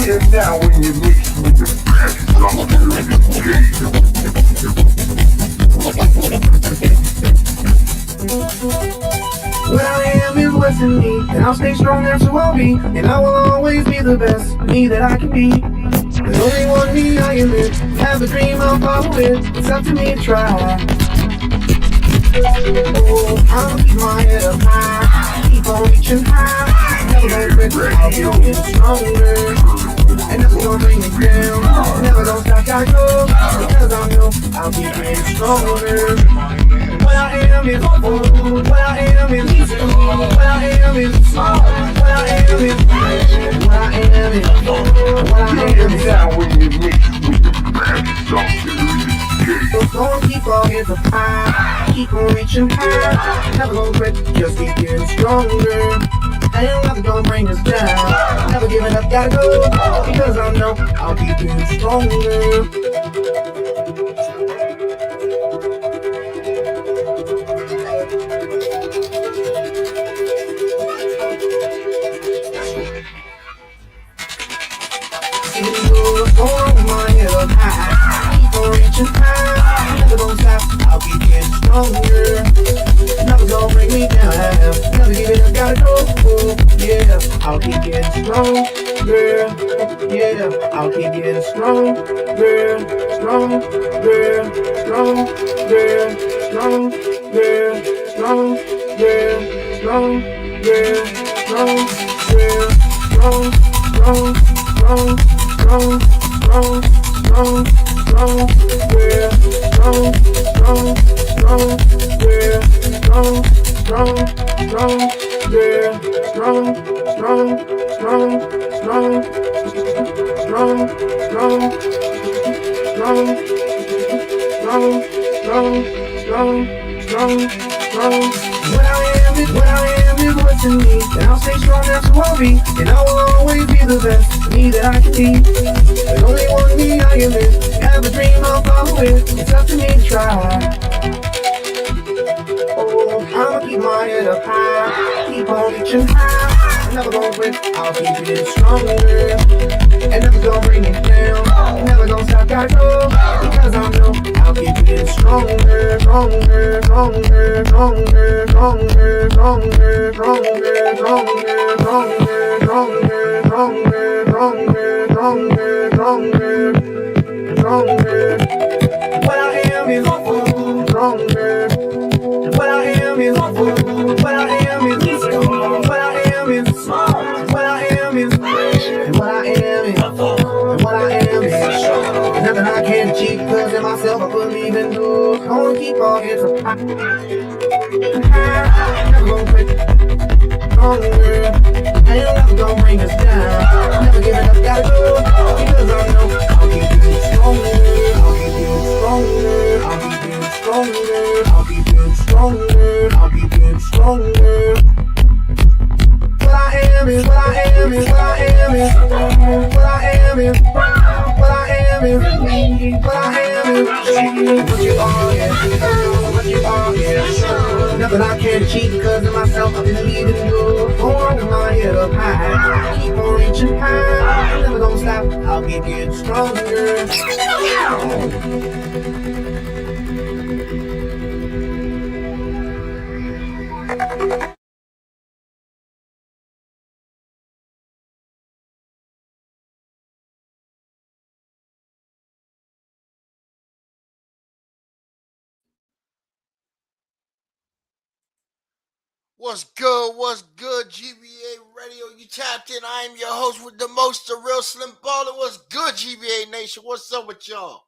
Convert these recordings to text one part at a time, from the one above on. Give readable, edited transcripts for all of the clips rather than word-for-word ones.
And now when you mix with the best, I'm What I am is what's in me, and I'll stay strong, that's who I'll be. And I will always be the best me that I can be. There's only one me I am in. Have a dream, I'll follow it. It's up to me to try. Oh, I'll keep my head up high, keep on reaching high. Never gonna quit, I'll be getting stronger. And nothing gonna bring me down. Never gonna stop, gotta go. Because I know I'll be getting stronger. What I am is what I am is what I am is what I am is what I am is what I am is. now when you mix with the best, I'm So don't keep our heads up high, keep on reaching high. Never gonna quit, just keep getting stronger. Ain't nothing gonna bring us down. Never giving up, gotta go. Because I know I'll keep getting stronger. Hold my head up high, keep on reaching high. Never gonna stop, I'll keep getting stronger. Never gonna bring me down. Never give it up, gotta go. Yeah, I'll keep getting stronger. Yeah, I'll keep getting stronger, stronger, stronger, stronger, What I am is what's in me, and I'll stay strong, that's who I'll be. And I will always be the best me that I can be. There's only one me I am in. Have a dream, I'll follow it. It's up to me to try. Oh, I'ma keep my head up high, keep on reaching high. I'm never gonna quit, I'll keep getting stronger. And never gonna bring me down. Never gonna stop, gotta go. Because I know I'll keep getting stronger, stronger, stronger, stronger, stronger, stronger, stronger, stronger, stronger, stronger, stronger, stronger, stronger, stronger, stronger. What I am is stronger. What I am is what I am is what I am is what I am is and what I am is and what I am is nothing I can't achieve because in myself I believe in do. I wanna keep all heads up high. Never gonna quit. Stronger. I ain't never gonna bring us down. Never giving up, gotta go. Because I know I'll keep getting stronger. I'll keep getting stronger. I'll keep getting stronger. I'll keep getting stronger. I'll keep getting stronger. What I am is what I am is what I am is what I am is what I am is what I am is what you are, yeah. What you are, yeah. Nothing I can't achieve because of myself. I believe in you. Hold my head up high, keep on reaching high. I'm never gonna stop. I'll keep getting stronger. What's good? What's good? GBA Radio, you tapped in. I am your host with the most, the real Slim Baller. What's good, GBA Nation? What's up with y'all?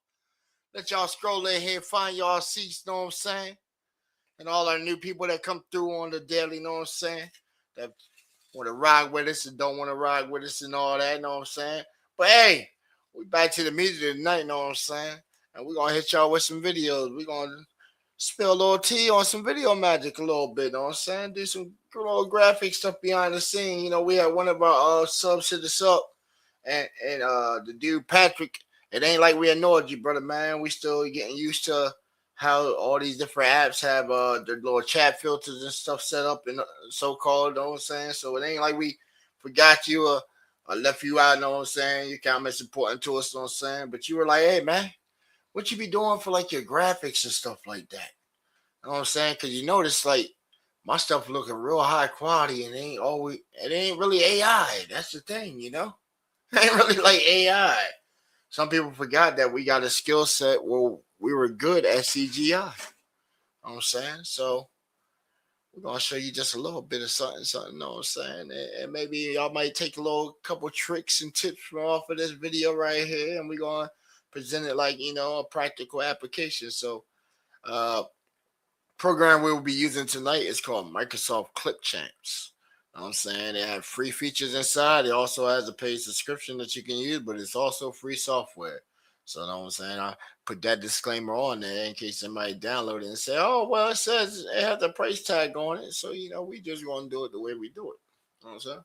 Let y'all scroll in here, find y'all seats, know what I'm saying? And all our new people that come through on the daily, know what I'm saying? That want to ride with us and don't want to ride with us and all that, know what I'm saying? But hey, we back to the music tonight, know what I'm saying? And we're going to hit y'all with some videos. We're going to spill a little tea on some video magic a little bit, you know what I'm saying? Do some good little graphic stuff behind the scene. You know, we had one of our subs hit us up, and the dude Patrick, it ain't like we annoyed you, brother, man. We still getting used to how all these different apps have their little chat filters and stuff set up and so-called, you know what I'm saying? So it ain't like we forgot you I left you out, know what I'm saying? Your comments important to us, know what I'm saying? But you were like, hey man, what you be doing for like your graphics and stuff like that? You know what I'm saying? Cause you notice like my stuff looking real high quality and it ain't really AI. That's the thing, you know? It ain't really like AI. Some people forgot that we got a skill set where we were good at CGI. You know what I'm saying? So we're gonna show you just a little bit of something, you know what I'm saying? And maybe y'all might take a little couple tricks and tips from off of this video right here, and we're gonna present it like a practical application. So uh program we will be using tonight is called Microsoft Clip Champs. You know what I'm saying? They have free features inside. It also has a paid subscription that you can use, but it's also free software. So you know what I'm saying? I put that disclaimer on there in case somebody download it and say, oh well, it says it has a price tag on it. So we just gonna do it the way we do it. You know what I'm saying?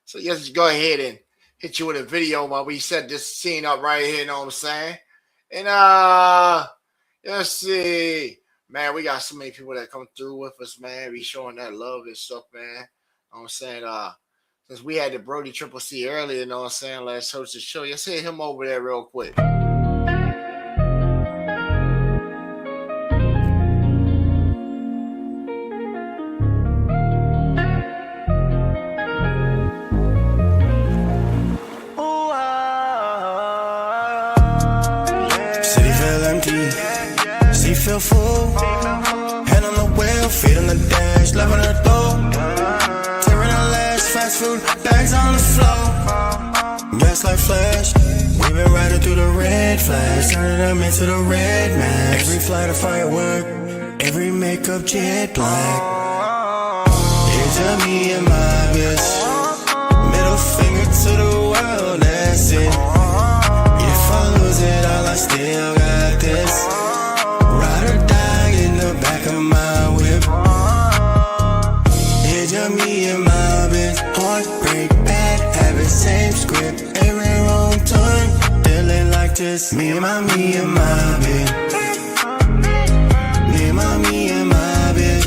So yes, go ahead and hit you with a video while we set this scene up right here, you know what I'm saying? And let's see. Man, we got so many people that come through with us, man. We showing that love and stuff, man. You know what I'm saying? Since we had the Brody Triple C earlier, you know what I'm saying? Let's host the show. Let's hit him over there real quick. City feel empty, sea feel full. Hand on the wheel, feet on the dash, love on her throat. Tearing her legs, fast food, bags on the floor. Gas like flash, we been riding through the red flash, turning them into the red max. Every flight a firework, every makeup jet black. It's just me and my bitch. Middle finger to the world, that's it. If I lose it all, I still got this. Ride or die in the back of my whip. It's just me and my bitch. Heartbreak, bad habits, same script. Every wrong turn, feeling like this. Me and my bitch. Me and my bitch.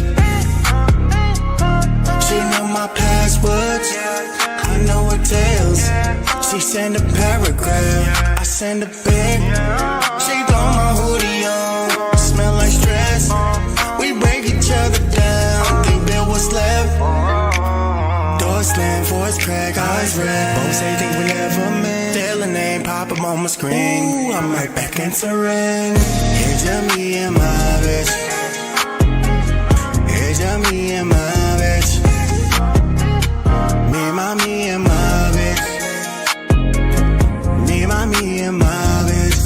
She know my passwords, I know her tales. She send a paragraph, I send a pic. She throw my hoodie on, smell like stress. We break each other down, think there was left. Door slam, voice crack, eyes red. Both say things we never meant. Still a name pop up on my screen. Ooh, I'm right back entering. It's just me and my bitch. It's just me and my bitch. Me and my bitch. Me and my bitch.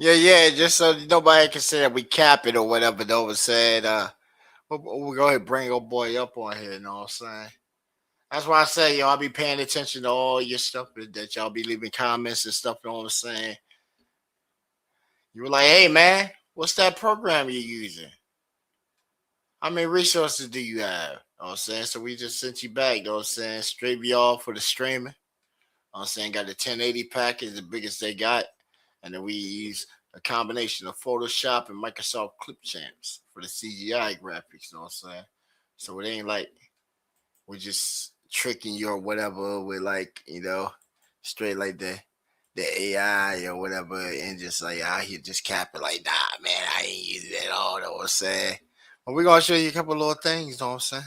Yeah, just so nobody can say that we cap it or whatever. Nova said, we'll go ahead and bring old boy up on here. You know what I'm saying? That's why I say, I'll be paying attention to all your stuff that y'all be leaving comments and stuff. You know what I'm saying? You were like, hey man, what's that program you're using? How many resources do you have? You know what I'm saying? So we just sent you back. You know what I'm saying? Straight VR for the streaming. You know what I'm saying? Got the 1080 package, the biggest they got. And then we use a combination of Photoshop and Microsoft Clip Champs for the CGI graphics, you know what I'm saying? So it ain't like we're just tricking you or whatever with like, straight like the AI or whatever and just like out here just capping like, nah, man, I ain't using it at all, you know what I'm saying? But we're going to show you a couple little things, you know what I'm saying?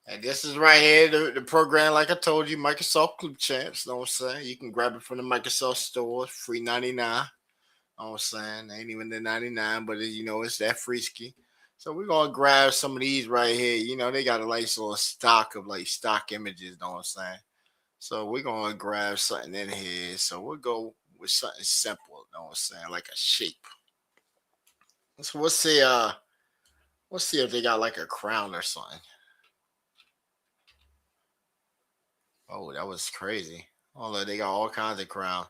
And this is right here, the program, like I told you, Microsoft Clip Champs, you know what I'm saying? You can grab it from the Microsoft store, free 99. You know what I'm saying? Ain't even the 99, but it's that free ski. So we're going to grab some of these right here. They got a nice little stock of like stock images, you know what I'm saying? So we're going to grab something in here. So we'll go with something simple, you know what I'm saying? Like a shape. So we'll see if they got like a crown or something. Oh, that was crazy. Oh, look, they got all kinds of crown.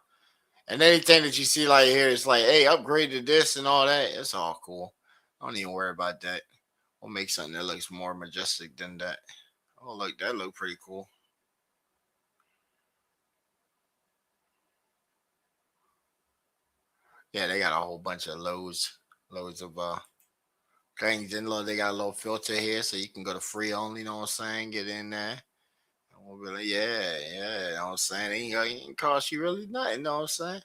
And anything that you see like here is like, hey, upgrade to this and all that. It's all cool. Don't even worry about that. We'll make something that looks more majestic than that. Oh, look, that look pretty cool. Yeah, they got a whole bunch of loads of things. And look, they got a little filter here, so you can go to free only. You know what I'm saying? Get in there. And we'll be like, yeah. You know what I'm saying? It ain't cost you really nothing. You know what I'm saying?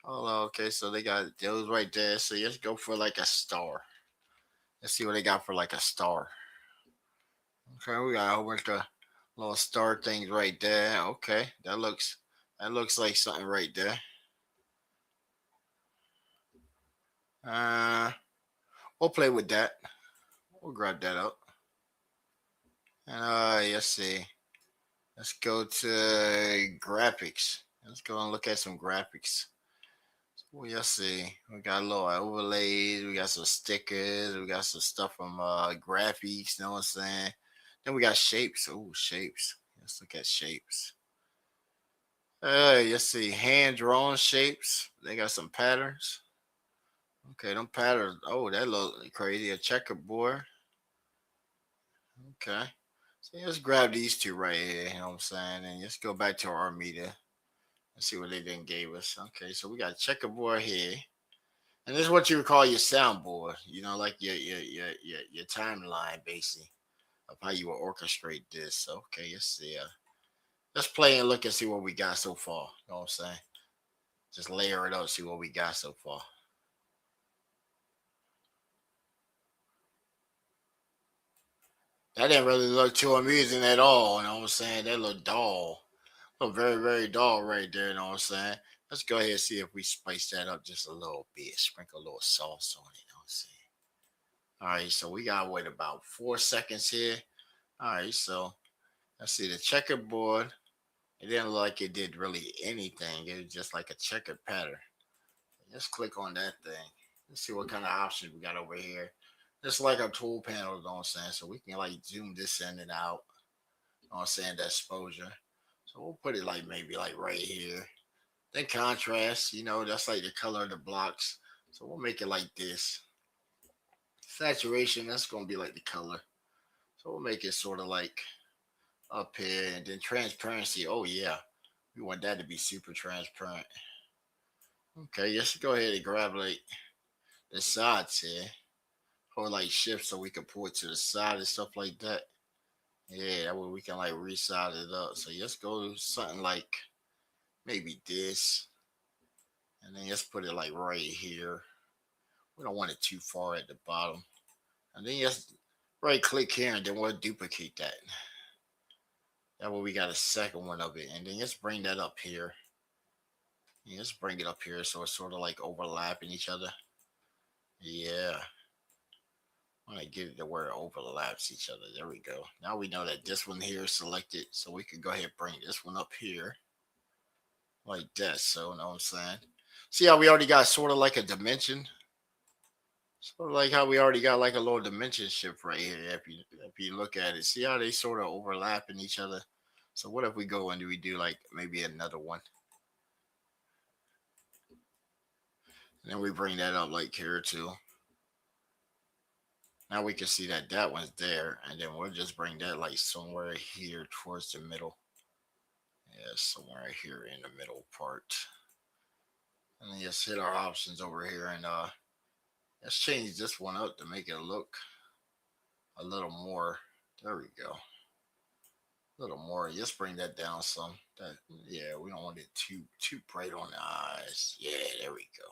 Oh, okay. So they got those right there. So let's go for like a star. Let's see what they got for like a star. Okay, we got a whole bunch of little star things right there. Okay, that looks like something right there. Uh, we'll play with that. We'll grab that up. And let's see. Let's go to graphics. Let's go and look at some graphics. Well, let's see. We got a little overlays. We got some stickers. We got some stuff from graphics. You know what I'm saying? Then we got shapes. Oh, shapes. Let's look at shapes. Let's see. Hand drawn shapes. They got some patterns. Okay, them patterns. Oh, that look crazy. A checkerboard. Okay. So let's grab these two right here. You know what I'm saying? And let's go back to our meter and see what they then gave us. Okay, so we got checkerboard here. And this is what you would call your soundboard, like your timeline basically of how you will orchestrate this. Okay, let's see. Let's play and look and see what we got so far. You know what I'm saying? Just layer it up, see what we got so far. That didn't really look too amusing at all. You know what I'm saying? That looked dull. Look very, very dull right there. You know what I'm saying? Let's go ahead and see if we spice that up just a little bit. Sprinkle a little sauce on it. You know what I'm saying? All right, so we got wait about 4 seconds here. All right, so let's see the checkerboard. It didn't look like it did really anything. It was just like a checkered pattern. Let's click on that thing. Let's see what kind of options we got over here. Just like our tool panel, you know what I'm saying? So we can like zoom this in and out. You know what I'm saying? The exposure. So we'll put it like maybe like right here. Then contrast, that's like the color of the blocks. So we'll make it like this. Saturation, that's gonna be like the color. So we'll make it sort of like up here. And then transparency, oh yeah. We want that to be super transparent. Okay, let's go ahead and grab like the sides here. Or like shift so we can pull it to the side and stuff like that. Yeah, that way we can like resize it up. So let's go to something like maybe this. And then let's put it like right here. We don't want it too far at the bottom. And then just right click here and then we'll duplicate that. That way we got a second one of it. And then let's bring that up here. Yeah, let's bring it up here so it's sort of like overlapping each other. Yeah. I want to get it to where it overlaps each other. There we go. Now we know that this one here is selected. So we can go ahead and bring this one up here. Like that. So, you know what I'm saying? See how we already got sort of like a dimension? Sort of like how we already got like a little dimension shift right here. If you look at it, see how they sort of overlap in each other. So what if we go and we do like maybe another one? And then we bring that up like here too. Now we can see that that one's there, and then we'll just bring that like somewhere here towards the middle. Yeah, somewhere here in the middle part. And then just hit our options over here and let's change this one up to make it look a little more. There we go. A little more. Just bring that down some. That yeah, we don't want it too bright on the eyes. Yeah, there we go.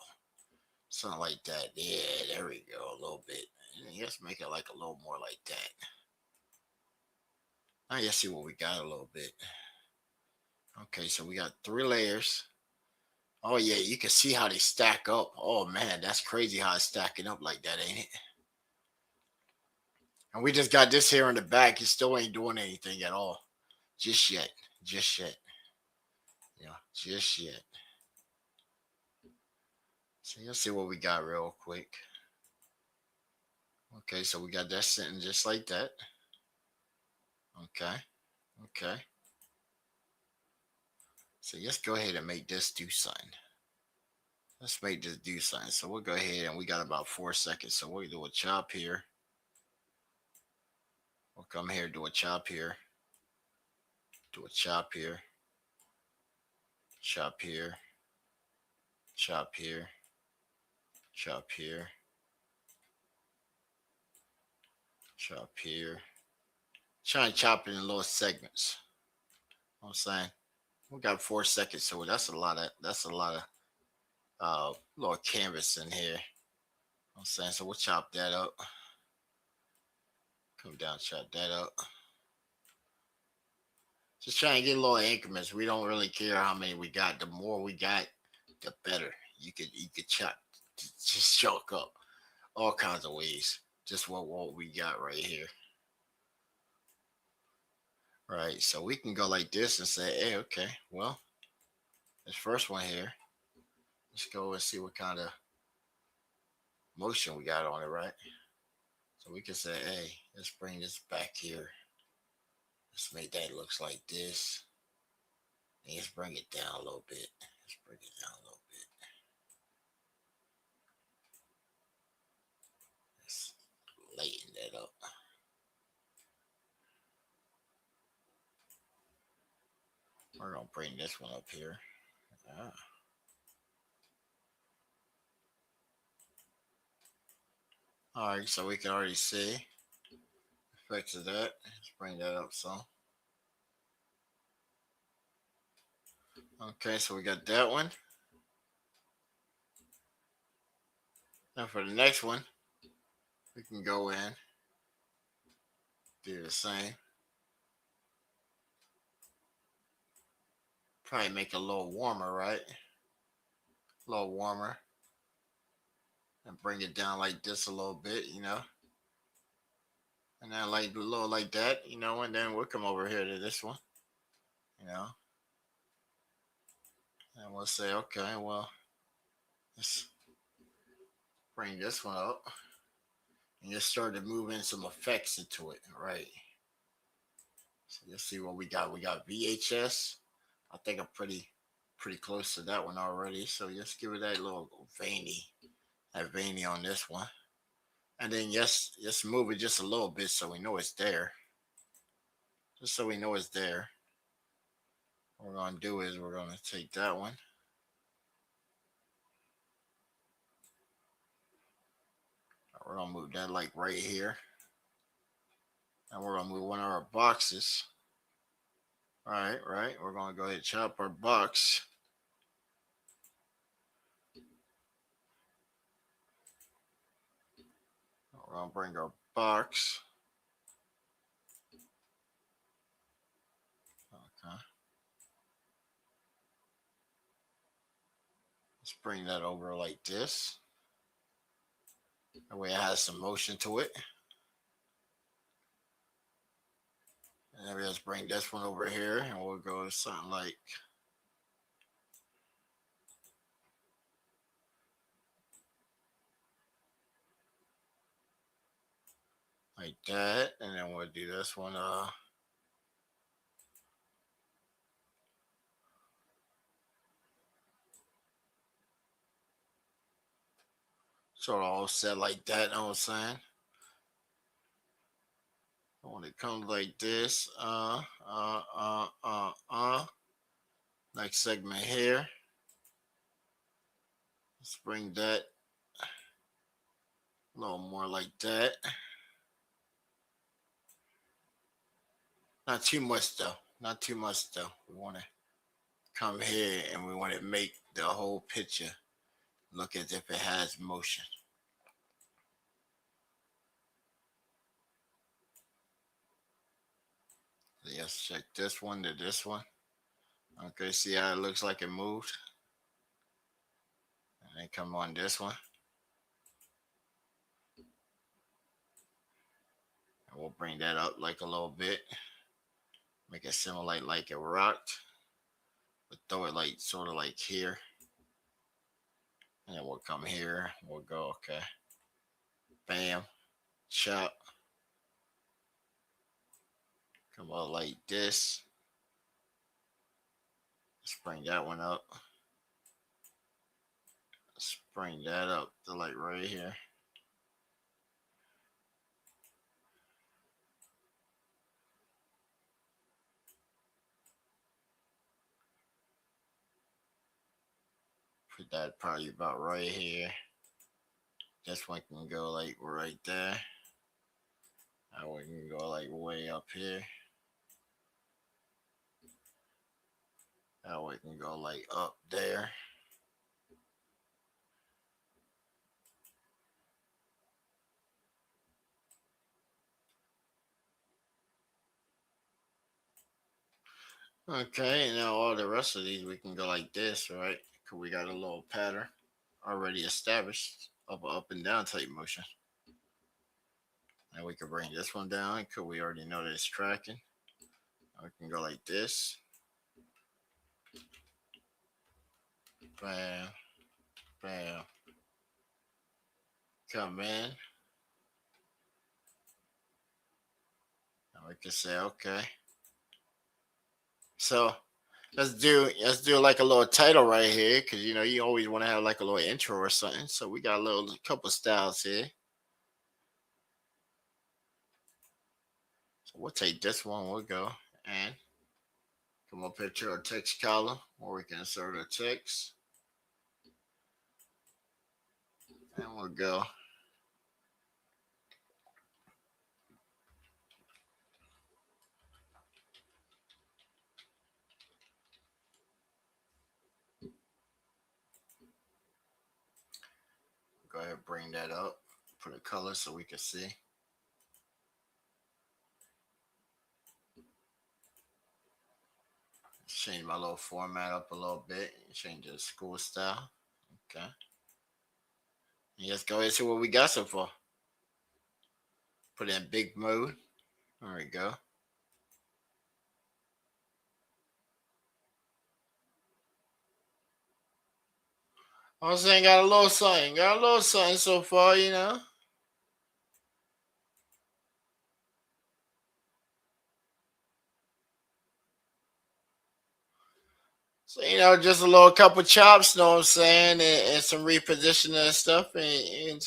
Something like that. Yeah, there we go. A little bit. And let's make it like a little more like that. Now let's see what we got a little bit. Okay, so we got 3 layers. Oh yeah, you can see how they stack up. Oh man, that's crazy how it's stacking up like that, ain't it? And we just got this here in the back. It still ain't doing anything at all. Just yet. Just yet. Yeah, just yet. So let's see what we got real quick. Okay, so we got that sitting just like that. Okay. Okay. So let's go ahead and make this do something. Let's make this do something. So we'll go ahead and we got about 4 seconds. So we'll do a chop here. We'll come here, do a chop here. Do a chop here. Chop here. Chop here. Chop here. Chop here. Try and chop it in little segments. You know what I'm saying? We got 4 seconds, so that's a lot of little canvas in here. You know what I'm saying? So we'll chop that up. Come down, chop that up. Just try and get little increments. We don't really care how many we got. The more we got, the better. You could chop, just chalk up all kinds of ways. Just what we got right here. Right, so we can go like this and say, hey, okay, well, this first one here, let's go and see what kind of motion we got on it, right? So we can say, hey, let's bring this back here. Let's make that looks like this. And let's bring it down a little bit. Let's bring it down a little bit. Let's lighten that up. We're going to bring this one up here. All right, so we can already see effects of that. Let's bring that up some. Okay, so we got that one. Now for the next one, we can go in, do the same. Probably make it a little warmer, right? A little warmer. And bring it down like this a little bit, you know. And then like a little like that, you know, and then we'll come over here to this one, you know. And we'll say, okay, well, let's bring this one up. And just start to move in some effects into it, right? So let's see what we got. We got VHS. I think I'm pretty close to that one already. So let's give it that little veiny on this one. And then just move it just a little bit so we know it's there. Just so we know it's there. What we're going to do is we're going to take that one. We're going to move that like right here. And we're going to move one of our boxes. Right. We're going to go ahead and chop our box. We're going to bring our box. Okay. Let's bring that over like this. That way it has some motion to it. And then let's bring this one over here and we'll go to something like that. And then we'll do this one sort of all set like that, you know what I'm saying? When it comes like this, next segment here. Let's bring that a little more like that. Not too much though. Not too much though. We want to come here and we want to make the whole picture look as if it has motion. Let's check this one to this one. Okay, see how it looks like it moved? And then come on this one. And we'll bring that up like a little bit. Make it simulate like it rocked. But throw it like sort of like here. And then we'll come here. We'll go, okay. Bam. Chop. Come out like this. Let's bring that one up. Let's bring that up to like right here. Put that probably about right here. This one can go like right there. That one can go like way up here. That one can go like up there. Okay, now all the rest of these we can go like this, right? Cause we got a little pattern already established of an up and down type motion. And we can bring this one down because we already know that it's tracking. We can go like this. Bam, bam. Come in. And we can say, okay. So let's do like a little title right here, because you know you always want to have like a little intro or something. So we got a couple styles here. So we'll take this one. We'll go and come up here to our text column where we can insert our text, and we'll go. Go ahead and bring that up, put a color so we can see. Change my little format up a little bit. Change the school style. Okay. And let's go ahead and see what we got so far. Put in big mode. There we go. I was saying got a little something so far, you know. So, you know, just a little couple chops, know what I'm saying, and some repositioning and stuff. And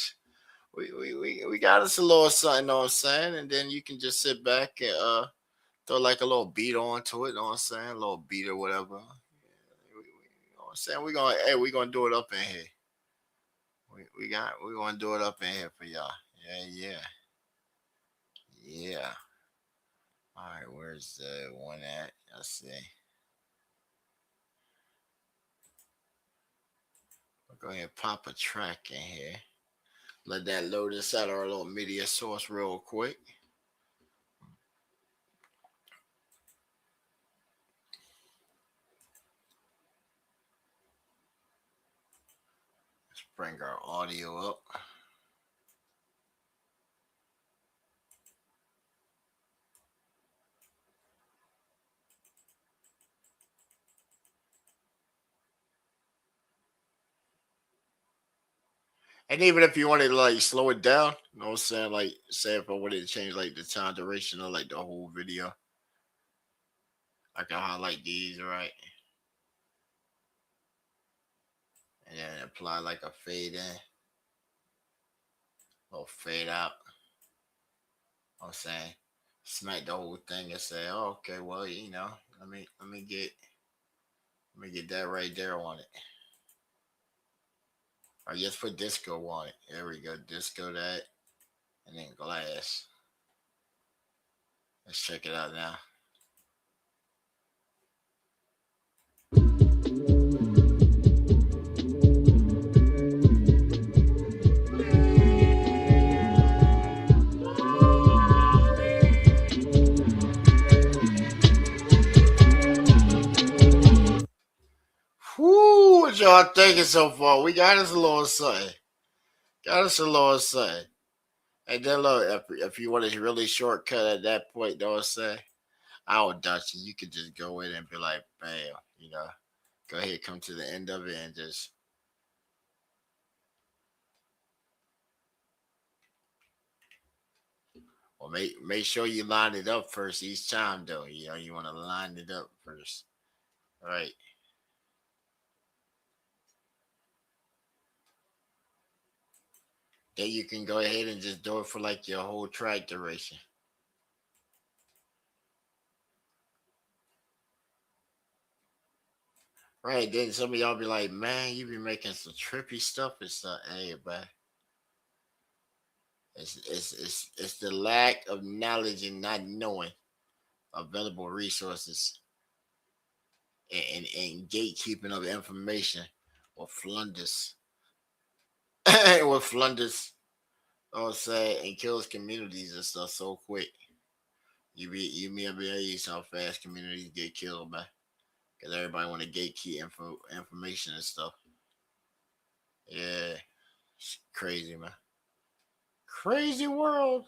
we got us a little something, know what I'm saying? And then you can just sit back and throw like a little beat onto it, know what I'm saying? A little beat or whatever. You know what I'm saying? We're gonna do it up in here. We gonna do it up in here for y'all. Yeah. All right, where's the one at? Let's see. Go ahead and pop a track in here. Let that load inside our little media source real quick. Let's bring our audio up. And even if you wanted to like slow it down, you know what I'm saying? Like, say if I wanted to change like the time duration of like the whole video, I can highlight these, right? And then apply like a fade in, little fade out. You know what I'm saying? Smack the whole thing and say, oh, okay, well, you know, let me get that right there on it. Or just put disco on it. There we go. Disco that. And then glass. Let's check it out now. Whoo, what y'all thinking so far? We got us a little something. And then look, if you want to really shortcut at that point, know what I'm saying? I would dutch you. You could just go in and be like, bam, you know, go ahead, come to the end of it and just. Well, make sure you line it up first each time, though. You know, you want to line it up first, right? Then you can go ahead and just do it for like your whole track duration. Right. Then some of y'all be like, man, you be making some trippy stuff and stuff. Hey, but it's the lack of knowledge and not knowing available resources and gatekeeping of information or flunders. With flunders, I'll say, and kills communities and stuff so quick. You may be amazed how fast communities get killed by because everybody want to gatekeep information and stuff. Yeah, it's crazy, man. Crazy world.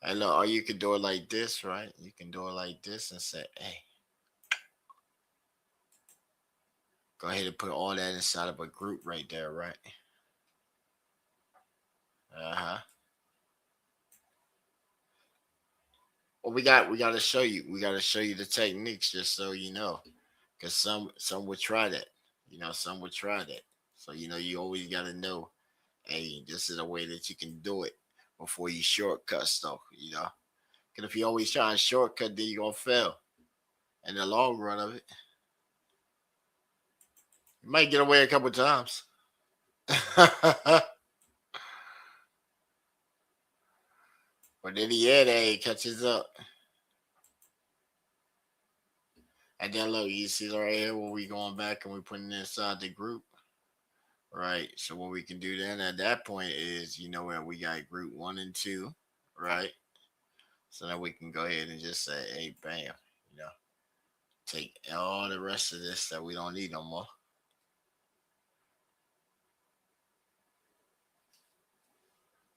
I know, or you could do it like this, right? You can do it like this and say, hey, go ahead and put all that inside of a group right there, right? Uh-huh. Well, we got to show you. We got to show you the techniques just so you know. Cuz some would try that. Some would try that. So you always got to know, hey, this is a way that you can do it before you shortcut stuff. Cuz if you always try and shortcut, then you're going to fail. In the long run of it, you might get away a couple times. But then the end, hey, catches up. And then look, you see right here where we going back and we putting it inside the group. Right. So what we can do then at that point is, where we got group 1 and 2, right? So that we can go ahead and just say, hey, bam, take all the rest of this that we don't need no more.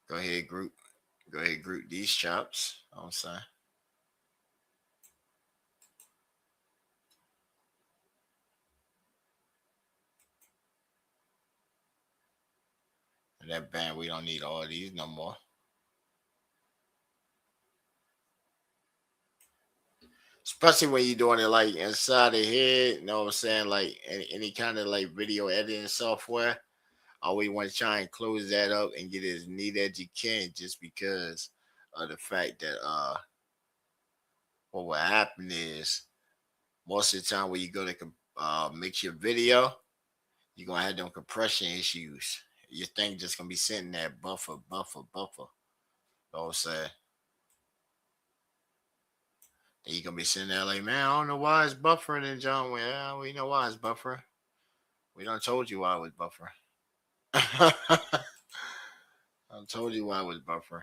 Go ahead, group these chops. I'm saying. And that band, we don't need all these no more. Especially when you're doing it like inside the head, you know what I'm saying? Like any kind of like video editing software. I always want to try and close that up and get it as neat as you can, just because of the fact that what will happen is most of the time when you go to mix your video, you're gonna have them compression issues. Your thing just gonna be sitting there buffer. You know what I'm saying? And you're gonna be sitting there like, man, I don't know why it's buffering. And John, well, yeah, we know why it's buffering. We done told you why it was buffering. I told you why it was buffering.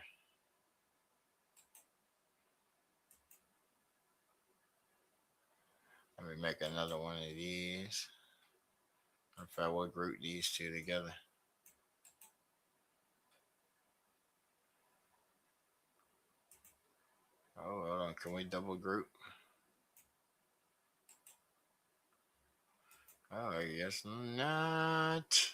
Let me make another one of these. In fact, we'll group these two together. Oh, hold on. Can we double group? Oh, I guess not.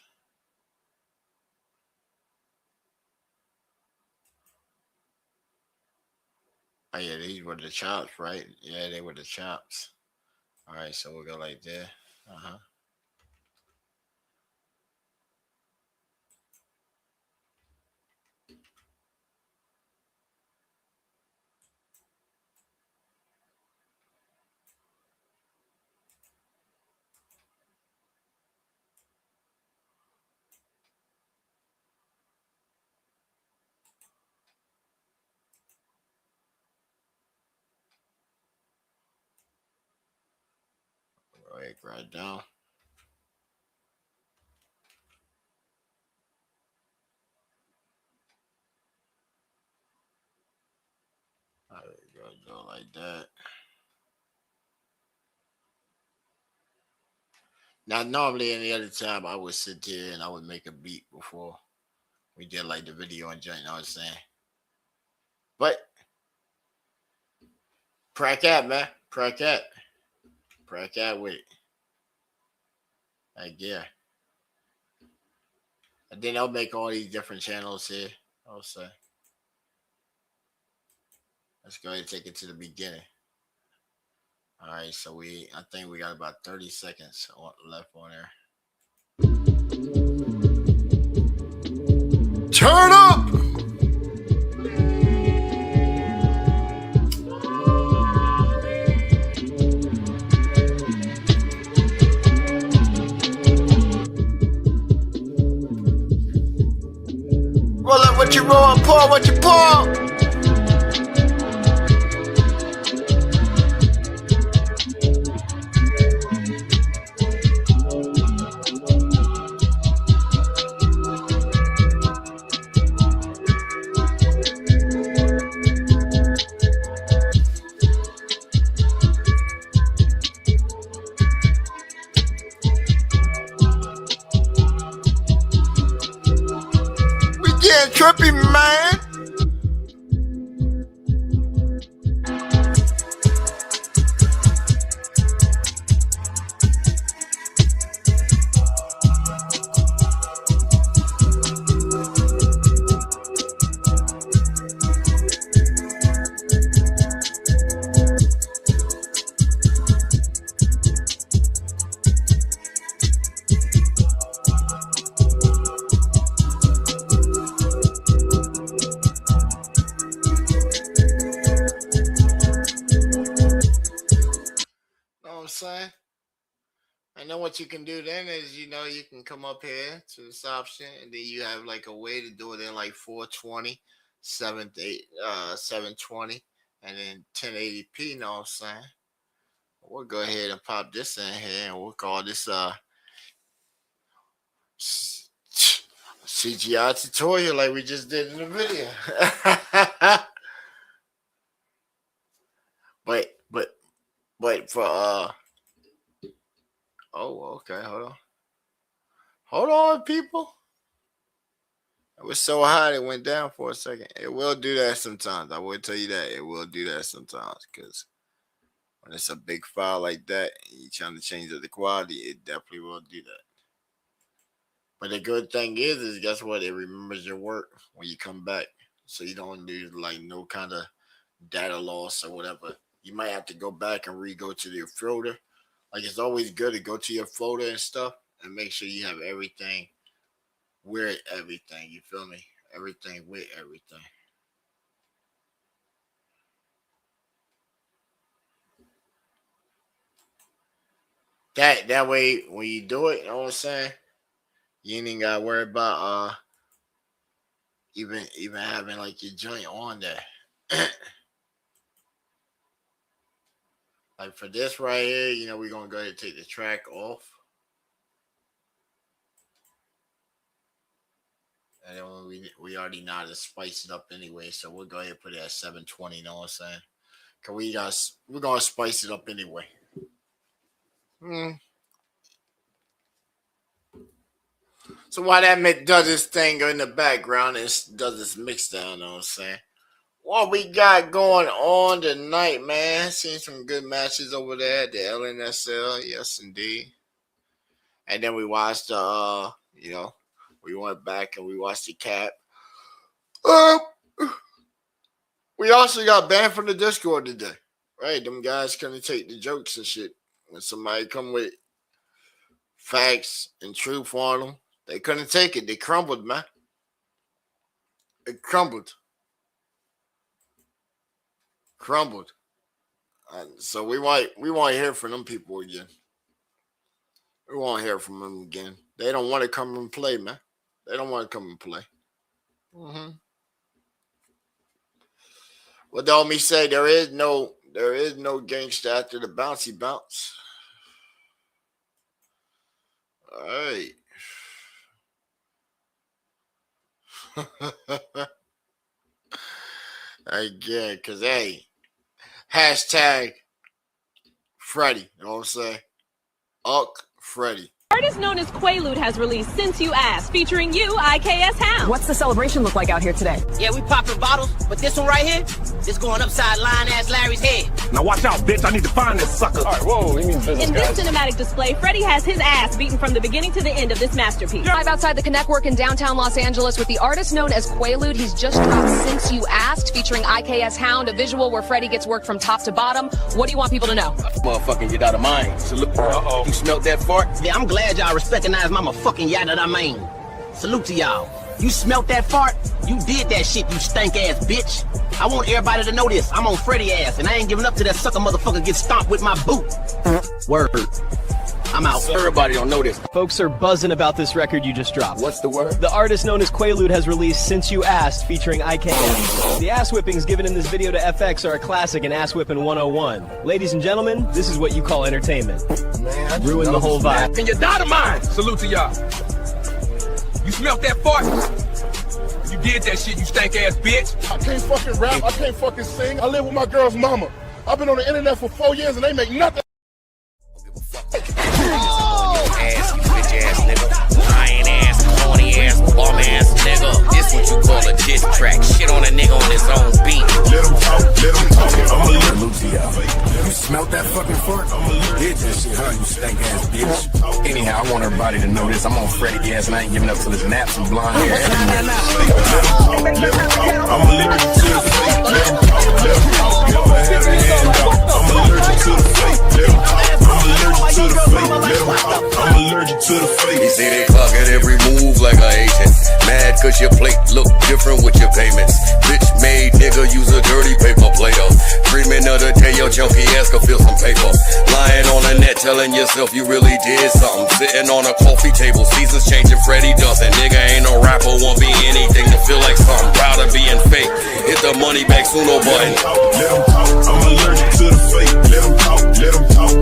Oh, yeah, these were the chops, right? Yeah, they were the chops. All right, so we'll go like that. Uh-huh. Right down. All right, go like that. Now, normally any other time I would sit there and I would make a beat before we did like the video and joint. You know what I'm saying? But crack out, man. Crack out with it. Like, yeah. And then I'll make all these different channels here. I'll say. Let's go ahead and take it to the beginning. All right, so I think we got about 30 seconds left on there. Paul, what you Paul? Trippy, man. Saying, and then what you can do then is, you know, you can come up here to this option, and then you have like a way to do it in like 420, 720, and then 1080p. You know what I'm saying? We'll go ahead and pop this in here, and we'll call this CGI tutorial like we just did in the video. but for oh, okay, hold on, people. It was so hot it went down for a second. It will do that sometimes. I will tell you that. It will do that sometimes, because when it's a big file like that and you're trying to change up the quality, it definitely will do that. But the good thing is guess what? It remembers your work when you come back. So you don't do like no kind of data loss or whatever. You might have to go back and re-go to your folder. Like, it's always good to go to your folder and stuff and make sure you have everything with everything. You feel me? Everything with everything. That way, when you do it, you know what I'm saying? You ain't even gotta worry about even having like your joint on there. Like for this right here, you know, we're gonna go ahead and take the track off. And then we already know how to spice it up anyway, so we'll go ahead and put it at 720, you know what I'm saying? Cause we're gonna spice it up anyway. So while that does this thing in the background and does this mix down, you know what I'm saying? What we got going on tonight, man? Seen some good matches over there at the LNSL, yes indeed. And then we watched you know, we went back and we watched the cap. We also got banned from the Discord today. Right? Them guys couldn't take the jokes and shit. When somebody come with facts and truth on them, they couldn't take it. They crumbled, man. It crumbled. So we won't hear from them people again. We won't hear from them again. They don't want to come and play, man. They don't want to come and play. What the homie say? There is no gangster after the bouncy bounce. All right. Again, because hey, hashtag Freddie, you know what I'm saying? Freddie. Artist known as Quaalude has released Since You Asked, featuring you, IKS Hound. What's the celebration look like out here today? Yeah, we popping bottles, but this one right here, this going upside Lion-ass Larry's head. Now watch out, bitch. I need to find this sucker. All right, whoa, he means business, In this cinematic display, Freddie has his ass beaten from the beginning to the end of this masterpiece. Live outside the Connect Work in downtown Los Angeles with the artist known as Quaalude. He's just dropped Since You Asked, featuring IKS Hound, a visual where Freddie gets worked from top to bottom. What do you want people to know? Motherfucking get out of mine. Salute. Uh-oh. You smelt that fart? Yeah, I'm glad y'all recognize my motherfucking yada I mean. Salute to y'all. You smelt that fart? You did that shit, you stank ass bitch. I want everybody to know this. I'm on Freddie ass, and I ain't giving up to that sucker motherfucker get stomped with my boot. Word. I'm out. Everybody don't know this. Folks are buzzing about this record you just dropped. What's the word? The artist known as Quaalude has released Since You Asked, featuring IKS. The ass whippings given in this video to FX are a classic in ass whipping 101. Ladies and gentlemen, this is what you call entertainment. Man, Ruin the whole vibe. And your daughter mine. Salute to y'all. You smelt that fart? You did that shit, you stank ass bitch. I can't fucking rap, I can't fucking sing. I live with my girl's mama. I've been on the internet for 4 years and they make nothing. Ass, you bitch ass nigga. Lying ass, corny ass, bum ass nigga. This what you call a diss track. Shit on a nigga on his own beat. Let him talk, I'ma Salute to y'all. You smelt that fucking fart? Did that shit, huh? You stank ass bitch. Anyhow, I want everybody to know this. I'm on Freddie gas and I ain't giving up till his naps and blonde hair. I'm allergic to the fake. Let him talk, never had a hand out. I'm allergic to the fake. Let him talk, I'm allergic to the fake. Let him talk, I'm allergic to the fake. They say they clock at every move like a agent. Mad cause your plate look different with your payments. Bitch made nigga use a dirty paper plater. Dreaming of the day your chunky ass could feel some paper. Lying on the net telling yourself you really did something. Sitting on a coffee table, seasons changing, Freddie doesn't. Nigga ain't no rapper, won't be anything to feel like something. Proud of being fake. Hit the money back Suno button. Let him talk, I'm allergic to the fake. Let him talk,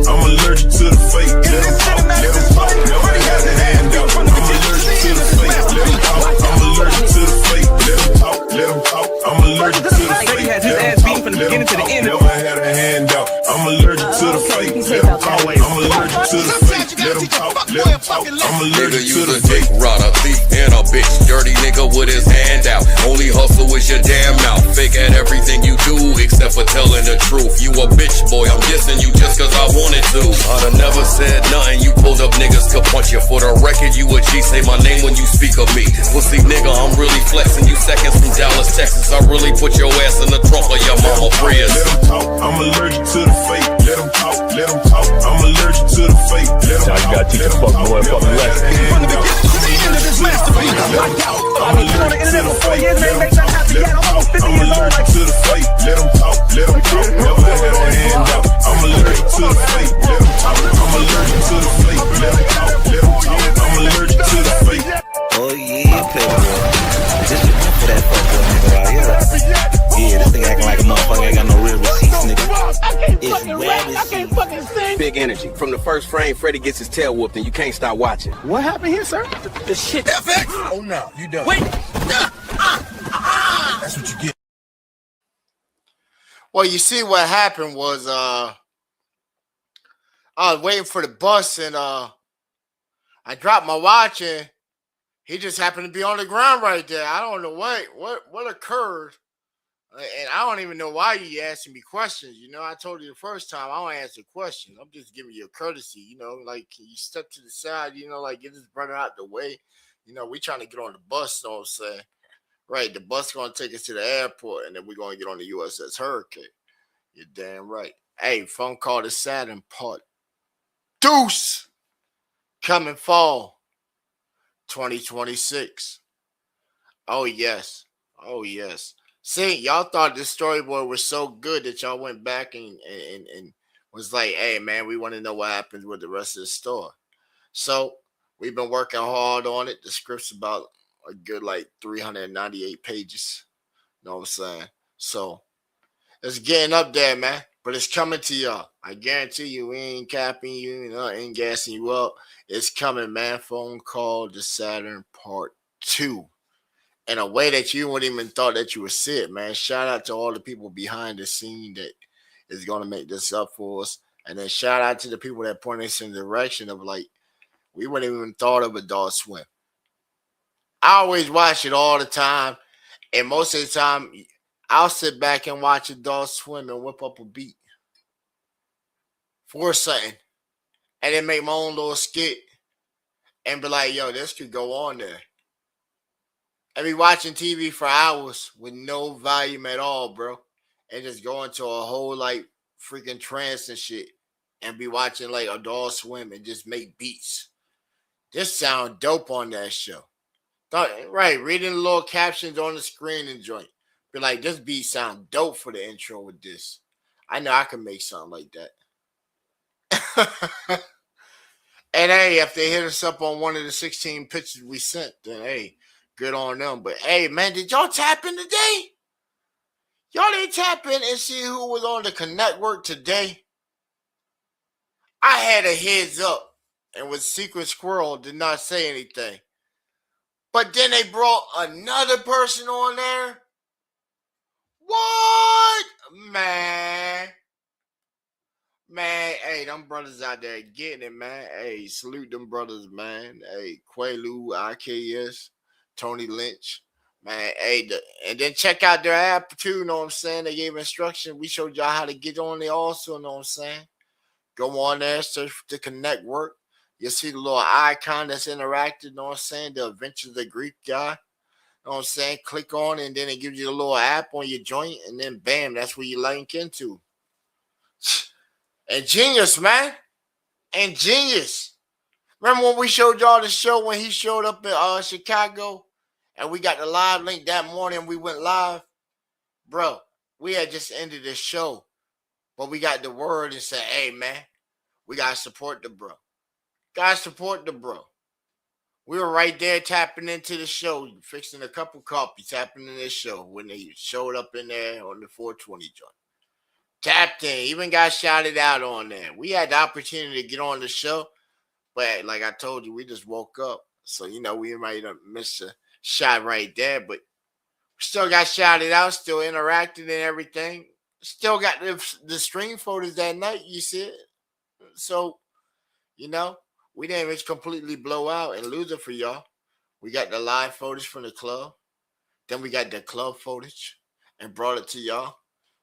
I'm allergic to the fake. Let him talk, never had a hand out. I'm allergic to the fake. Let him talk, I'm allergic to the fake. Let him talk, I'm allergic to the fake. Freddie has his ass beaten from the beginning to the end. Never had a hand out. I'm allergic to the fake. Let him talk, I'm allergic to the fake. Let him talk, I'm Nigga allergic to use the a dick fake. rotter, thief and a bitch. Dirty nigga with his hand out. Only hustle is your damn mouth. Fake at everything you do except for telling the truth. You a bitch boy, I'm dissing you just cause I wanted to. I done never said nothing, you pulled up niggas could punch you. For the record, you a G, say my name when you speak of me. Pussy nigga, I'm really flexing you seconds from Dallas, Texas. I really put your ass in the trunk of your mama Prius. Let him talk, I'm allergic to the fake. Let him talk, I'm allergic to the fake. Let him talk, you gotta teach a fuck boy a fucking lesson. From the beginning to the end of this masterpiece, I'm allergic to the fake. Let him talk, I'm allergic to the fake. Let him talk, never had a hand out. I'm allergic to the fake. Let him talk, I'm allergic to the fake. Let him talk, I'm allergic to the fake. Oh yeah, pepper. This shit for that fuck nigga out here. Yeah, this thing acting like a motherfucker ain't got no real receipts, nigga. It's rap. Big energy. From the first frame, Freddie gets his tail whooped and you can't stop watching. What happened here, sir? The shit. FX! Oh no, you done. Wait! That's what you get. Well, you see what happened was I was waiting for the bus and I dropped my watch and he just happened to be on the ground right there. I don't know what occurred. And I don't even know why you asking me questions. You know, I told you the first time, I don't answer questions. I'm just giving you a courtesy, you know, like you step to the side, you know, like get this brother out the way. You know, we trying to get on the bus, you know what I'm saying? Right, the bus going to take us to the airport, and then we're going to get on the USS Hurricane. You're damn right. Hey, phone call to Saturn Part Deuce. Coming fall 2026. Oh, yes. Oh, yes. See, y'all thought this storyboard was so good that y'all went back and was like, hey, man, we want to know what happens with the rest of the story. So we've been working hard on it. The script's about a good like 398 pages. You know what I'm saying? So it's getting up there, man. But it's coming to y'all. I guarantee you, we ain't capping you, ain't gassing you up. It's coming, man. Phone call to Saturn Part 2. In a way that you wouldn't even thought that you would see it, man. Shout out to all the people behind the scene that is going to make this up for us. And then shout out to the people that point us in the direction of like, we wouldn't even thought of Adult Swim. I always watch it all the time. And most of the time, I'll sit back and watch Adult Swim and whip up a beat for something. And then make my own little skit and be like, yo, this could go on there. I be watching TV for hours with no volume at all, bro. And just go into a whole like freaking trance and shit. And be watching like Adult Swim and just make beats. This sound dope on that show. Right, reading the little captions on the screen and joint. Be like, this beat sound dope for the intro with this. I know I can make something like that. And hey, if they hit us up on one of the 16 pictures we sent, then hey, good on them. But hey, man, did y'all tap in today? Y'all didn't tap in and see who was on the Connect work today? I had a heads up and with Secret Squirrel did not say anything. But then they brought another person on there. What? Man, hey, them brothers out there getting it, man. Hey, salute them brothers, man. Hey, Quaalude, IKS, Tony Lynch. Man, hey, and then check out their app too, you know what I'm saying? They gave instruction. We showed y'all how to get on there also, you know what I'm saying? Go on there, search for the Connect work. You'll see the little icon that's interactive, you know what I'm saying? The Adventures of the Greek guy. You know what I'm saying? Click on it, and then it gives you a little app on your joint, and then bam, that's where you link into. And genius, man. And genius. Remember when we showed y'all the show when he showed up in Chicago? And we got the live link that morning. We went live. Bro, we had just ended the show. But we got the word and said, hey, man, we got to support the bro. Got to support the bro. We were right there tapping into the show, fixing a couple copies, tapping in this show when they showed up in there on the 420 joint. Tapped in, even got shouted out on there. We had the opportunity to get on the show. But like I told you, we just woke up. So, you know, we might have missed a shot right there, but still got shouted out, still interacted and everything. Still got the stream photos that night, you see it. So, you know, we didn't just completely blow out and lose it for y'all. We got the live footage from the club. Then we got the club footage and brought it to y'all.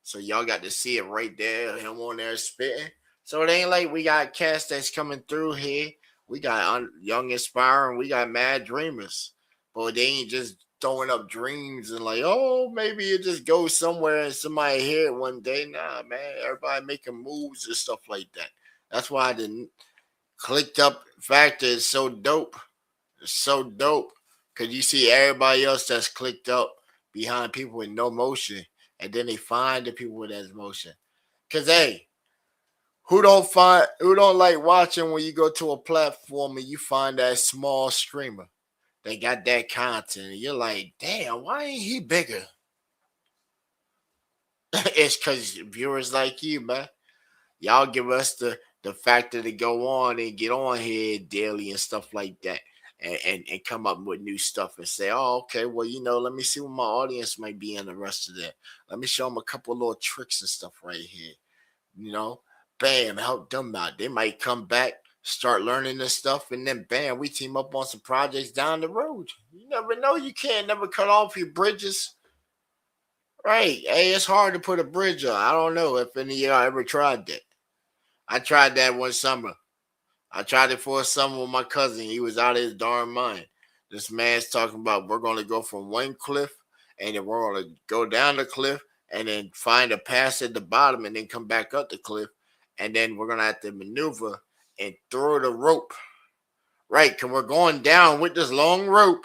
So y'all got to see it right there, him on there spitting. So it ain't like we got cats that's coming through here. We got Young Inspiring, we got Mad Dreamers. But they ain't just throwing up dreams and like, oh, maybe it just goes somewhere and somebody hear it one day. Nah, man, everybody making moves and stuff like that. That's why the clicked up factor is so dope. It's so dope. Because you see everybody else that's clicked up behind people with no motion. And then they find the people with that motion. Because, hey, who don't like watching when you go to a platform and you find that small streamer? They got that content. And you're like, damn, why ain't he bigger? It's because viewers like you, man. Y'all give us the factor to go on and get on here daily and stuff like that. And come up with new stuff and say, oh, okay, well, you know, let me see what my audience might be interested in. Let me show them a couple of little tricks and stuff right here. You know, bam, help them out. They might come back, start learning this stuff, and then bam, we team up on some projects down the road. You never know. You can't never cut off your bridges. Right. Hey, it's hard to put a bridge on. I don't know if any of y'all ever tried that. I tried that one summer. I tried it for a summer with my cousin. He was out of his darn mind. This man's talking about we're going to go from one cliff and then we're going to go down the cliff and then find a pass at the bottom and then come back up the cliff. And then we're going to have to maneuver and throw the rope. Right, because we're going down with this long rope.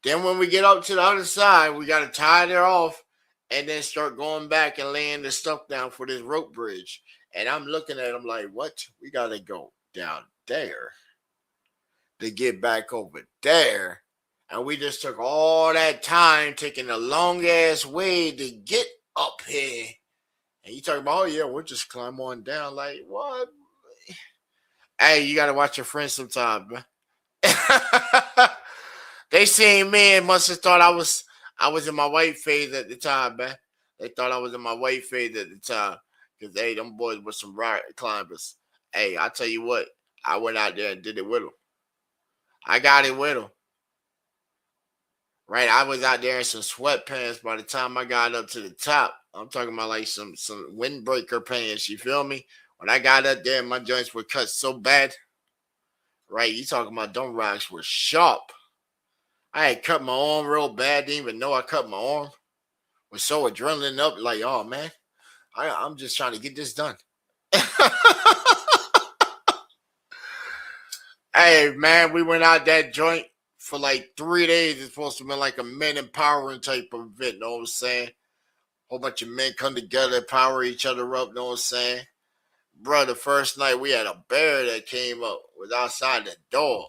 Then when we get up to the other side, we got to tie it off and then start going back and laying the stuff down for this rope bridge. And I'm looking at him like, what? We got to go down there to get back over there. And we just took all that time taking a long ass way to get up here. And you talking about, oh yeah, we'll just climb on down. Like, what? Hey, you got to watch your friends sometime, man. They seen me and must have thought I was in my white phase at the time, man. They thought I was in my white phase at the time. Because, hey, them boys were some rock climbers. Hey, I tell you what, I went out there and did it with them. I got it with them. Right, I was out there in some sweatpants by the time I got up to the top. I'm talking about like some windbreaker pants, you feel me? When I got up there, my joints were cut so bad. Right, you talking about them rocks were sharp. I had cut my arm real bad, didn't even know I cut my arm. Was so adrenaline up, like, oh, man, I'm just trying to get this done. Hey, man, we went out that joint for like 3 days. It's supposed to be like a men empowering type of event, know what I'm saying? Whole bunch of men come together, power each other up, know what I'm saying? bro, the first night we had a bear that came up, was outside the door.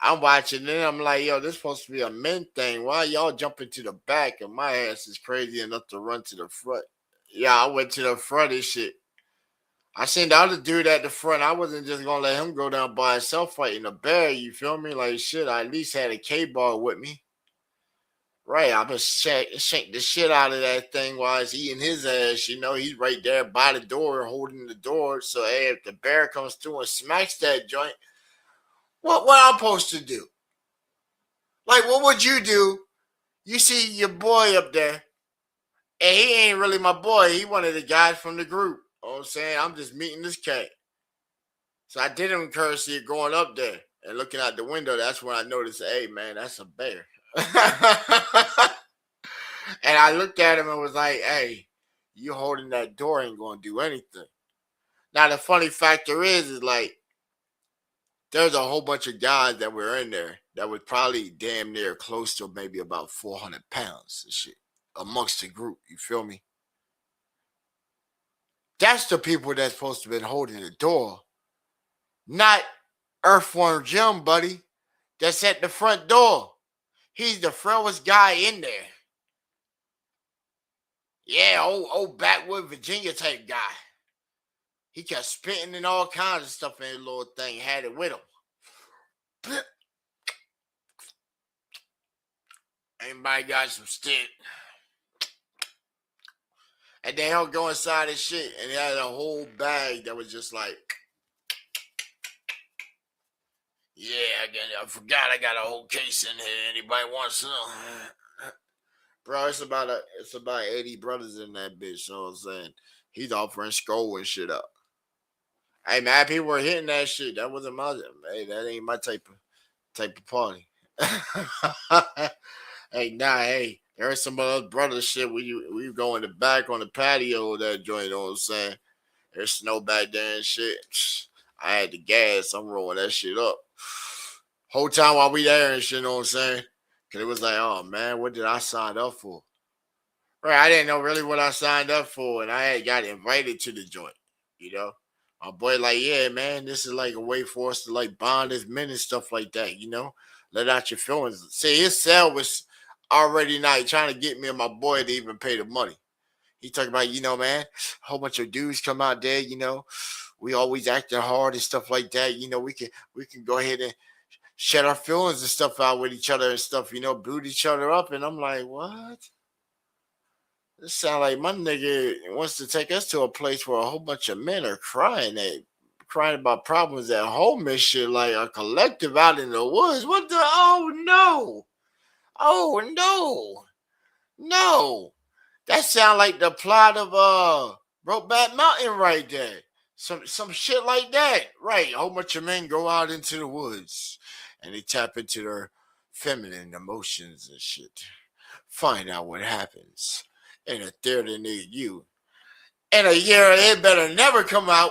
I'm watching it, I'm like, yo, this supposed to be a men thing. Why y'all jumping to the back? And my ass is crazy enough to run to the front. Yeah, I went to the front and shit. I seen the other dude at the front. I wasn't just gonna let him go down by himself fighting a bear. You feel me? Like shit, I at least had a K-bar with me. Right, I was shake the shit out of that thing while it's eating his ass. You know, he's right there by the door, holding the door. So hey, if the bear comes through and smacks that joint, what I'm supposed to do? Like, what would you do? You see your boy up there, and he ain't really my boy. He one of the guys from the group. You know what I'm saying? I'm just meeting this cat. So I did him courtesy of going up there and looking out the window. That's when I noticed, hey, man, that's a bear. And I looked at him and was like, hey, you holding that door ain't going to do anything. Now, the funny factor is like, there's a whole bunch of guys that were in there that was probably damn near close to maybe about 400 pounds and shit amongst the group. You feel me? That's the people that's supposed to have been holding the door. Not Earthworm Jim, buddy. That's at the front door. He's the frailest guy in there. Yeah, old backwood Virginia type guy. He kept spitting and all kinds of stuff in his little thing. Had it with him. Anybody got some stick? And then he'll go inside his shit, and he had a whole bag that was just like, yeah, I forgot I got a whole case in here. Anybody want some? Bro, it's about 80 brothers in that bitch. You know what I'm saying? He's offering skull and shit up. Hey, man, people were hitting that shit. That wasn't my, hey, that ain't my type of party. Hey, hey, there's some other brother shit we go in the back on the patio of that joint, you know what I'm saying? There's snow back there and shit. I had the gas. I'm rolling that shit up. Whole time while we there and shit, you know what I'm saying? Because it was like, oh, man, what did I sign up for? Right, I didn't know really what I signed up for, and I had got invited to the joint, you know? My boy like, yeah, man, this is like a way for us to like bond as men and stuff like that, you know? Let out your feelings. See, his cell was already not trying to get me and my boy to even pay the money. He talking about, you know, man, a whole bunch of dudes come out there, you know, we always acting hard and stuff like that. You know, we can go ahead and shed our feelings and stuff out with each other and stuff, you know, boot each other up. And I'm like, what? This sound like my nigga wants to take us to a place where a whole bunch of men are crying about problems at home and shit, like a collective out in the woods. What the? Oh, no. Oh, no. No. That sound like the plot of Brokeback Mountain right there. Some shit like that. Right. A whole bunch of men go out into the woods and they tap into their feminine emotions and shit. Find out what happens in a theater near you. In a year, it better never come out.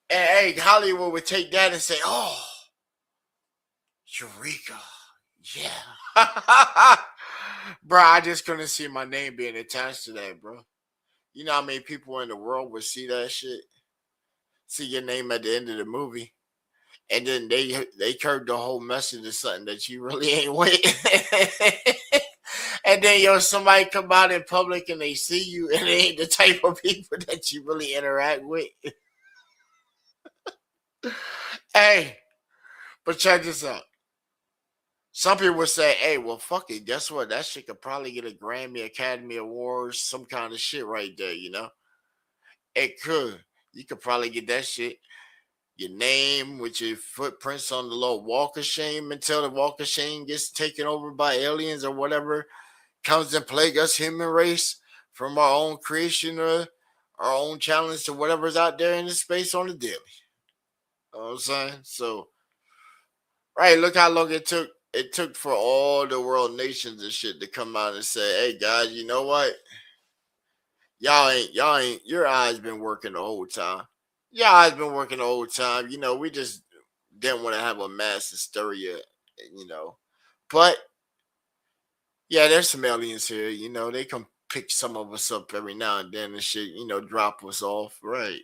And hey, Hollywood would take that and say, oh, Eureka. Yeah. Bro, I just couldn't see my name being attached to that, bro. You know how many people in the world would see that shit? See your name at the end of the movie. And then they curved the whole message to something that you really ain't with. And then, somebody come out in public and they see you and they ain't the type of people that you really interact with. Hey, but check this out. Some people would say, hey, well, fuck it. Guess what? That shit could probably get a Grammy, Academy Awards, some kind of shit right there, you know? It could. You could probably get that shit. Your name with your footprints on the little walk of shame until the walk of shame gets taken over by aliens or whatever comes and plague us human race from our own creation or our own challenge to whatever's out there in the space on the daily. You know what I'm saying? So, right, look how long it took. It took for all the world nations and shit to come out and say, hey, guys, you know what? Y'all ain't, your eyes been working the whole time. Your eyes been working the whole time. You know, we just didn't want to have a mass hysteria, you know. But, yeah, there's some aliens here. You know, they come pick some of us up every now and then and shit, you know, drop us off. Right.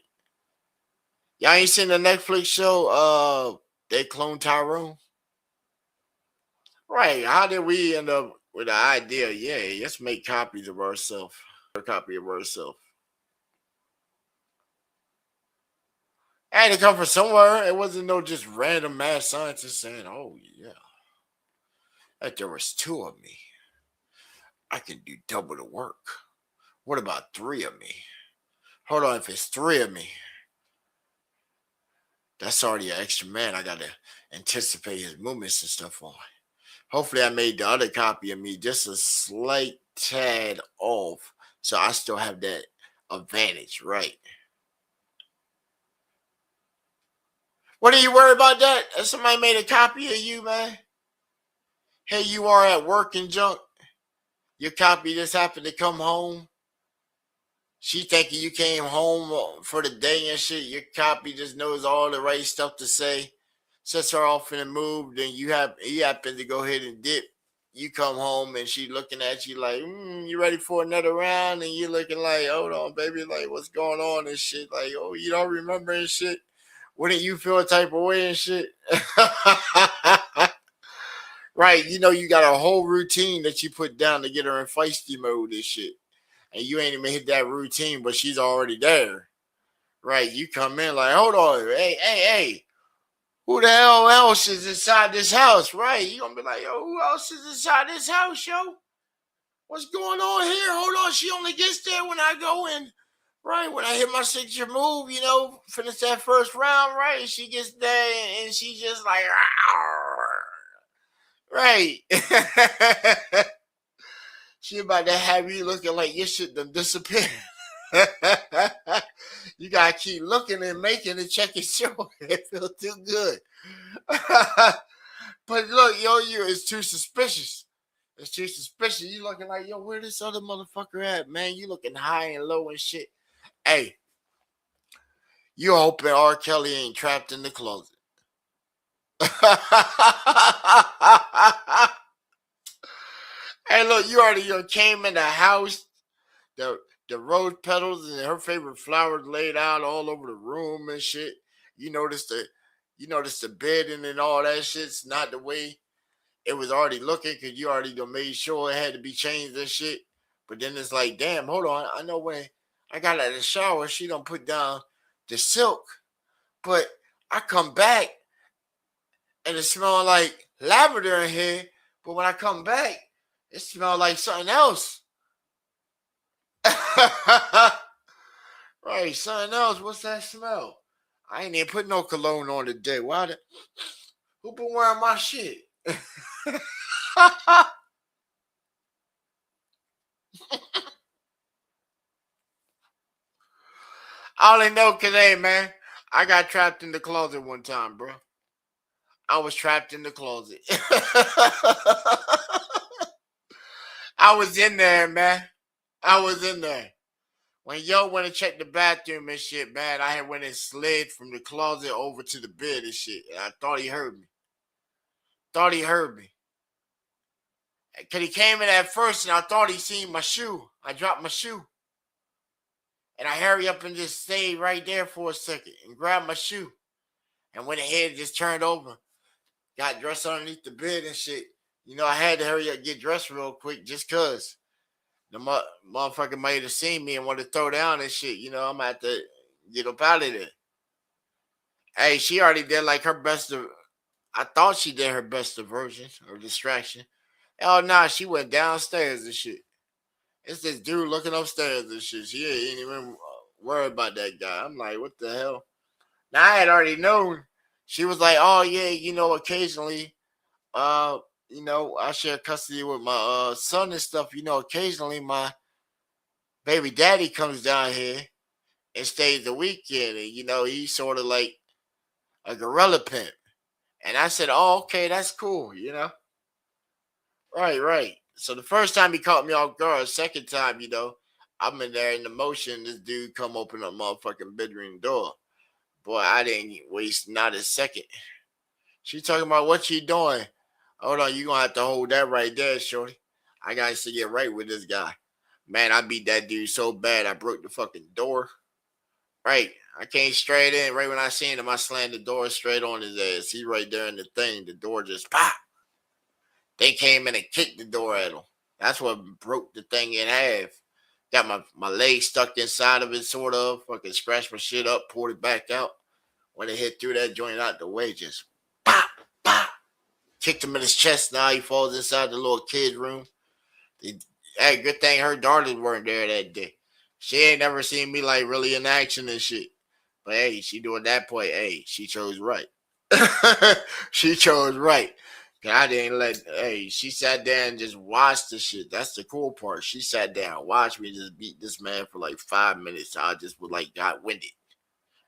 Y'all ain't seen the Netflix show, They Clone Tyrone? Right. How did we end up with the idea? Yeah, let's make copies of ourselves. A copy of ourselves. And it come from somewhere. It wasn't no just random mad scientist saying, oh, yeah, that there was 2 of me. I can do double the work. What about 3 of me? Hold on, if it's 3 of me, that's already an extra man. I got to anticipate his movements and stuff on. Hopefully I made the other copy of me just a slight tad off, so I still have that advantage, right? What are you worried about that? If somebody made a copy of you, man. Hey, you are at work and junk. Your copy just happened to come home. She thinking you came home for the day and shit. Your copy just knows all the right stuff to say. Sets her off in the mood. Then you happen to go ahead and dip. You come home and she looking at you like, you ready for another round? And you looking like, hold on, baby, like what's going on and shit? Like, oh, you don't remember and shit? Wouldn't you feel a type of way and shit? Right, you know you got a whole routine that you put down to get her in feisty mode and shit. And you ain't even hit that routine, but she's already there. Right, you come in like, hold on, hey. Who the hell else is inside this house? Right, you gonna be like, yo, who else is inside this house, yo? What's going on here? Hold on, she only gets there when I go in. Right, when I hit my signature move, you know, finish that first round, right? And she gets there and she just like, right. She about to have you looking like your shit done disappeared. You gotta keep looking and making the check it show. It feels too good. But look, yo, it's too suspicious. It's too suspicious. You looking like, yo, where this other motherfucker at, man? You looking high and low and shit. Hey, you hoping R. Kelly ain't trapped in the closet. Hey, look, you already came in the house. The rose petals and her favorite flowers laid out all over the room and shit. You notice the bedding and all that shit's not the way it was already looking because you already done made sure it had to be changed and shit. But then it's like, damn, hold on. I know when I got out of the shower, she done put down the silk. But I come back and it smelled like lavender in here. But when I come back, it smelled like something else. Right, something else. What's that smell? I ain't even put no cologne on today. Who been wearing my shit? I only know because, hey, man, I got trapped in the closet one time, bro. I was trapped in the closet. I was in there, man. I was in there. When yo went and checked the bathroom and shit, man, I had went and slid from the closet over to the bed and shit. And I thought he heard me. Because he came in at first and I thought he seen my shoe. I dropped my shoe. And I hurry up and just stayed right there for a second and grabbed my shoe. And went ahead and just turned over. Got dressed underneath the bed and shit. You know, I had to hurry up and get dressed real quick just because. The motherfucker might have seen me and want to throw down and shit. You know, I'm going to have to get up out of there. Hey, she already did like her best of... I thought she did her best diversion or distraction. Oh, nah, she went downstairs and shit. It's this dude looking upstairs and shit. She ain't even worried about that guy. I'm like, what the hell? Now, I had already known. She was like, oh, yeah, you know, occasionally, you know, I share custody with my son and stuff. You know, occasionally my baby daddy comes down here and stays the weekend. And, you know, he's sort of like a gorilla pimp. And I said, oh, okay, that's cool, you know. Right. So the first time he caught me off guard, second time, you know, I'm in there in the motion. This dude come open up motherfucking bedroom door. Boy, I didn't waste not a second. She talking about what you doing. Hold on, you gonna have to hold that right there, shorty. I got to get right with this guy. Man, I beat that dude so bad I broke the fucking door. Right. I came straight in. Right when I seen him, I slammed the door straight on his ass. He right there in the thing. The door just pop. They came in and kicked the door at him. That's what broke the thing in half. Got my leg stuck inside of it, sort of. Fucking scratched my shit up, pulled it back out. When it hit through that joint out the way, just pop, pop. Kicked him in his chest. Now he falls inside the little kid's room. Hey, good thing her daughters weren't there that day. She ain't never seen me like really in action and shit. But hey, she doing that point. Hey, she chose right. She chose right. I didn't hey, she sat down and just watched the shit. That's the cool part. She sat down, watched me just beat this man for like 5 minutes. I just was like, got winded.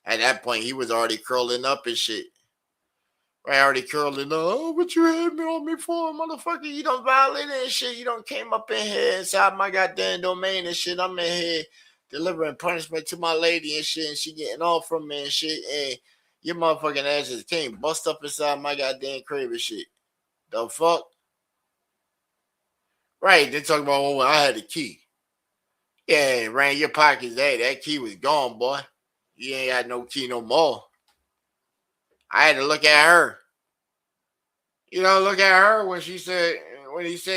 At that point, he was already curling up and shit. I already curling up. Oh, what you had me on me for, motherfucker? You done violated and shit. You done came up in here inside my goddamn domain and shit. I'm in here delivering punishment to my lady and shit, and she getting off from me and shit. And your motherfucking ass just came bust up inside my goddamn crib and shit. The fuck? Right, they talking about, oh, I had the key. Yeah, ran your pockets. Hey, that key was gone, boy. You ain't got no key no more. I had to look at her. You know, look at her when he said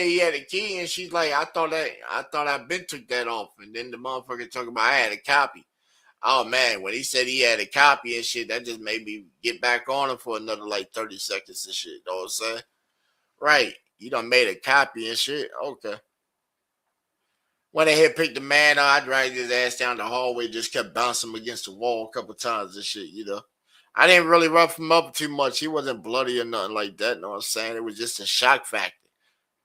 he had a key, and she's like, I thought I been took that off. And then the motherfucker talking about I had a copy. Oh man, when he said he had a copy and shit, that just made me get back on him for another like 30 seconds and shit. You know what I'm saying? Right. You done made a copy and shit. Okay. When they had picked the man up, I dragged his ass down the hallway, just kept bouncing him against the wall a couple times and shit, you know. I didn't really rough him up too much. He wasn't bloody or nothing like that, you know what I'm saying? It was just a shock factor.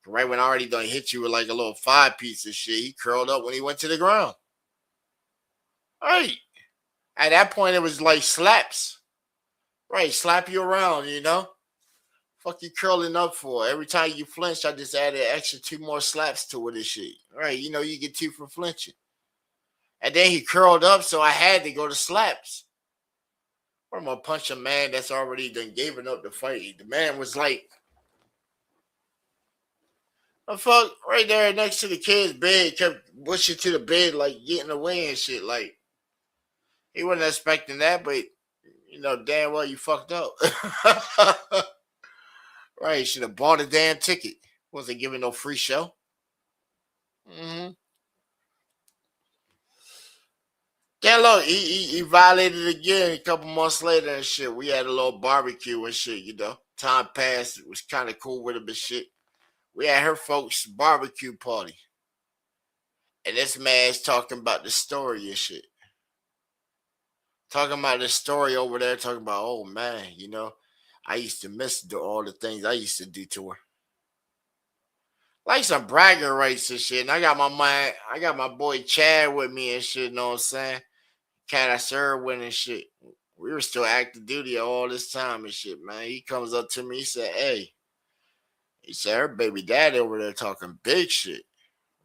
Right when I already done hit you with like a little 5-piece of shit, he curled up when he went to the ground. Right. At that point, it was like slaps. Right, slap you around, you know? Fuck you curling up for? Every time you flinch, I just added extra 2 more slaps to it and shit. Right, you know, you get 2 for flinching. And then he curled up, so I had to go to slaps. I'm gonna punch a man that's already done given up the fight. The man was like, the fuck, right there next to the kid's bed, kept pushing to the bed, like getting away and shit. Like, he wasn't expecting that, but you know, damn well you fucked up. Right, should have bought a damn ticket. Wasn't giving no free show. Then look, he violated it again a couple months later and shit. We had a little barbecue and shit, you know. Time passed. It was kind of cool with him and shit. We had her folks' barbecue party. And this man's talking about the story and shit. Talking about the story over there, talking about, oh man, you know, I used to miss all the things I used to do to her. Like some bragging rights and shit. And I got my boy Chad with me and shit, you know what I'm saying? Cat I served with and shit. We were still active duty all this time and shit, man. He comes up to me, he said, hey. He said, her baby daddy over there talking big shit.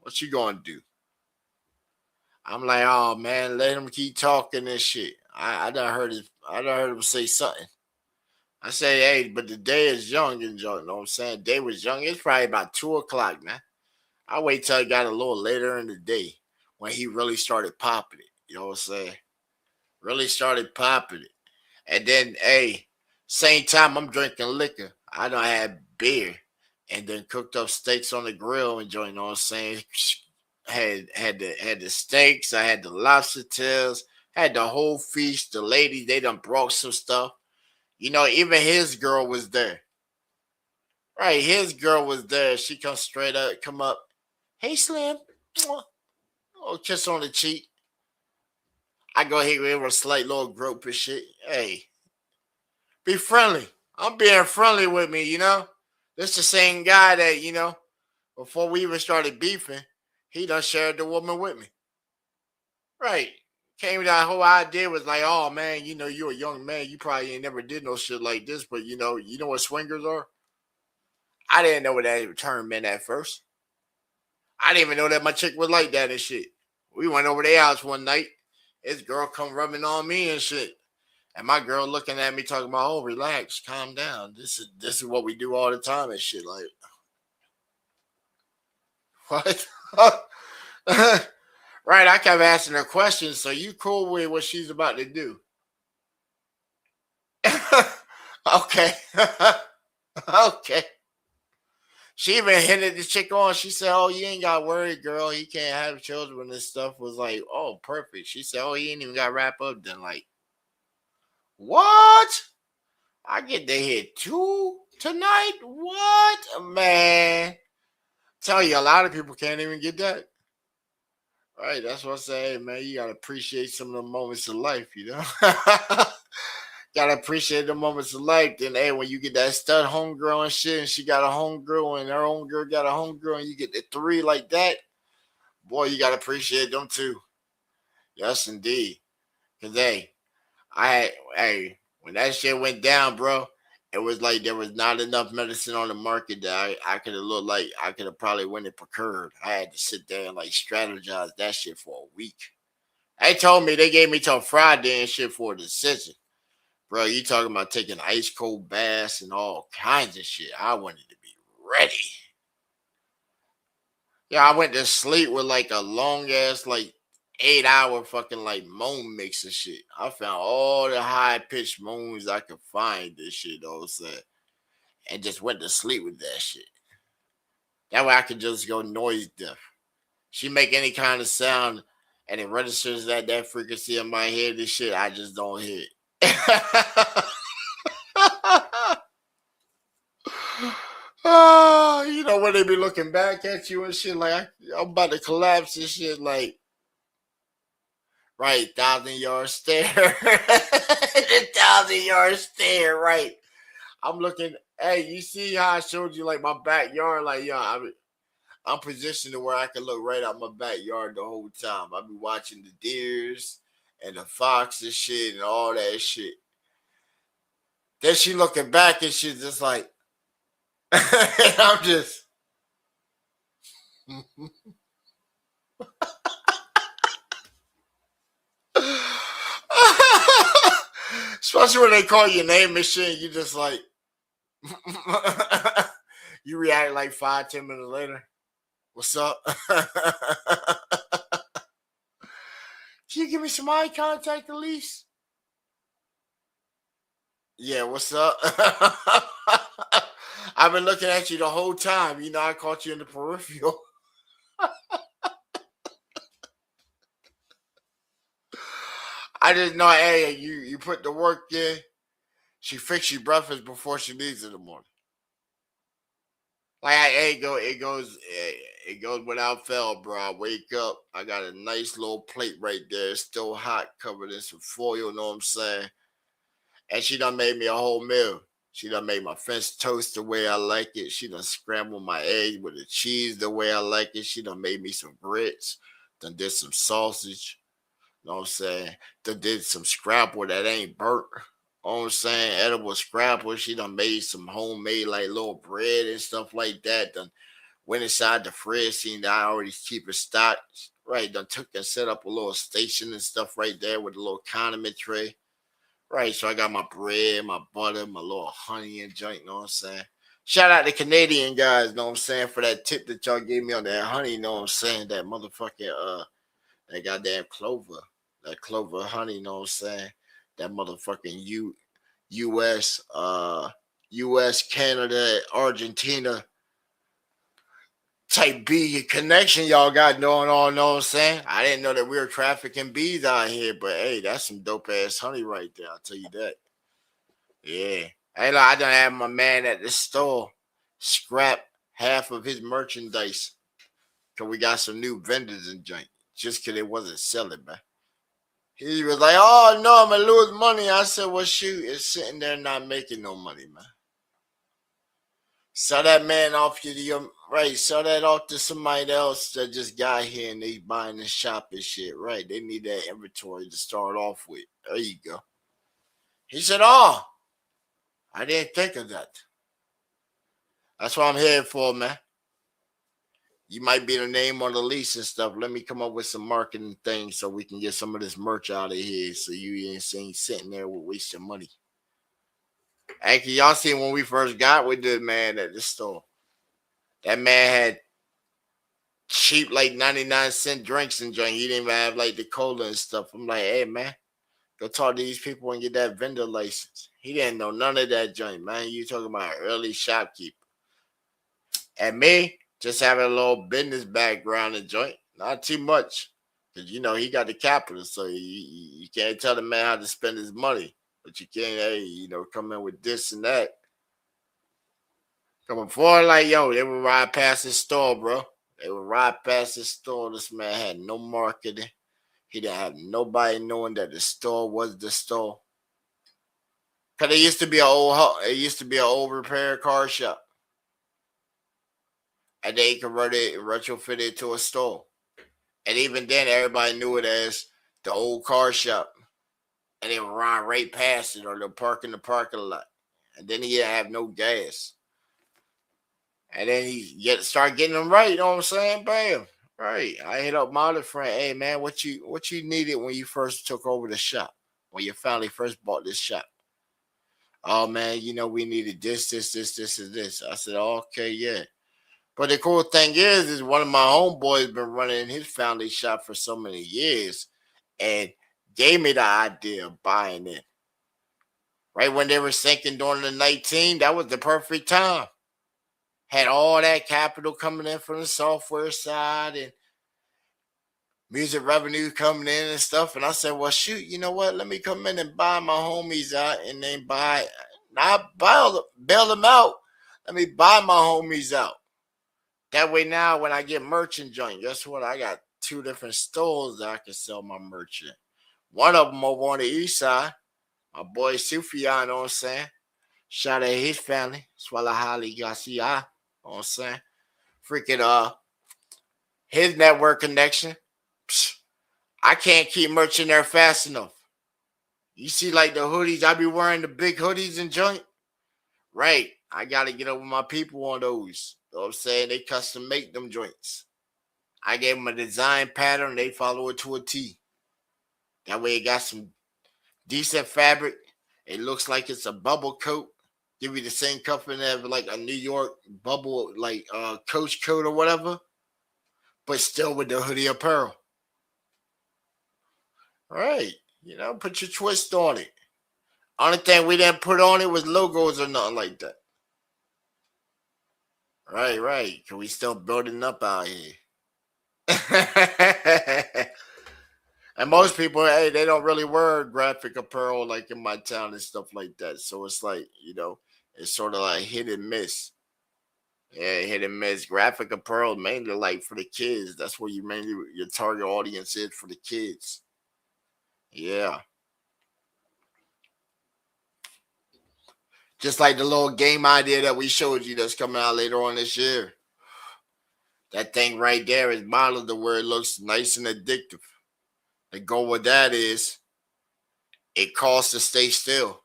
What you gonna do? I'm like, oh man, let him keep talking and shit. I done heard him say something. I said, hey, but the day is young and young, you know what I'm saying? Day was young. It's probably about 2 o'clock, man. I wait till it got a little later in the day when he really started popping it. You know what I'm saying? Really started popping it. And then, hey, same time I'm drinking liquor. I done had beer and then cooked up steaks on the grill and joint, you know what I'm saying? Had the steaks, I had the lobster tails, had the whole feast. The lady, they done brought some stuff. You know, even his girl was there. Right, his girl was there. She comes straight up, come up. Hey, Slim. Oh, kiss on the cheek. I go here with a slight little grope and shit. Hey, be friendly. I'm being friendly with me, you know. This the same guy that, you know, before we even started beefing, he done shared the woman with me. Right. Came that whole idea was like, oh man, you know, you're a young man. You probably ain't never did no shit like this, but you know what swingers are? I didn't know what that term meant at first. I didn't even know that my chick was like that and shit. We went over their house one night. His girl come rubbing on me and shit. And my girl looking at me talking about, oh, relax, calm down. This is what we do all the time and shit. Like, what? Right, I kept asking her questions, so you cool with what she's about to do. Okay. Okay. She even hinted the chick on. She said, "Oh, you ain't got worried, girl. He can't have children." And this stuff was like, "Oh, perfect." She said, "Oh, he ain't even got to wrap up." Then, like, what? I get to hit 2 tonight? What? Man. Tell you, a lot of people can't even get that. Right, that's what I say, man. You gotta appreciate some of the moments of life, you know. Gotta appreciate the moments of life. Then, hey, when you get that stud homegirl and shit, and she got a homegirl, and her homegirl got a homegirl, and you get the 3 like that, boy, you gotta appreciate them too. Yes, indeed. Cause hey, when that shit went down, bro, it was like there was not enough medicine on the market that I could have looked like I could have probably went and procured. I had to sit there and like strategize that shit for a week. They told me they gave me till Friday and shit for a decision. Bro, you talking about taking ice cold baths and all kinds of shit. I wanted to be ready. Yeah, I went to sleep with like a long ass, like 8-hour fucking like moan mix and shit. I found all the high pitched moans I could find this shit, though, and just went to sleep with that shit. That way I could just go noise deaf. She make any kind of sound and it registers at that frequency in my head, this shit, I just don't hear it. Oh, you know when they be looking back at you and shit, like I'm about to collapse and shit, like right, 1,000-yard stare, the 1,000-yard stare, right? I'm looking. Hey, you see how I showed you like my backyard, like I'm positioned to where I can look right out my backyard the whole time. I be watching the deers and the fox and shit and all that shit. Then she looking back and she's just like, and I'm just. Especially when they call your name and shit, and you just like, you react like 5-10 minutes later. What's up? Can you give me some eye contact at least? Yeah, what's up? I've been looking at you the whole time. You know, I caught you in the peripheral. I didn't know, hey, you put the work in. She fixed your breakfast before she leaves in the morning. Like, it goes without fail, bro. I wake up, I got a nice little plate right there. It's still hot, covered in some foil, you know what I'm saying? And she done made me a whole meal. She done made my French toast the way I like it. She done scrambled my eggs with the cheese the way I like it. She done made me some grits. Done did some sausage. You know what I'm saying? Done did some scrapple that ain't burnt. You know what I'm saying? Edible scrapple. She done made some homemade like little bread and stuff like that. Done went inside the fridge, seen that I already keep it stocked. Right, done took and set up a little station and stuff right there with a little condiment tray. Right, so I got my bread, my butter, my little honey and joint, you know what I'm saying? Shout out to Canadian guys, you know what I'm saying, for that tip that y'all gave me on that honey, you know what I'm saying? That motherfucking, that goddamn clover, that clover honey, you know what I'm saying? That motherfucking US, Canada, Argentina type bee connection y'all got going on, know what I'm saying? I didn't know that we were trafficking bees out here, but hey, that's some dope ass honey right there, I'll tell you that. Yeah. Hey, I done had my man at the store scrap half of his merchandise because we got some new vendors in joint just because it wasn't selling, man. He was like, oh, no, I'm going to lose money. I said, well, shoot, it's sitting there not making no money, man. Sell that man off to right. Sell that off to somebody else that just got here and they buying the shop and shit. Right. They need that inventory to start off with. There you go. He said, oh, I didn't think of that. That's what I'm here for, man. You might be the name on the lease and stuff. Let me come up with some marketing things so we can get some of this merch out of here so you ain't sitting there with wasting money. Hey, can y'all see when we first got with the man at the store? That man had cheap, like 99-cent drinks and joint. He didn't even have like the cola and stuff. I'm like, hey man, go talk to these people and get that vendor license. He didn't know none of that joint, man. You talking about early shopkeeper. And me, just having a little business background and joint, not too much. Because, you know, he got the capital, so you can't tell the man how to spend his money. But you can't, hey, you know, come in with this and that. Coming forward like, yo, they would ride past his store, bro. They would ride past his store. This man had no marketing. He didn't have nobody knowing that the store was the store. Because it used to be an old repair car shop. And they converted it, retrofitted it to a store. And even then, everybody knew it as the old car shop. And they would run right past it or they'll park in the parking lot. And then he didn't have no gas. And then he start getting them right, you know what I'm saying? Bam. Right. I hit up my other friend. Hey, man, what you needed when you first took over the shop? When your family first bought this shop? Oh, man, you know, we needed this, and this. I said, oh, okay, yeah. But the cool thing is one of my homeboys been running his family shop for so many years and gave me the idea of buying it. Right when they were sinking during the 19, that was the perfect time. Had all that capital coming in from the software side and music revenue coming in and stuff. And I said, well, shoot, you know what? Let me come in and buy my homies out and then not bail them out. Let me buy my homies out. That way now when I get merchant joint, guess what? I got 2 different stores that I can sell my merch in. One of them over on the east side. My boy Sufyan, you know what I'm saying? Shout out to his family. Swalahali Garcia, you know what I'm saying? Freaking his network connection. Psh, I can't keep merch in there fast enough. You see like the hoodies, I be wearing the big hoodies and joint. Right. I gotta get over my people on those. You know what I'm saying? They custom make them joints. I gave them a design pattern. They follow it to a T. That way it got some decent fabric. It looks like it's a bubble coat. Give you the same comfort of like a New York bubble, like coach coat or whatever. But still with the hoodie apparel. Right. You know, put your twist on it. Only thing we didn't put on it was logos or nothing like that. Right. Cause we still building up out here. And most people, hey, they don't really wear graphic apparel like in my town and stuff like that. So it's like, you know, it's sort of like hit and miss. Yeah, hit and miss. Graphic apparel mainly like for the kids. That's where your target audience is for the kids. Yeah. Just like the little game idea that we showed you that's coming out later on this year. That thing right there is modeled to where it looks nice and addictive. The goal with that is it costs to stay still.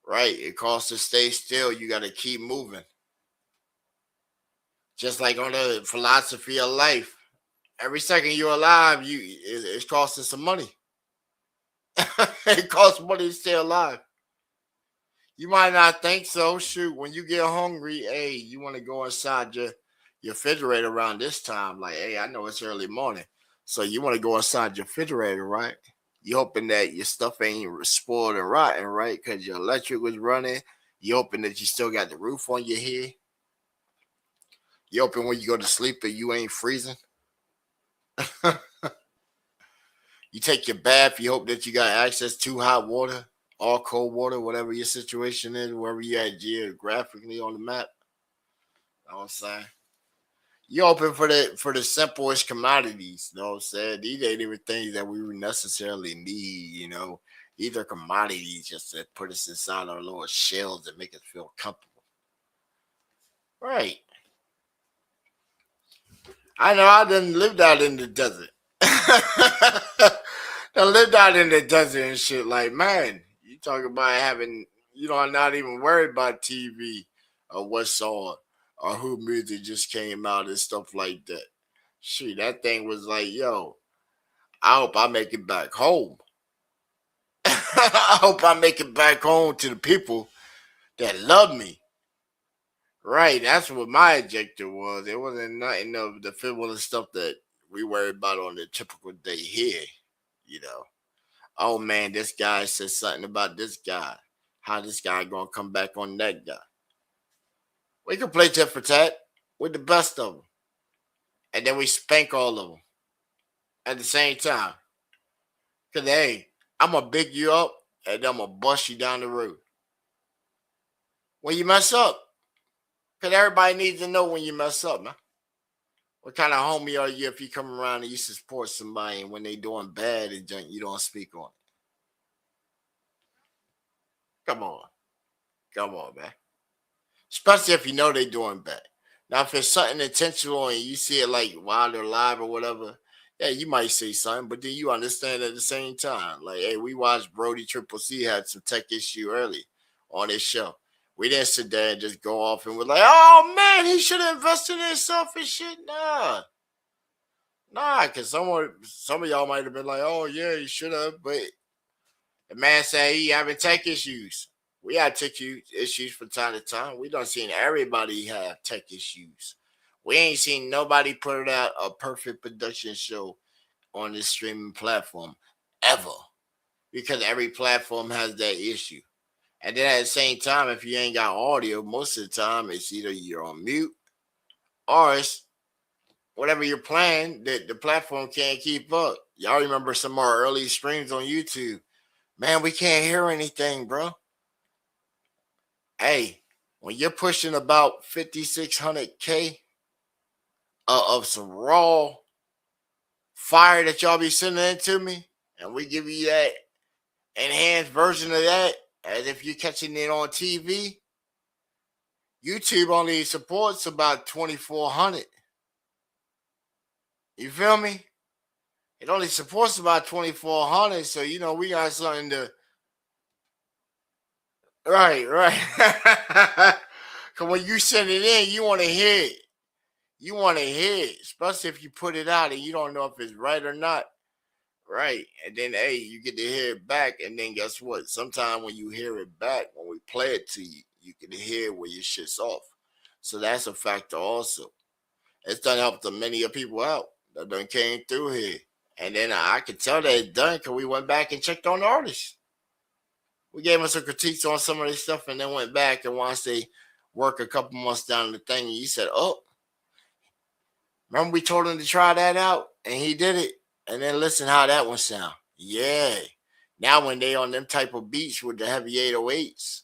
Right? It costs to stay still. You got to keep moving. Just like on the philosophy of life. Every second you're alive, it's costing some money. It costs money to stay alive. You might not think so. Shoot, when you get hungry, hey, you want to go inside your refrigerator around this time. Like, hey, I know it's early morning. So you want to go inside your refrigerator, right? You hoping that your stuff ain't spoiled and rotten, right? Because your electric was running. You hoping that you still got the roof on your head. You hoping when you go to sleep that you ain't freezing. You take your bath. You hope that you got access to hot water or cold water, whatever your situation is, wherever you at geographically on the map. You know what I'm saying? You open for the simplest commodities, you know what I'm saying? These ain't even things that we necessarily need, you know. These are commodities just to put us inside our little shells and make us feel comfortable. Right. I know I done lived out in the desert. I lived out in the desert and shit. Like, man, you talk about having, you know, I'm not even worried about TV or what's on. Or who music just came out and stuff like that. Shit, that thing was like, yo, I hope I make it back home. I hope I make it back home to the people that love me. Right, that's what my objective was. It wasn't nothing of the frivolous stuff that we worry about on the typical day here. You know, oh man, this guy said something about this guy. How this guy gonna come back on that guy? We can play tit for tat with the best of them, and then we spank all of them at the same time. Cause hey, I'm gonna big you up and I'm gonna bust you down the road when you mess up. Cause everybody needs to know when you mess up, man. What kind of homie are you if you come around and you support somebody and when they doing bad and you don't speak on it? Come on, man. Especially if you know they doing bad. Now, if it's something intentional and you see it like while they're live or whatever, yeah, you might say something, but then you understand at the same time. Like, hey, we watched Brody Triple C had some tech issue early on his show. We didn't sit there and just go off and we're like, oh man, he should have invested in himself and shit. Nah, because some of y'all might have been like, oh yeah, he should have, but the man said he having tech issues. We have tech issues from time to time. We don't seen everybody have tech issues. We ain't seen nobody put out a perfect production show on this streaming platform ever, because every platform has that issue. And then at the same time, if you ain't got audio, most of the time it's either you're on mute or it's whatever you're playing that the platform can't keep up. Y'all remember some of our early streams on YouTube? Man, we can't hear anything, bro. Hey, when you're pushing about 5,600K of some raw fire that y'all be sending into me, and we give you that enhanced version of that, as if you're catching it on TV, YouTube only supports about 2,400. You feel me? It only supports about 2,400, so you know we got something to. Right. Because when you send it in, you want to hear it. You want to hear it, especially if you put it out and you don't know if it's right or not. Right. And then, hey, you get to hear it back. And then guess what? Sometimes when you hear it back, when we play it to you, you can hear where your shit's off. So that's a factor also. It's done helped the many of people out that done came through here. And then I could tell that it's done because we went back and checked on the artists. We gave them some critiques on some of this stuff and then went back and once they work a couple months down the thing, you said, oh, remember we told him to try that out and he did it. And then listen how that one sound. Yeah. Now when they on them type of beats with the heavy 808s,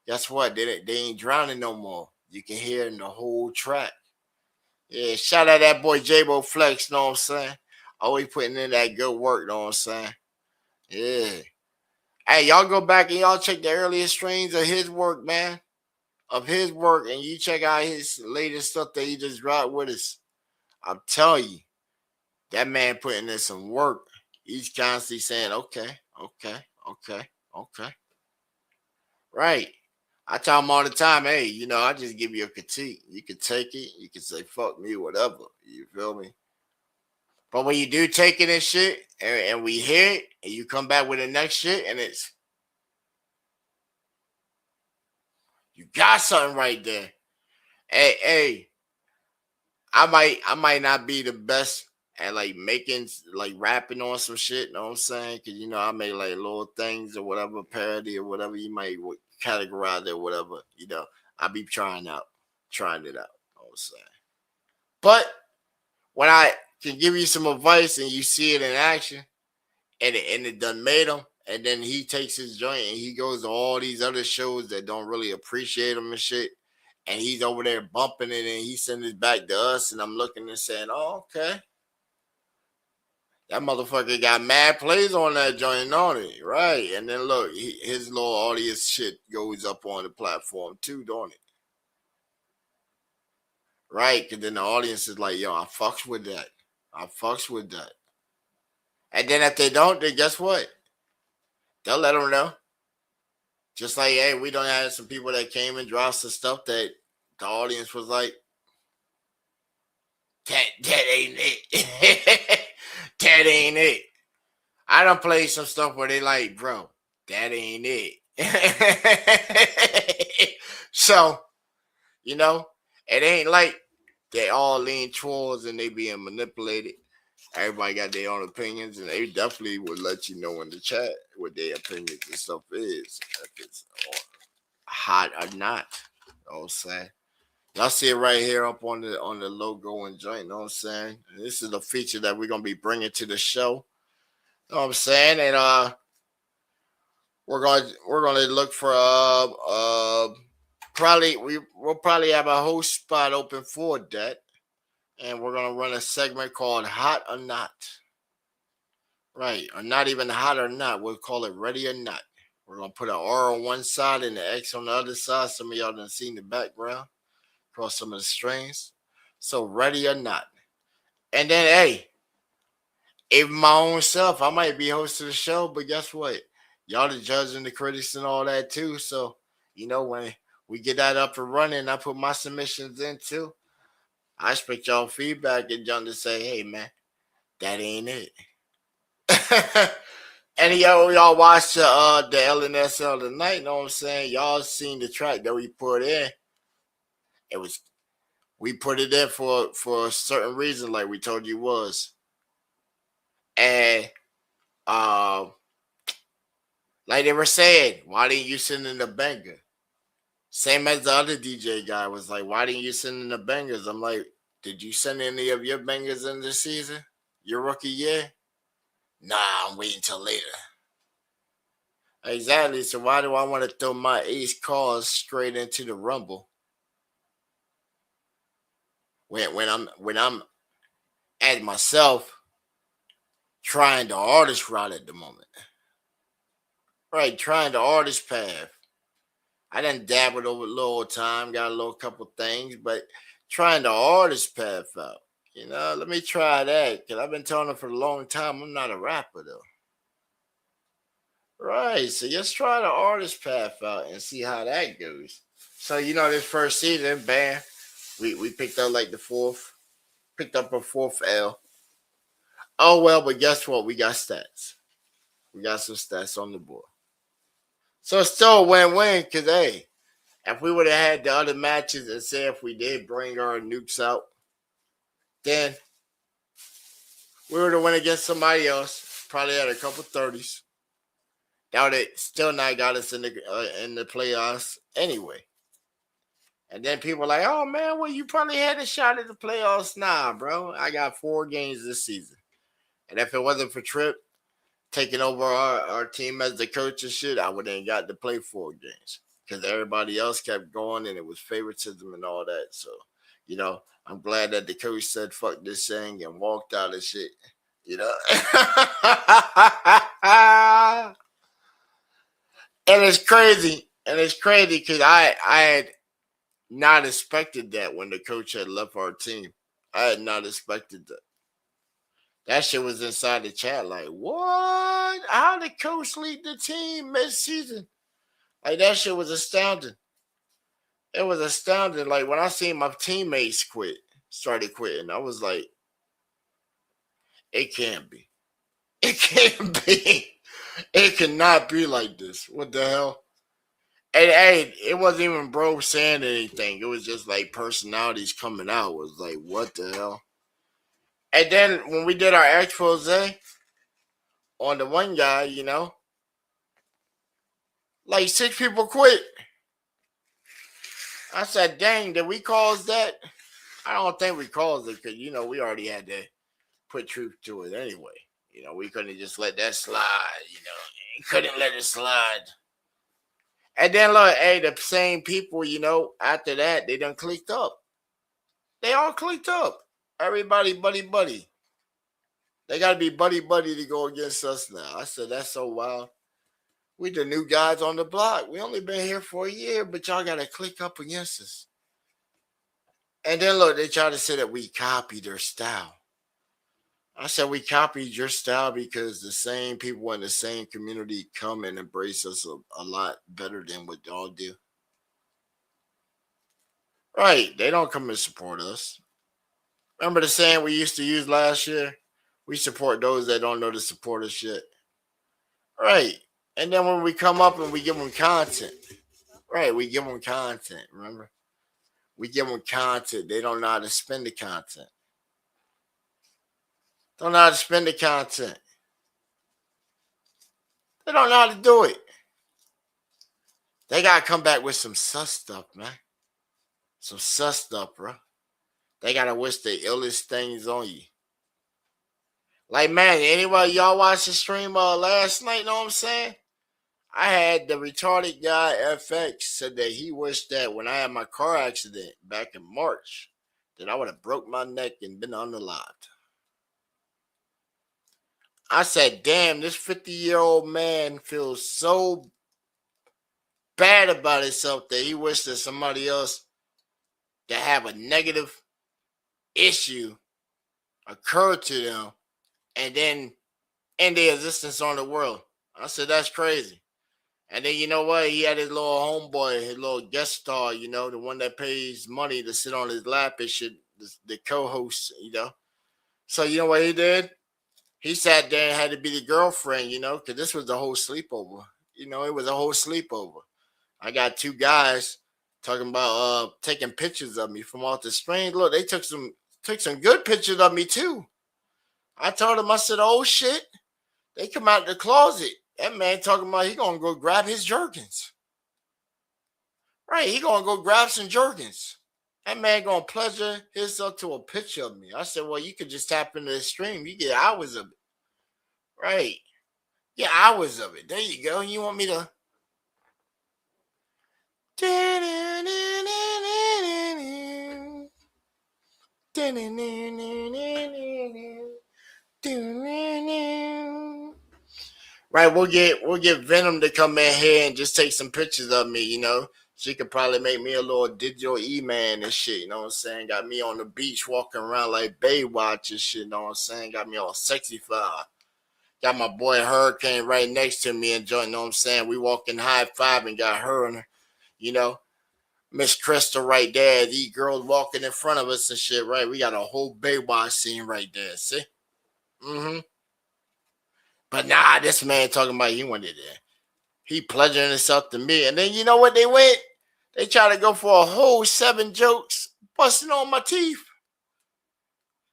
guess what? They ain't drowning no more. You can hear in the whole track. Yeah, shout out that boy J-Bo Flex, know what I'm saying? Always putting in that good work, know what I'm saying? Yeah. Hey, y'all go back and y'all check the earliest streams of his work, man. Of his work, and you check out his latest stuff that he just dropped with us. I'm telling you. That man putting in some work. He's constantly saying, okay. Right. I tell him all the time, hey, you know, I just give you a critique. You can take it. You can say, fuck me, whatever. You feel me? But when you do take it and shit, and we hear it, and you come back with the next shit, and it's, you got something right there. Hey, I might not be the best and like making like rapping on some shit, you know what I'm saying? Because you know I make like little things or whatever, parody or whatever you might categorize it or whatever, you know. I be trying it out, you know what I'm saying? But when I can give you some advice and you see it in action and it done made him, and then he takes his joint and he goes to all these other shows that don't really appreciate him and shit, and he's over there bumping it and he sends it back to us, and I'm looking and saying, oh, okay. That motherfucker got mad plays on that joint, on it, right? And then look, his little audience shit goes up on the platform too, don't it? Right? Because then the audience is like, yo, I fucks with that. And then if they don't, then guess what? They'll let them know. Just like, hey, we don't have some people that came and dropped some stuff that the audience was like, that ain't it. That ain't it. I done played some stuff where they like, bro, that ain't it. So, You know, it ain't like they all lean towards and they being manipulated. Everybody got their own opinions, and they definitely would let you know in the chat what their opinions and stuff is, if it's hot or not. You know what I'm saying? Y'all see it right here up on the logo and joint. You know what I'm saying? And this is a feature that we're gonna be bringing to the show. You know what I'm saying? And we're gonna look for we'll probably have a host spot open for that. And we're going to run a segment called Hot or Not. Right. Or not even hot or not. We'll call it Ready or Not. We're going to put an R on one side and the X on the other side. Some of y'all done seen the background across some of the strings. So Ready or Not. And then, hey, even my own self, I might be hosting the show, but guess what? Y'all the judge and the critics and all that too. So, you know, when we get that up and running, I put my submissions in too. I expect y'all feedback and y'all to say, hey, man, that ain't it. And y'all watched the LNSL tonight, you know what I'm saying? Y'all seen the track that we put in. We put it in for a certain reason, like we told you was. And like they were saying, why didn't you send in the banger? Same as the other DJ guy was like, why didn't you send in the bangers? I'm like, did you send any of your bangers in this season? Your rookie year? Nah, I'm waiting till later. Exactly. So why do I want to throw my ace cards straight into the Rumble? When I'm at myself trying the artist route at the moment. Right, trying the artist path. I done dabbled over a little time, got a little couple things, but trying the artist path out. You know, let me try that, because I've been telling them for a long time I'm not a rapper, though. Right, so just try the artist path out and see how that goes. So, you know, this first season, bam, we picked up like picked up a fourth L. Oh, well, but guess what? We got stats. We got some stats on the board. So it's still a win-win, because, hey, if we would have had the other matches and say if we did bring our nukes out, then we would have went against somebody else, probably had a couple 30s. That would have still not got us in the playoffs anyway. And then people were like, oh, man, well, you probably had a shot at the playoffs. Nah, bro, I got 4 games this season. And if it wasn't for Trip taking over our team as the coach and shit, I wouldn't have got to play 4 games. Because everybody else kept going and it was favoritism and all that. So, you know, I'm glad that the coach said fuck this thing and walked out of shit. You know? And it's crazy. And it's crazy because I had not expected that when the coach had left our team. I had not expected that. That shit was inside the chat like, what? How did coach lead the team mid-season? Like, that shit was astounding. It was astounding. Like, when I seen my teammates started quitting, I was like, it can't be. It can't be. It cannot be like this. What the hell? And hey, it wasn't even bro saying anything. It was just like personalities coming out. It was like, what the hell? And then when we did our expose on the one guy, you know, like 6 people quit. I said, dang, did we cause that? I don't think we caused it because, you know, we already had to put truth to it anyway. You know, we couldn't just let that slide, you know. Couldn't let it slide. And then, look, hey, the same people, you know, after that, they done clicked up. They all clicked up. Everybody buddy. They got to be buddy to go against us now. I said, that's so wild. We the new guys on the block. We only been here for a year, but y'all got to click up against us. And then, look, they try to say that we copied their style. I said, we copied your style because the same people in the same community come and embrace us a lot better than what y'all do. Right. They don't come and support us. Remember the saying we used to use last year? We support those that don't know to support us yet. Right. And then when we come up and we give them content. Right. We give them content, remember? We give them content. They don't know how to spend the content. Don't know how to spend the content. They don't know how to do it. They got to come back with some sus stuff, man. Some sus stuff, bro. They got to wish the illest things on you. Like, man, anybody, y'all watch the stream last night, know what I'm saying? I had the retarded guy, FX, said that he wished that when I had my car accident back in March, that I would have broke my neck and been unalived. I said, damn, this 50-year-old man feels so bad about himself that he wished that somebody else that have a negative issue occur to them and then end their existence on the world. I said, that's crazy. And then, you know what? He had his little homeboy, his little guest star, you know, the one that pays money to sit on his lap and shit, the co-host, you know. So, you know what he did? He sat there and had to be the girlfriend, you know, because this was the whole sleepover. You know, it was a whole sleepover. I got two guys talking about taking pictures of me from off the screen. Look, they took some good pictures of me, too. I told them, I said, oh, shit. They come out the closet. That man talking about he going to go grab his Jergens. Right, he going to go grab some Jergens. That man going to pleasure himself to a picture of me. I said, well, you could just tap into the stream. You get hours of it. Right. Get hours of it. There you go. You want me to... Right, we'll get Venom to come in here and just take some pictures of me, you know. She could probably make me a little digital E-man and shit, you know what I'm saying? Got me on the beach walking around like Baywatch and shit, you know what I'm saying? Got me all sexy fly. Got my boy Hurricane right next to me enjoying, you know what I'm saying? We walking high five and got her and, you know, Miss Crystal right there. These girls walking in front of us and shit, right? We got a whole Baywatch scene right there, see? Mm-hmm. But nah, this man talking about he wanted it. He pleasuring himself to me. And then you know what they went? They try to go for a whole 7 jokes, busting on my teeth.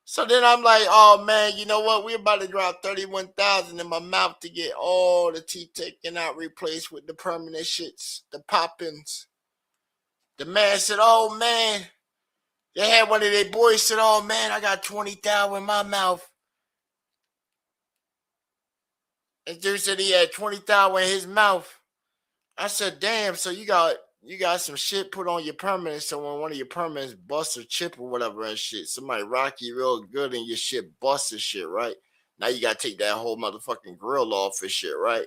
So then I'm like, oh man, you know what? We're about to drop 31,000 in my mouth to get all the teeth taken out, replaced with the permanent shits, the poppins. The man said, oh man, they had one of their boys said, oh man, I got 20,000 in my mouth. And dude said he had 20,000 in his mouth. I said, damn, so you got some shit put on your permanent, so when one of your permanents busts or chip or whatever and shit, somebody rock you real good and your shit busts and shit, right? Now you got to take that whole motherfucking grill off and shit, right?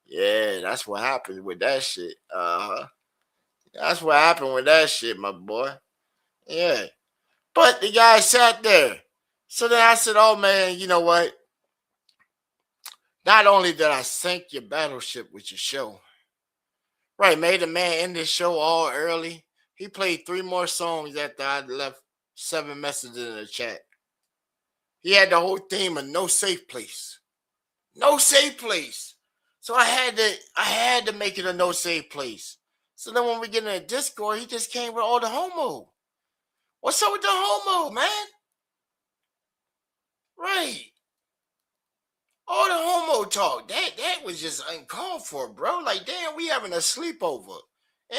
Yeah, that's what happened with that shit. That's what happened with that shit, my boy. Yeah. But the guy sat there. So then I said, oh man, you know what? Not only did I sink your battleship with your show, right, made the man end this show all early. He played 3 more songs after I left 7 messages in the chat. He had the whole theme of no safe place. No safe place. So I had to make it a no safe place. So then when we get in the Discord, he just came with all the homo. What's up with the homo, man? Right. All the homo talk, that was just uncalled for, bro. Like, damn, we having a sleepover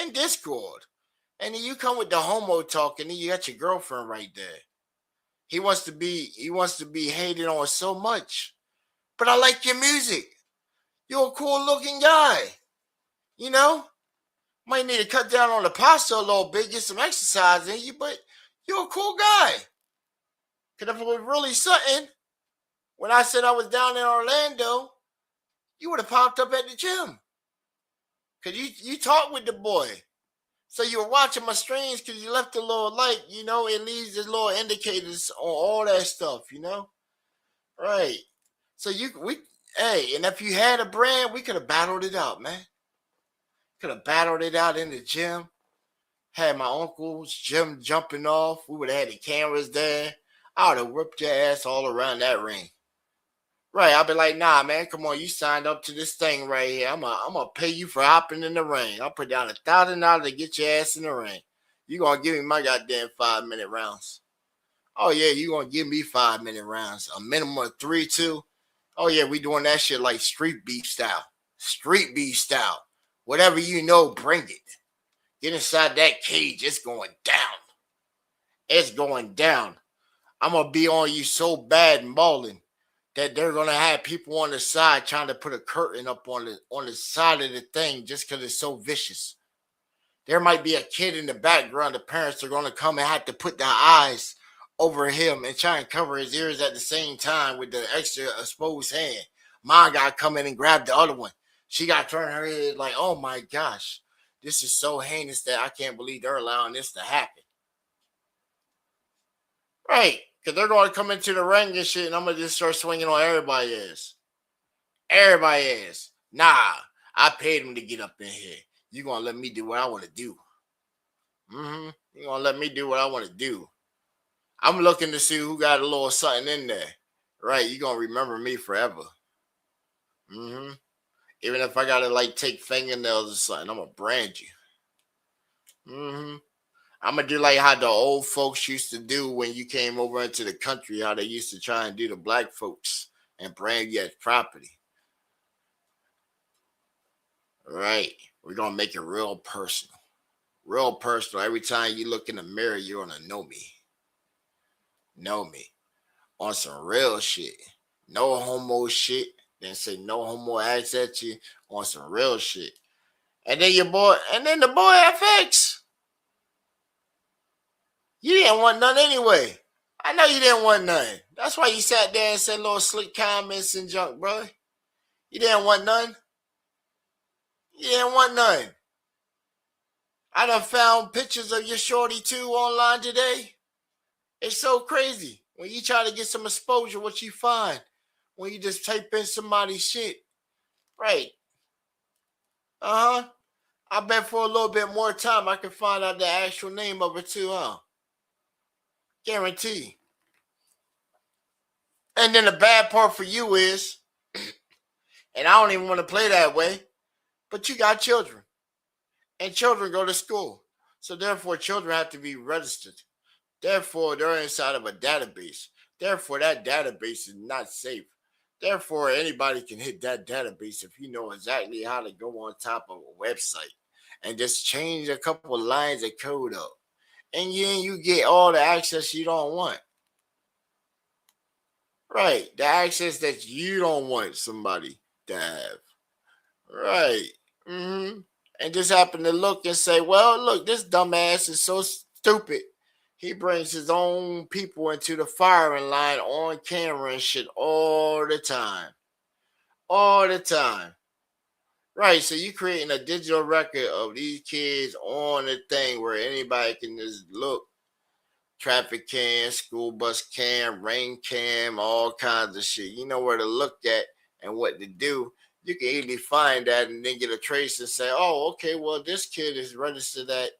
in Discord. And then you come with the homo talk, and then you got your girlfriend right there. He wants to be hated on so much. But I like your music. You're a cool looking guy. You know? Might need to cut down on the pasta a little bit, get some exercise in you, but you're a cool guy. Because if it was really something, when I said I was down in Orlando, you would have popped up at the gym. Because you talked with the boy. So you were watching my streams because you left a little like, you know, it leaves the little indicators on all that stuff, you know? Right. So and if you had a brand, we could have battled it out, man. Could have battled it out in the gym. Had my uncle's gym jumping off. We would have had the cameras there. I would have whipped your ass all around that ring. Right, I'll be like, nah, man, come on, you signed up to this thing right here. I'm gonna pay you for hopping in the ring. I'll put down $1,000 to get your ass in the ring. You gonna give me my goddamn 5-minute rounds. Oh yeah, you gonna give me 5-minute rounds. A minimum of 3, 2. Oh yeah, we doing that shit like street beef style. Street beef style. Whatever you know, bring it. Get inside that cage. It's going down. It's going down. I'm going to be on you so bad and balling that they're going to have people on the side trying to put a curtain up on the side of the thing just because it's so vicious. There might be a kid in the background. The parents are going to come and have to put their eyes over him and try and cover his ears at the same time with the extra exposed hand. Mom got to come in and grab the other one. She got to turn her head like, oh my gosh, this is so heinous that I can't believe they're allowing this to happen. Right, because they're going to come into the ring and shit, and I'm going to just start swinging on everybody's ass. Everybody's ass. Nah, I paid them to get up in here. You're going to let me do what I want to do. You're going to let me do what I want to do. I'm looking to see who got a little something in there. Right, you're going to remember me forever. Even if I got to, like, take fingernails or something, I'm going to brand you. I'm going to do like how the old folks used to do when you came over into the country, how they used to try and do the black folks and brand you as property. Right. We're going to make it real personal. Real personal. Every time you look in the mirror, you're going to know me. Know me. On some real shit. No homo shit. Then say no homo acts at you on some real shit. And then the boy FX. You didn't want none anyway. I know you didn't want none. That's why you sat there and said little slick comments and junk, brother. You didn't want none. You didn't want none. I done found pictures of your shorty too online today. It's so crazy. When you try to get some exposure, what you find when you just type in somebody's shit. Right. I bet for a little bit more time I can find out the actual name of it too, huh? Guarantee. And then the bad part for you is, and I don't even want to play that way, but you got children. And children go to school. So therefore, children have to be registered. Therefore, they're inside of a database. Therefore, that database is not safe. Therefore, anybody can hit that database if you know exactly how to go on top of a website and just change a couple of lines of code up. And then you get all the access you don't want. Right. The access that you don't want somebody to have. Right. And just happen to look and say, well, look, this dumbass is so stupid. He brings his own people into the firing line on camera and shit all the time. All the time. Right, so you creating a digital record of these kids on the thing where anybody can just look. Traffic cam, school bus cam, rain cam, all kinds of shit. You know where to look at and what to do. You can easily find that and then get a trace and say, oh, okay, well, this kid is registered at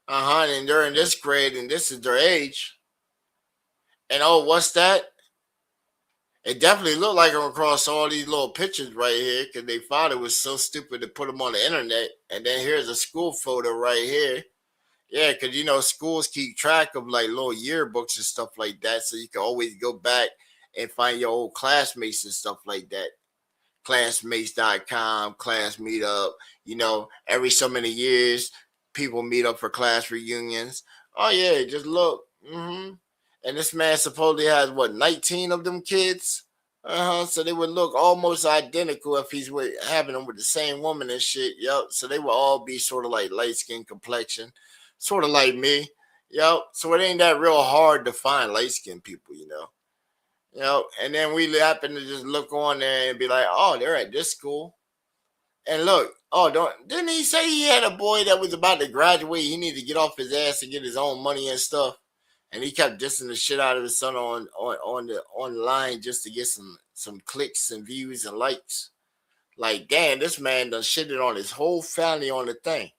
and they're in this grade and this is their age. And oh, what's that? It definitely looked like I'm across all these little pictures right here because they thought it was so stupid to put them on the internet. And then here's a school photo right here. Yeah, because, you know, schools keep track of like little yearbooks and stuff like that. So you can always go back and find your old classmates and stuff like that. Classmates.com, class meetup, you know, every so many years, people meet up for class reunions. Oh, yeah, just look. And this man supposedly has, 19 of them kids? So they would look almost identical if he's having them with the same woman and shit. Yep. So they would all be sort of like light-skinned complexion. Sort of like me. Yep. So it ain't that real hard to find light-skinned people, you know. You know, and then we happen to just look on there and be like, oh, they're at this school. And look, didn't he say he had a boy that was about to graduate? He needed to get off his ass and get his own money and stuff. And he kept dissing the shit out of his son online just to get some clicks and views and likes. Like, damn, this man done shitted on his whole family on the thing.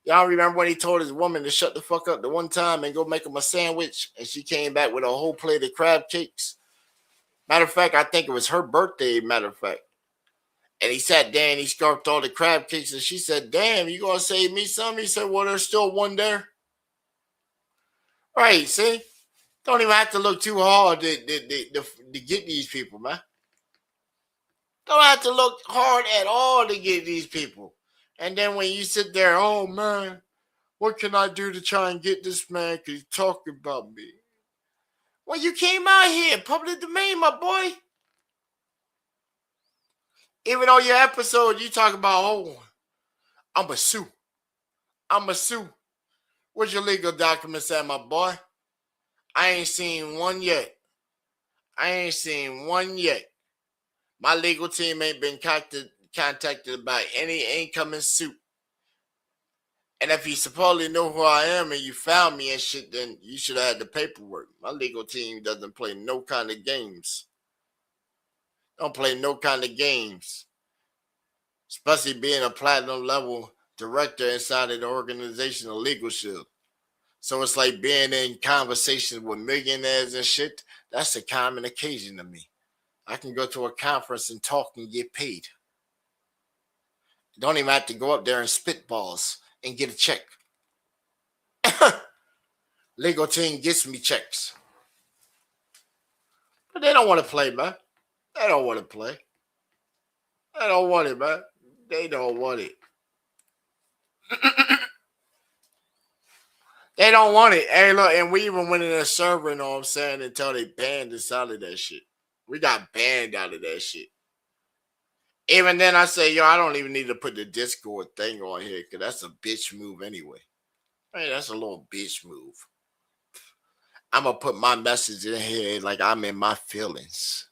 Y'all remember when he told his woman to shut the fuck up the one time and go make him a sandwich, and she came back with a whole plate of crab cakes? Matter of fact, I think it was her birthday, matter of fact. And he sat there and he scarfed all the crab cakes. And she said, damn, you going to save me some? He said, well, there's still one there. Right, see? Don't even have to look too hard to get these people, man. Don't have to look hard at all to get these people. And then when you sit there, oh, man, what can I do to try and get this man because he's talking about me? Well, you came out here, public domain, my boy. Even on your episode, you talk about, oh, I'm a sue. Where's your legal documents at, my boy? I ain't seen one yet. My legal team ain't been contacted about any incoming suit. And if you supposedly know who I am and you found me and shit, then you should have had the paperwork. My legal team doesn't play no kind of games. Don't play no kind of games. Especially being a platinum level director inside of the organization of Legal Shield. So it's like being in conversations with millionaires and shit. That's a common occasion to me. I can go to a conference and talk and get paid. Don't even have to go up there and spitballs and get a check. Legal team gets me checks. But they don't want to play, man. They don't want to play. They don't want it, man. They don't want it. They don't want it. Hey, look, and we even went in a server, you know what I'm saying, until they banned us out of that shit. We got banned out of that shit. Even then, I say, yo, I don't even need to put the Discord thing on here because that's a bitch move anyway. Hey, that's a little bitch move. I'm going to put my message in here like I'm in my feelings.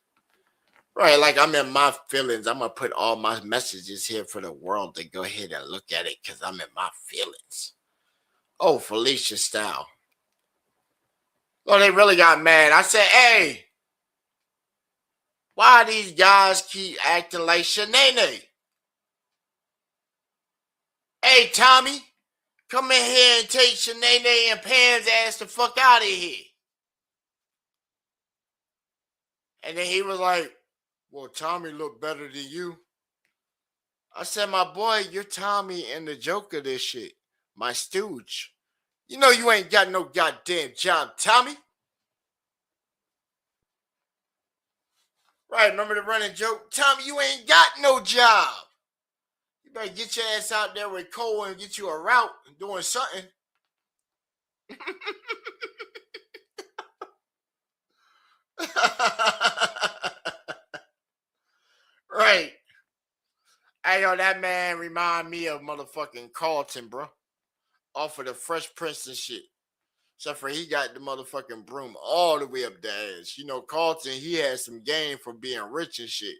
Right, like I'm in my feelings. I'm going to put all my messages here for the world to go ahead and look at it because I'm in my feelings. Oh, Felicia style. Well, they really got mad. I said, hey, why these guys keep acting like Shanae? Hey, Tommy, come in here and take Shanae and Pam's ass the fuck out of here. And then he was like, well, Tommy looked better than you. I said, my boy, you're Tommy and the joke of this shit. My stooge. You know you ain't got no goddamn job, Tommy. Right, remember the running joke? Tommy, you ain't got no job. You better get your ass out there with Cole and get you a route and doing something. Right. Hey, yo, that man remind me of motherfucking Carlton, bro. Off of the Fresh Prince and shit. Except for he got the motherfucking broom all the way up the ass. You know, Carlton, he had some game for being rich and shit.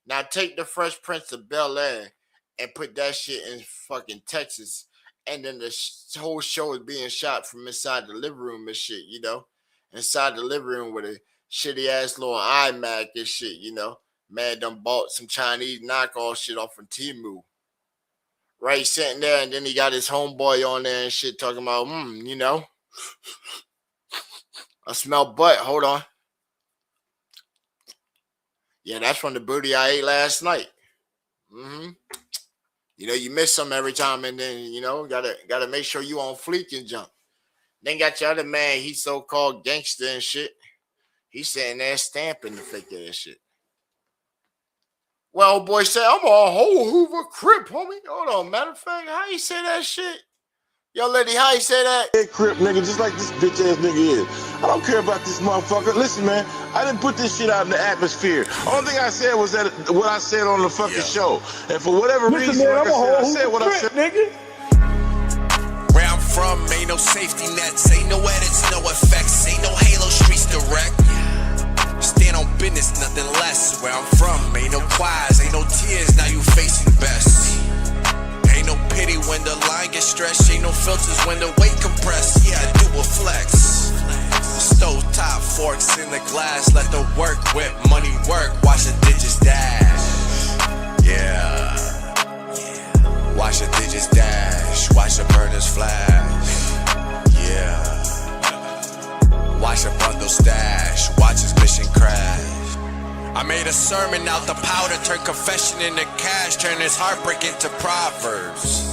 Now take the Fresh Prince of Bel-Air and put that shit in fucking Texas. And then the whole show is being shot from inside the living room and shit, you know. Inside the living room with a shitty ass little iMac and shit, you know. Man done bought some Chinese knockoff shit off from Temu. Right, sitting there, and then he got his homeboy on there and shit talking about, you know. I smell butt. Hold on. Yeah, that's from the booty I ate last night. You know, you miss some every time, and then, you know, gotta make sure you on fleek and jump. Then got your other man, he's so-called gangster and shit. He's sitting there stamping the fake ass shit. Well, boy said, I'm a whole Hoover Crip, homie. Hold on, matter of fact, how you say that shit? Yo, lady, how you say that? Hey, Crip, nigga, just like this bitch ass nigga is. I don't care about this motherfucker. Listen, man, I didn't put this shit out in the atmosphere. Only thing I said was that what I said on the fucking show. And for whatever reason, man, like I said what I said. Nigga. Where I'm from, ain't no safety nets, ain't no edits, no effects, ain't no Halo Streets direct. Stand on business, nothing less. Where I'm from, ain't no choirs, ain't no tears, now you facing best. Ain't no pity when the line gets stretched, ain't no filters when the weight compressed. Yeah, I do a flex. Stove top forks in the glass, let the work whip, money work, watch the digits dash. Yeah. Watch the digits dash, watch the burners flash. Yeah. Watch a bundle stash, watch his mission crash. I made a sermon out the powder, turn confession into cash, turn his heartbreak into proverbs.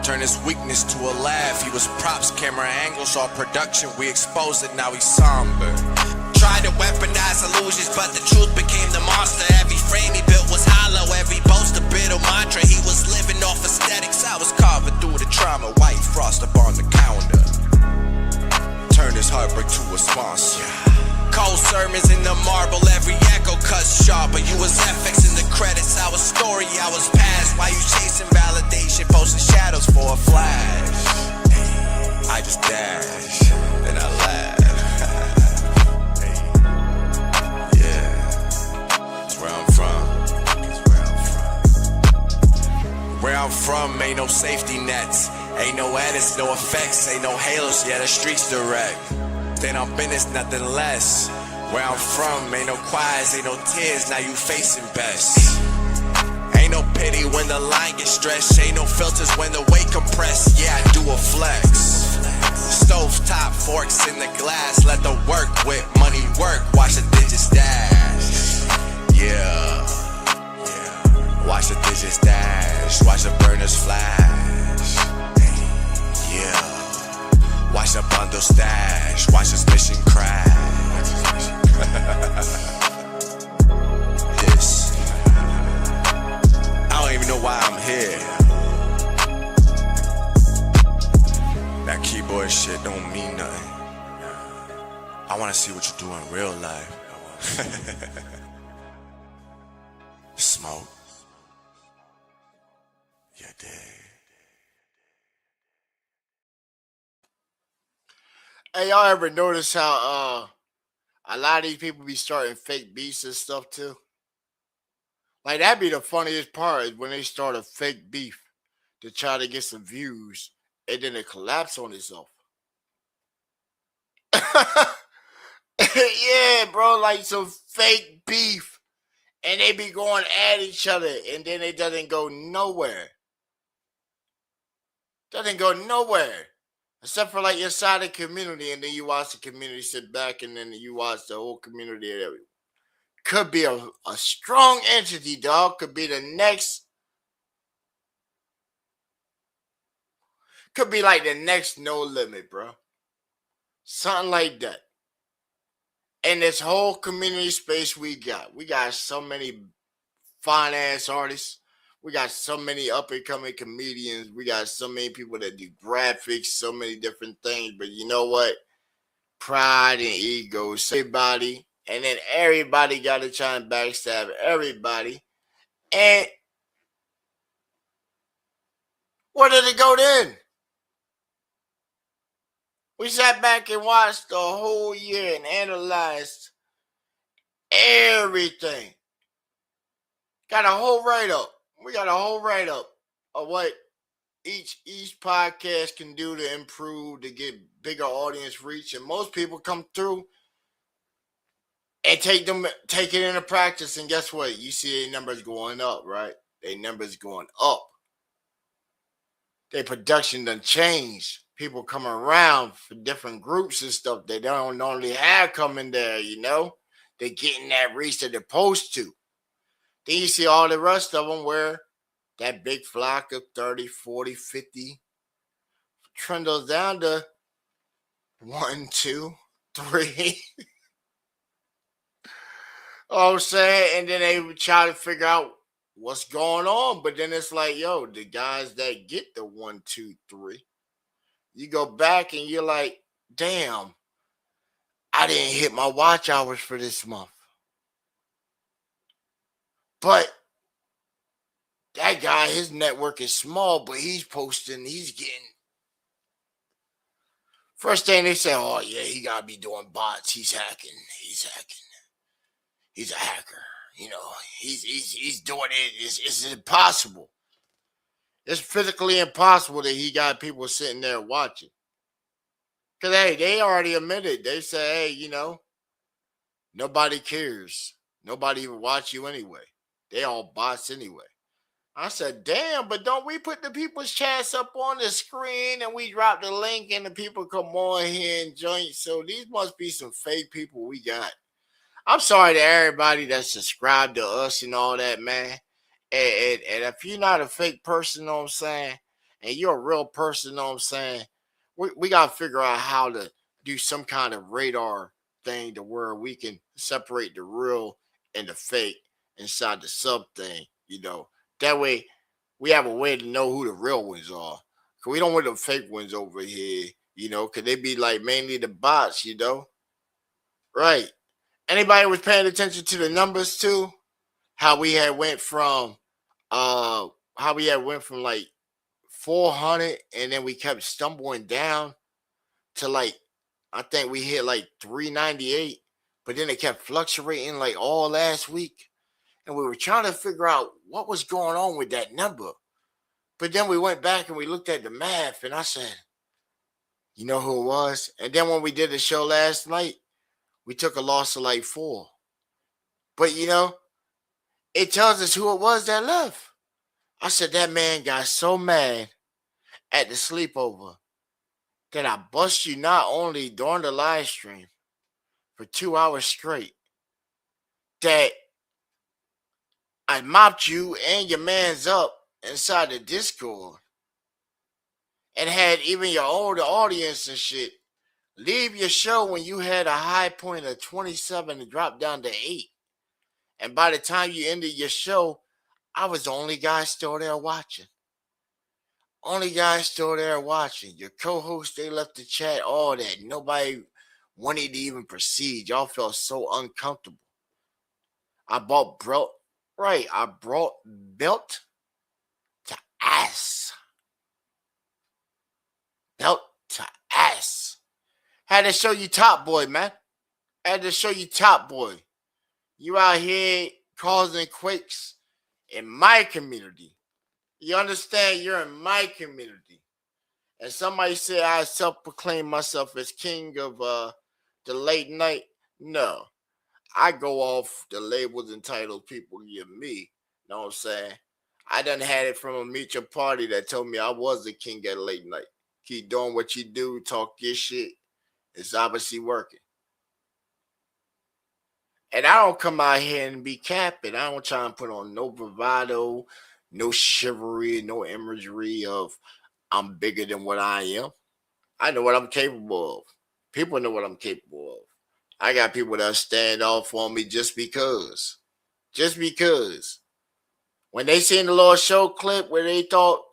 Turn his weakness to a laugh. He was props, camera angles, all production. We exposed it, now he's somber. Tried to weaponize illusions, but the truth became the monster. Every frame he built was hollow, every boast a bit of mantra. He was living off aesthetics. I was carving through the trauma, white frost up on the counter. Turned his heartbreak to a sponsor. Cold sermons in the marble, every echo cuts sharper. You was FX in the credits, I was story, I was past. Why you chasing validation, posting shadows for a flash? I just dash, then I laugh. Yeah, that's where I'm from. Where I'm from, ain't no safety nets, ain't no edits, no effects, ain't no halos, yeah, the streets direct. Then I'm business, nothing less. Where I'm from, ain't no choirs, ain't no tears, now you facing best. Ain't no pity when the line gets stretched, ain't no filters when the weight compressed, yeah, I do a flex. Stove top, forks in the glass, let the work with money work, watch the digits dash. Yeah, watch the digits dash, watch the burners flash. Yeah. Watch the bundle stash, watch this mission crash. Yes. I don't even know why I'm here. That keyboard shit don't mean nothing. I wanna see what you do in real life. Smoke. You dig? Hey, y'all ever notice how a lot of these people be starting fake beefs and stuff too? Like, that'd be the funniest part, is when they start a fake beef to try to get some views and then it collapse on itself. Yeah, bro, like some fake beef, and they be going at each other, and then it doesn't go nowhere. Doesn't go nowhere. Except for like inside the community, and then you watch the community sit back, and then you watch the whole community. Could be a strong entity, dog. Could be the next. Could be like the next No Limit, bro. Something like that. And this whole community space we got so many fine ass artists. We got so many up-and-coming comedians. We got so many people that do graphics, so many different things. But you know what? Pride and ego. Everybody. And then everybody got to try and backstab everybody. And where did it go then? We sat back and watched the whole year and analyzed everything. Got a whole write-up. We got a whole write-up of what each podcast can do to improve, to get bigger audience reach. And most people come through and take it into practice. And guess what? You see their numbers going up, right? Their numbers going up. Their production done changed. People come around for different groups and stuff. They don't normally have coming there, you know? They're getting that reach that they're supposed to. Then you see all the rest of them where that big flock of 30, 40, 50 trundles down to 1, 2, 3. Oh, I'm saying? And then they would try to figure out what's going on. But then it's like, yo, the guys that get the 1, 2, 3, you go back and you're like, damn, I didn't hit my watch hours for this month. But that guy, his network is small, but he's posting, he's getting. First thing they say, oh, yeah, he got to be doing bots. He's hacking. He's a hacker. You know, he's doing it. It's impossible. It's physically impossible that he got people sitting there watching. Because, hey, they already admitted. They say, hey, you know, nobody cares. Nobody even watch you anyway. They all bots anyway. I said, damn, but don't we put the people's chats up on the screen and we drop the link and the people come on here and join? So these must be some fake people we got. I'm sorry to everybody that subscribed to us and all that, man. And if you're not a fake person, you know what I'm saying, and you're a real person, you know what I'm saying, we got to figure out how to do some kind of radar thing to where we can separate the real and the fake inside the sub thing, you know. That way, we have a way to know who the real ones are. Cause we don't want the fake ones over here, you know, because they be like mainly the bots, you know. Right. Anybody was paying attention to the numbers too? How we had went from like 400 and then we kept stumbling down to like, I think we hit like 398, but then it kept fluctuating like all last week. And we were trying to figure out what was going on with that number. But then we went back and we looked at the math and I said, you know who it was? And then when we did the show last night, we took a loss of like 4. But you know, it tells us who it was that left. I said that man got so mad at the sleepover that I bust you not only during the live stream for 2 hours straight, that I mopped you and your mans up inside the Discord and had even your older audience and shit leave your show when you had a high point of 27 and drop down to 8. And by the time you ended your show, I was the only guy still there watching. Only guy still there watching. Your co-host, they left the chat, all that. Nobody wanted to even proceed. Y'all felt so uncomfortable. I brought belt to ass. Belt to ass. Had to show you Top Boy, man. Had to show you Top Boy. You out here causing quakes in my community. You understand? You're in my community. And somebody said I self-proclaim myself as king of the late night. No. I go off the labels and titles people give me. Know what I'm saying? I done had it from a mutual party that told me I was the king at late night. Keep doing what you do, talk your shit. It's obviously working. And I don't come out here and be capping. I don't try and put on no bravado, no chivalry, no imagery of I'm bigger than what I am. I know what I'm capable of. People know what I'm capable of. I got people that stand off for me just because. Just because. When they seen the little show clip where they thought,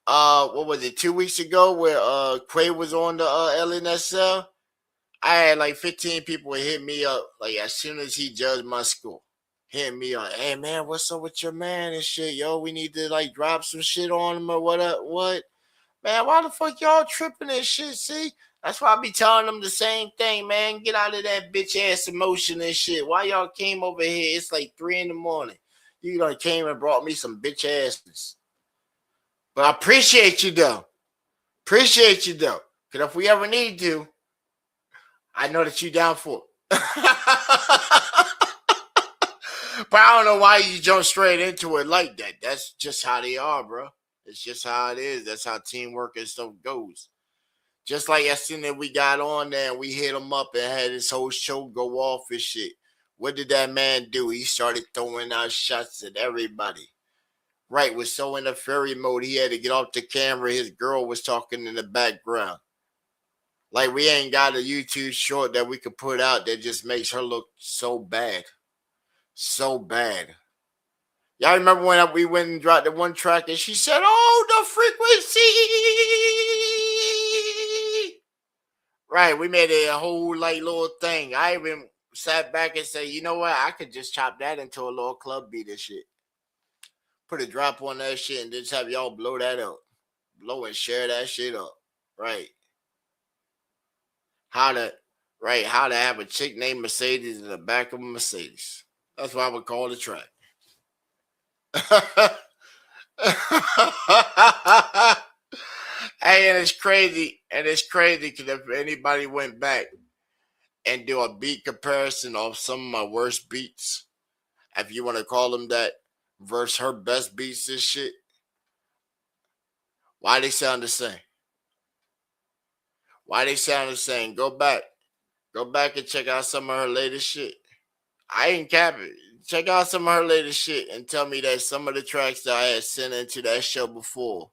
what was it, 2 weeks ago where Quay was on the LNSL, I had like 15 people hit me up like as soon as he judged my score. Hit me up, hey man, what's up with your man and shit? Yo, we need to like drop some shit on him or what? Man, why the fuck y'all tripping and shit, see? That's why I be telling them the same thing, man. Get out of that bitch ass emotion and shit. Why y'all came over here? It's like 3 a.m. You done came and brought me some bitch assness. But I appreciate you though. Because if we ever need to, I know that you down for it. But I don't know why you jump straight into it like that. That's just how they are, bro. It's just how it is. That's how teamwork and stuff goes. Just like as soon as we got on there and we hit him up and had his whole show go off and shit. What did that man do? He started throwing out shots at everybody. Right, was so in a fairy mode, he had to get off the camera. His girl was talking in the background. Like we ain't got a YouTube short that we could put out that just makes her look so bad. So bad. Y'all remember when we went and dropped the one track and she said, oh, the frequency. Right, we made it a whole like little thing. I even sat back and said, you know what? I could just chop that into a little club beat and shit. Put a drop on that shit and just have y'all blow that up. Blow and share that shit up. Right. How to have a chick named Mercedes in the back of a Mercedes. That's what I would call the track. Hey, and it's crazy because if anybody went back and do a beat comparison of some of my worst beats, if you want to call them that, versus her best beats and shit, why they sound the same? Go back and check out some of her latest shit. I ain't capping. Check out some of her latest shit and tell me that some of the tracks that I had sent into that show before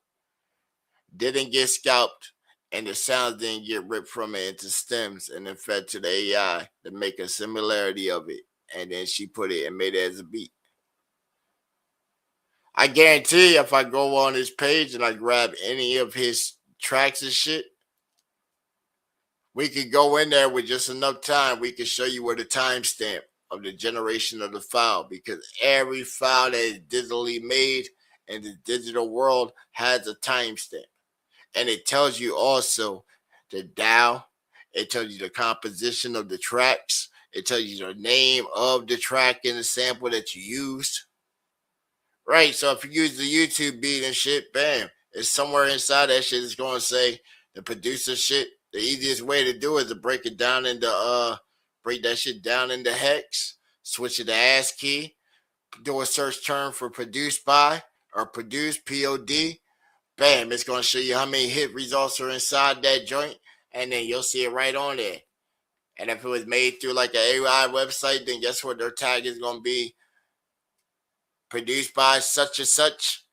didn't get scalped and the sounds didn't get ripped from it into stems and then fed to the AI to make a similarity of it. And then she put it and made it as a beat. I guarantee you, if I go on his page and I grab any of his tracks and shit, we could go in there with just enough time. We could show you where the timestamp of the generation of the file, because every file that is digitally made in the digital world has a timestamp. And it tells you also the DAO. It tells you the composition of the tracks. It tells you the name of the track in the sample that you used. Right, so if you use the YouTube beat and shit, bam, it's somewhere inside that shit is going to say the producer shit. The easiest way to do it is to break it down into break that shit down into hex, switch it to ASCII, do a search term for produced by or produced POD. Bam, it's going to show you how many hit results are inside that joint, and then you'll see it right on there. And if it was made through like an AI website, then guess what? Their tag is going to be produced by such and such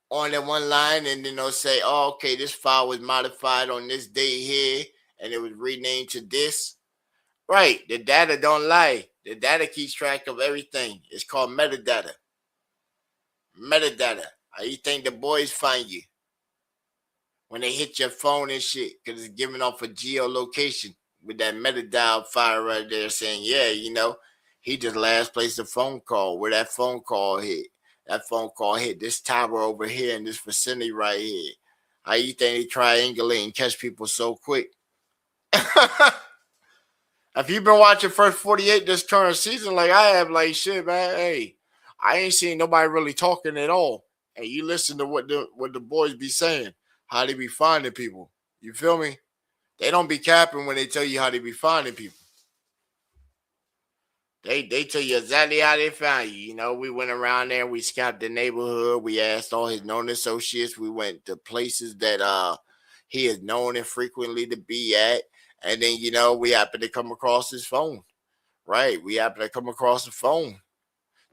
on that one line, and then they'll say, oh, okay, this file was modified on this date here, and it was renamed to this. Right, the data don't lie. The data keeps track of everything. It's called metadata. Metadata. How you think the boys find you? When they hit your phone and shit, because it's giving off a geolocation with that metadata file right there saying, yeah, you know, he just last placed a phone call where that phone call hit. That phone call hit this tower over here in this vicinity right here. How you think they triangulate and catch people so quick? If you've been watching First 48 this current season like I have, like shit, man, hey, I ain't seen nobody really talking at all. And you listen to what the boys be saying, how they be finding people. You feel me? They don't be capping when they tell you how they be finding people. They tell you exactly how they found you. You know, we went around there, we scouted the neighborhood, we asked all his known associates, we went to places that he is known and frequently to be at, and then, you know, we happened to come across his phone. Right, we happened to come across a phone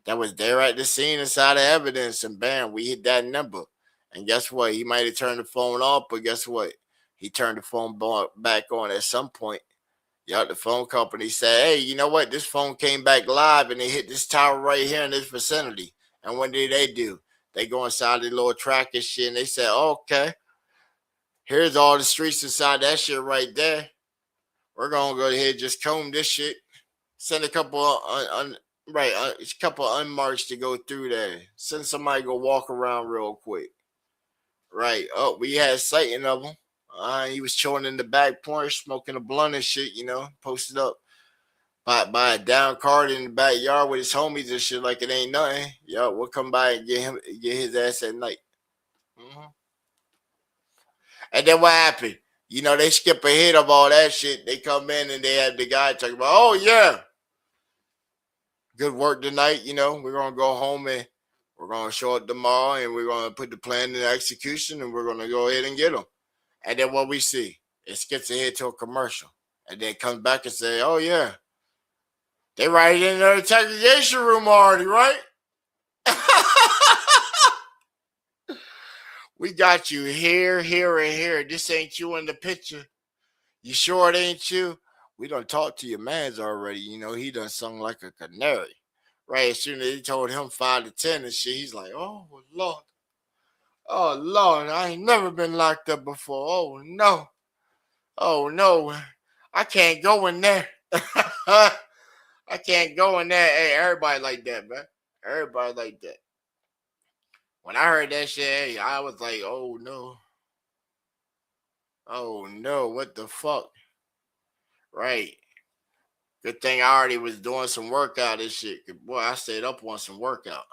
that was there at the scene inside of evidence, and bam, we hit that number. And guess what? He might have turned the phone off, but guess what? He turned the phone back on at some point. The phone company said, hey, you know what? This phone came back live and they hit this tower right here in this vicinity. And what did they do? They go inside the little tracker shit and they said, oh, okay, here's all the streets inside that shit right there. We're going to go ahead and just comb this shit. Send a couple of unmarked to go through there. Send somebody to go walk around real quick. Right. Oh, we had sighting of him. He was chilling in the back porch, smoking a blunt and shit, you know, posted up by a down cart in the backyard with his homies and shit like it ain't nothing. Yo, we'll come by and get his ass at night. Mm-hmm. And then what happened? You know, they skip ahead of all that shit. They come in and they have the guy talking about, oh, yeah, good work tonight. You know, we're going to go home and we're going to show up tomorrow and we're going to put the plan into execution and we're going to go ahead and get them. And then what we see, it skips ahead to a commercial. And then comes back and say, oh, yeah, they right in the interrogation room already, right? We got you here, here, and here. This ain't you in the picture. You sure it ain't you? We done talked to your mans already. You know, he done sung like a canary. Right, as soon as he told him 5 to 10 and shit, he's like, oh, Lord. Oh, Lord, I ain't never been locked up before. Oh, no. Oh, no. I can't go in there. I can't go in there. Hey, everybody like that, man. Everybody like that. When I heard that shit, hey, I was like, oh, no. Oh, no. What the fuck? Right. Good thing I already was doing some workout and shit. Boy, I stayed up on some workout.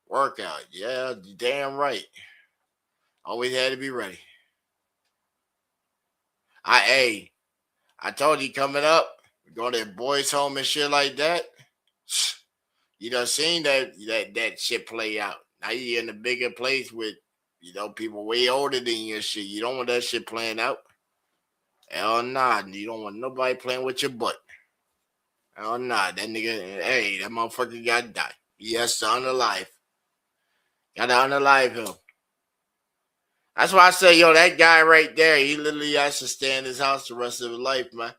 Workout, yeah, damn right. Always had to be ready. I told you coming up, go to the boys' home and shit like that. You done seen that shit play out. Now you in a bigger place with, you know, people way older than you and shit. You don't want that shit playing out. Hell nah, you don't want nobody playing with your butt. Oh, nah, that nigga, hey, that motherfucker got to die. He has to unalive. Got to unalive him. That's why I say, yo, that guy right there, he literally has to stay in his house the rest of his life, man.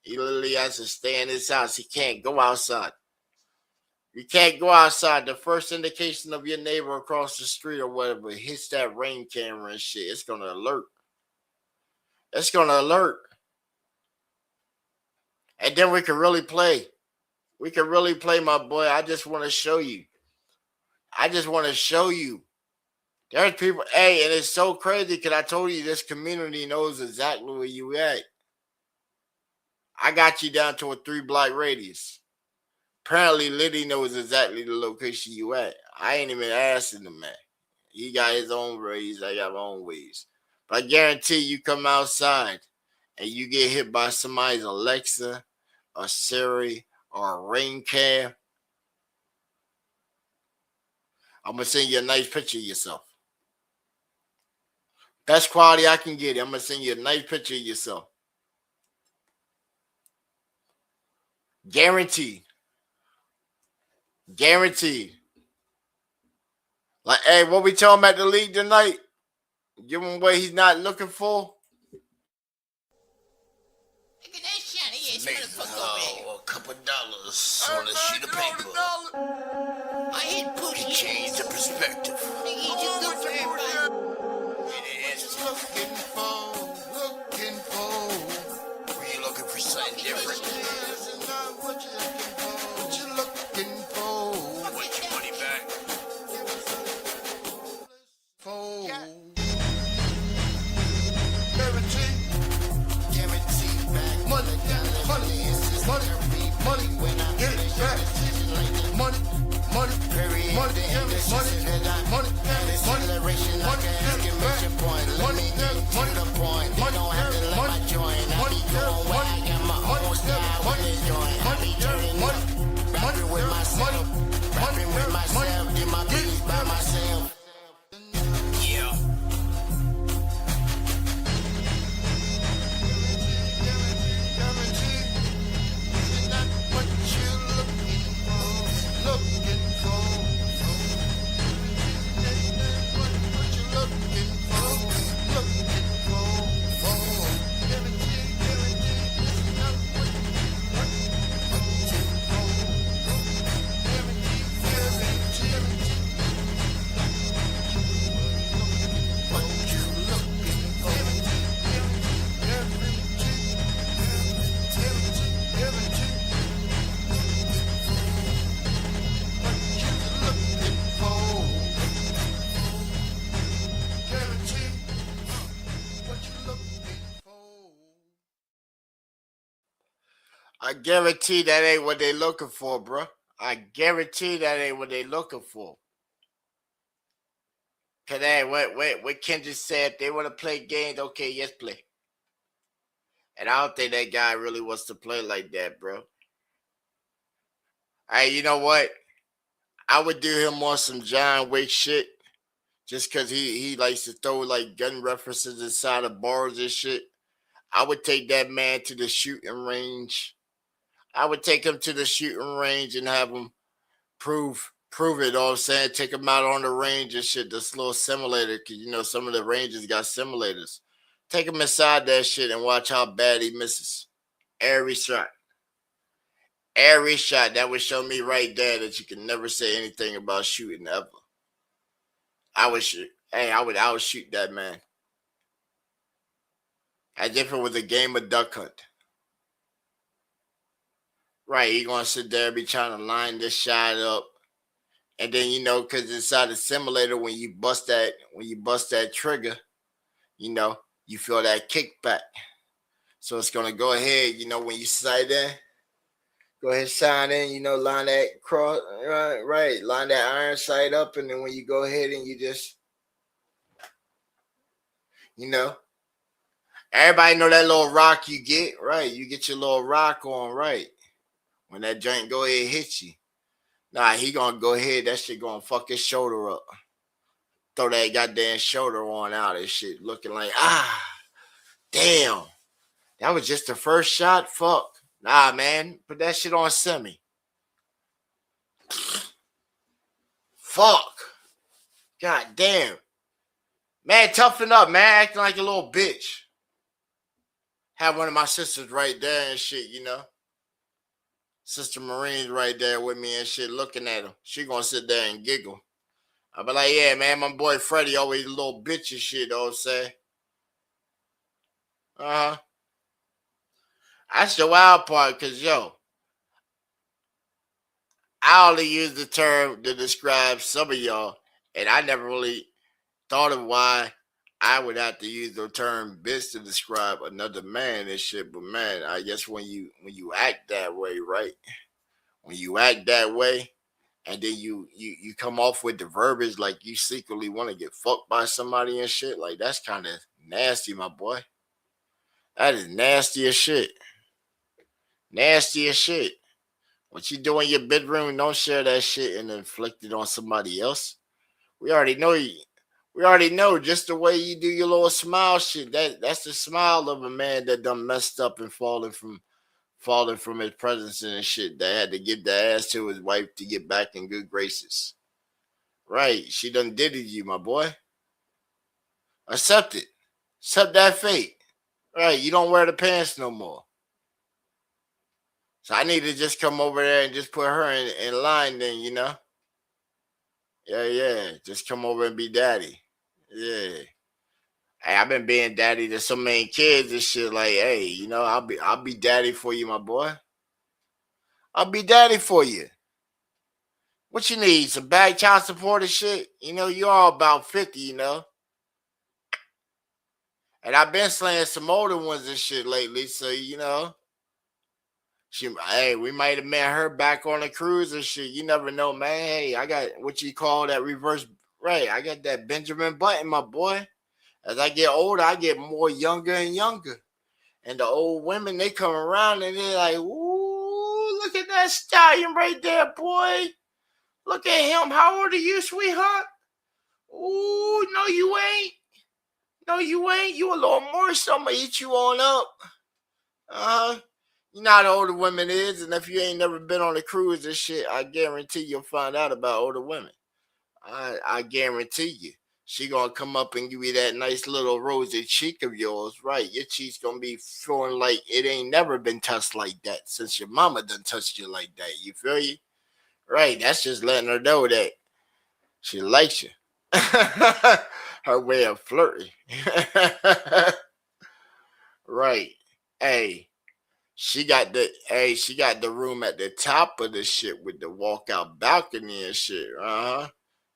He literally has to stay in his house. He can't go outside. You can't go outside. The first indication of your neighbor across the street or whatever hits that ring camera and shit, it's going to alert. It's going to alert. And then we can really play. We can really play, my boy. I just want to show you. I just want to show you. There's people, hey, and it's so crazy because I told you this community knows exactly where you at. I got you down to a 3-block radius. Apparently, Liddy knows exactly the location you at. I ain't even asking the man. He got his own ways. I got my own ways. But I guarantee you come outside and you get hit by somebody's Alexa or Siri or a Ring Cam, I'm going to send you a nice picture of yourself. Best quality I can get. I'm going to send you a nice picture of yourself. Guaranteed. Guaranteed. Like, hey, what we tell him at the league tonight? Give him what he's not looking for. Look at that shot. He is a couple dollars on a sheet of paper. I hit push Change the perspective. He just good for everybody. Looking for. Were you looking for something different? What you looking for? Want your money back? Guarantee back. Money when I get it back. Money. Acceleration like an exclamation point. Let me get to the point. You don't have to let my joint. I be going where I got my own style with this joint. I be turning up, rapping with myself, do my beats by myself. Yeah. I guarantee that ain't what they looking for, bro. I guarantee that ain't what they looking for. Cause hey, what Ken just said, if they want to play games, okay, yes, play. And I don't think that guy really wants to play like that, bro. Hey, you know what? I would do him on some John Wick shit. Just cause he likes to throw like gun references inside of bars and shit. I would take that man to the shooting range. I would take him to the shooting range and have him prove it, all I'm saying. Take him out on the range and shit, this little simulator, because, you know, some of the ranges got simulators. Take him inside that shit and watch how bad he misses. Every shot. Every shot. That would show me right there that you can never say anything about shooting ever. I would shoot. Hey, I would shoot that man. As if it was a game of duck hunt. Right, you're going to sit there and be trying to line this shot up. And then, you know, because inside the simulator, when you bust that trigger, you know, you feel that kickback. So it's going to go ahead, you know, when you sight in, go ahead, sign in, you know, line that cross, right, line that iron sight up. And then when you go ahead and you just, you know, everybody know that little rock you get, right? You get your little rock on, right? When that joint go ahead and hit you. Nah, he gonna go ahead, that shit gonna fuck his shoulder up. Throw that goddamn shoulder on out and shit, looking like, damn. That was just the first shot? Fuck. Nah, man. Put that shit on semi. Fuck. God damn. Man, toughen up, man. Acting like a little bitch. Have one of my sisters right there and shit, you know. Sister Marine's right there with me and shit, looking at him. She gonna sit there and giggle. I'll be like, yeah, man, my boy Freddie always a little bitch and shit, though, say. Uh-huh. That's the wild part, because, yo, I only use the term to describe some of y'all, and I never really thought of why I would have to use the term bitch to describe another man and shit. But man, I guess when you act that way, right? When you act that way, and then you come off with the verbiage like you secretly want to get fucked by somebody and shit, like that's kind of nasty, my boy. That is nasty as shit. Nasty as shit. What you do in your bedroom, don't share that shit and inflict it on somebody else. We already know you. We already know just the way you do your little smile shit. That's the smile of a man that done messed up and falling from his presence and shit. That had to give the ass to his wife to get back in good graces. Right. She done did it to you, my boy. Accept it. Accept that fate. Right. You don't wear the pants no more. So I need to just come over there and just put her in line then, you know? Yeah. Just come over and be daddy. Yeah. Hey, I've been being daddy to so many kids and shit. Like, hey, you know, I'll be daddy for you, my boy. I'll be daddy for you. What you need? Some bad child support and shit? You know, you all about 50, you know. And I've been slaying some older ones and shit lately, so you know. We might have met her back on a cruise and shit. You never know, man. Hey, I got what you call that reverse. Right, I got that Benjamin Button, my boy. As I get older, I get more younger and younger. And the old women, they come around and they're like, ooh, look at that stallion right there, boy. Look at him. How old are you, sweetheart? Ooh, no, you ain't. No, you ain't. You a little more, so I'm going to eat you on up. You know how the older women is, and if you ain't never been on a cruise and shit, I guarantee you'll find out about older women. I guarantee you. She gonna come up and give you that nice little rosy cheek of yours, right? Your cheek's gonna be feeling like it ain't never been touched like that since your mama done touched you like that. You feel you? Right, that's just letting her know that she likes you. Her way of flirting. Right. Hey. She got the room at the top of the shit with the walkout balcony and shit.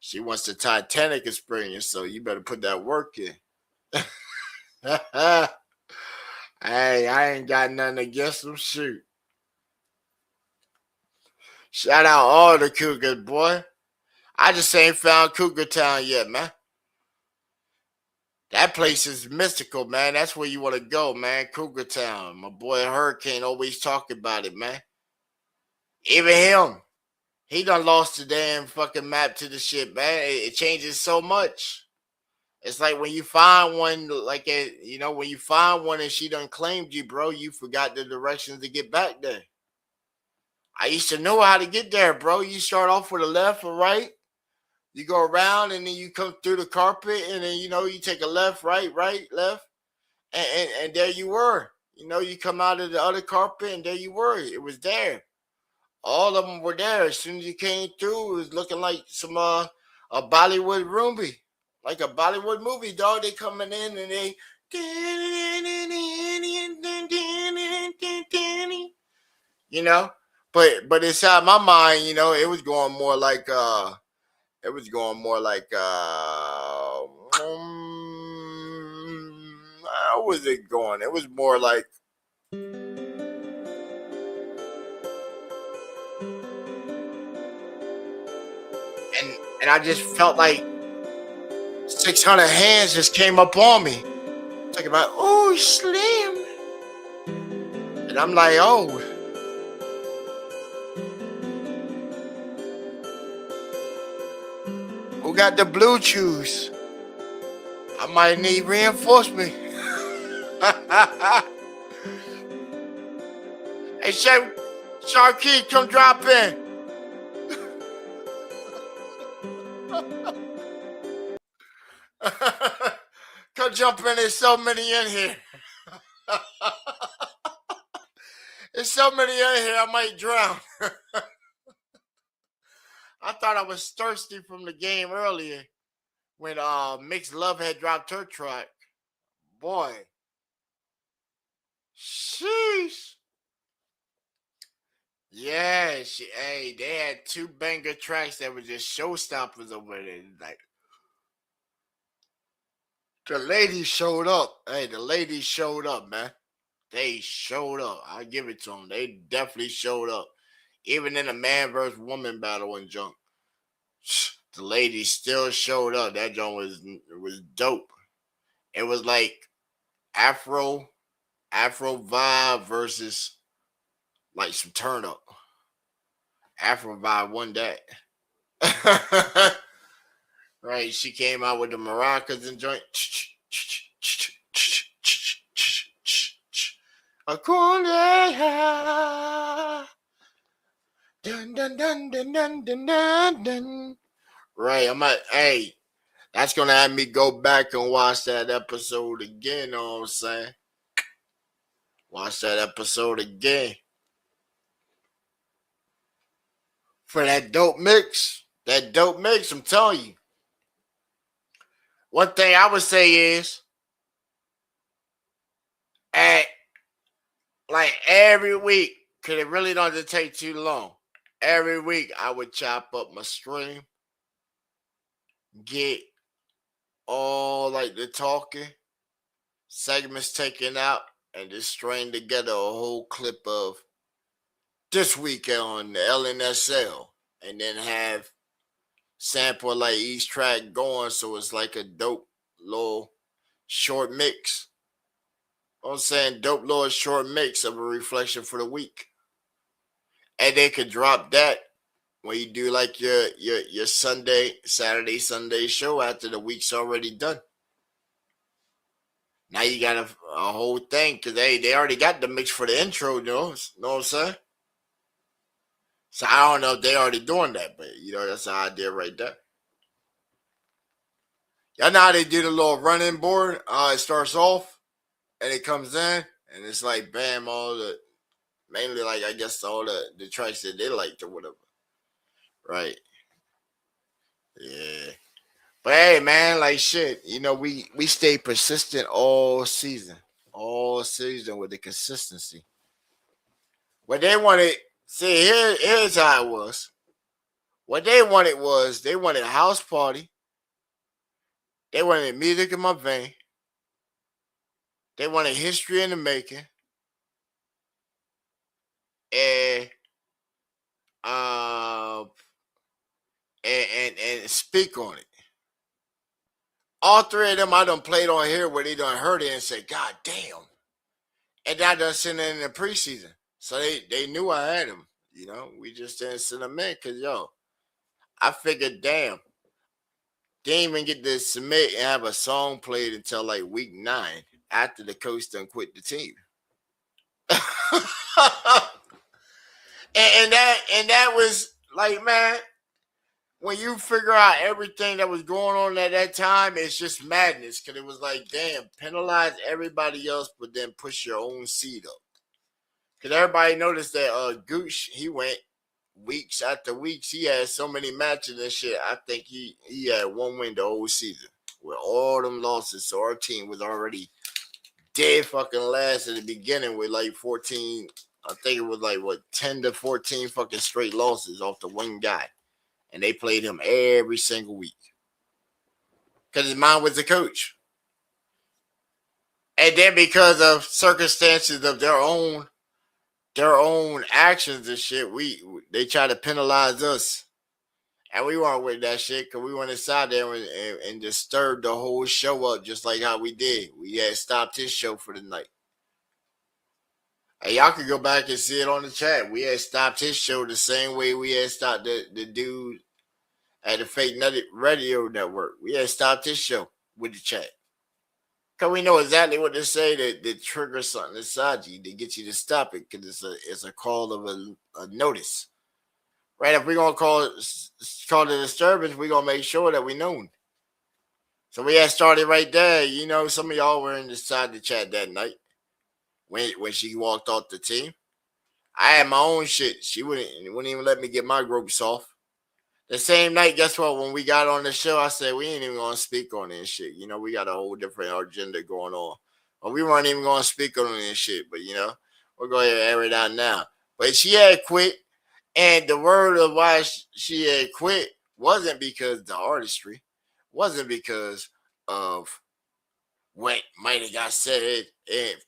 She wants the Titanic experience, so you better put that work in. Hey, I ain't got nothing against them. Shoot. Shout out all the cougars, boy. I just ain't found Cougar Town yet, man. That place is mystical, man. That's where you want to go, man. Cougar Town. My boy Hurricane always talk about it, man. Even him. He done lost the damn fucking map to the shit, man. It changes so much. It's like when you find one, when you find one and she done claimed you, bro, you forgot the directions to get back there. I used to know how to get there, bro. You start off with a left or right. You go around and then you come through the carpet and then, you know, you take a left, right, left. And there you were. You know, you come out of the other carpet and there you were. It was there. All of them were there. As soon as you came through, it was looking like some a Bollywood movie. Like a Bollywood movie, dog. They coming in and they you know. But inside my mind, you know, it was going more like how was it going? It was more like and I just felt like 600 hands just came up on me. Talking about, oh, Slim. And I'm like, oh. Who got the blue chews? I might need reinforcement. Hey, Hey, Sharkey, come drop in. Come jump in. There's so many in here. There's so many in here, I might drown. I thought I was thirsty from the game earlier when Mixed Love had dropped her track. Boy. Sheesh. Yeah, they had 2 banger tracks that were just showstoppers over there. Like, the ladies showed up. Hey, the ladies showed up, man. They showed up. I give it to them. They definitely showed up. Even in a man versus woman battle and junk, the ladies still showed up. That junk was dope. It was like Afro vibe versus like some turn up. Afro vibe won that. Right, she came out with the maracas and joint. Dun, dun, dun, dun, dun, dun, dun, dun. Right, hey, that's gonna have me go back and watch that episode again, you know what I'm saying? Watch that episode again. For that dope mix, I'm telling you. One thing I would say is, like every week, because it really doesn't take too long. Every week, I would chop up my stream, get all like the talking, segments taken out, and just string together a whole clip of this weekend on the LNSL, and then have sample like each track going, so it's like a dope little short mix. I'm saying dope little short mix of a reflection for the week. And they could drop that when you do like your Saturday, Sunday show after the week's already done. Now you got a whole thing, because they already got the mix for the intro, you know what I'm saying? So I don't know if they already doing that, but that's an idea right there. Y'all know how they do the little running board? It starts off and it comes in and it's like bam, mainly like I guess all the tracks that they liked or whatever. Right. Yeah. But hey man, like shit, we stay persistent all season with the consistency. What they wanted, see, here's how it was. What they wanted a house party. They wanted music in my vein. They wanted history in the making. And speak on it. All 3 of them I done played on here where they done heard it and said, God damn. And I done sent it in the preseason. So they knew I had them. We just didn't send them in because, I figured, damn, they didn't even get to submit and have a song played until like week 9 after the coach done quit the team. and that was like, man, when you figure out everything that was going on at that time, it's just madness. Because it was like, damn, penalize everybody else, but then push your own seed up. Because everybody noticed that Gooch, he went weeks after weeks. He had so many matches and shit. I think he had 1 win the whole season with all them losses. So our team was already dead fucking last at the beginning with like 14. I think it was like, 10 to 14 fucking straight losses off the one guy. And they played him every single week. Because his mom was the coach. And then because of circumstances of their own actions and shit, they try to penalize us. And we weren't with that shit because we went inside there and disturbed the whole show up just like how we did. We had stopped his show for the night. Hey, y'all can go back and see it on the chat. We had stopped his show the same way we had stopped the dude at the Fake Nutted Radio Network. We had stopped his show with the chat. Because we know exactly what to say that triggers something inside you to get you to stop it, because it's a call of a notice. Right? If we're going to call it a disturbance, we're going to make sure that we know. So we had started right there. You know, some of y'all were inside the chat that night when she walked off the team. I had my own shit. She wouldn't even let me get my groups off. The same night, guess what? When we got on the show, I said we ain't even going to speak on this shit. You know, we got a whole different agenda going on. But we weren't even going to speak on this shit. But, you know, we're going to air it out now. But she had quit. And the word of why she had quit wasn't because the artistry. Wasn't because of what might have got said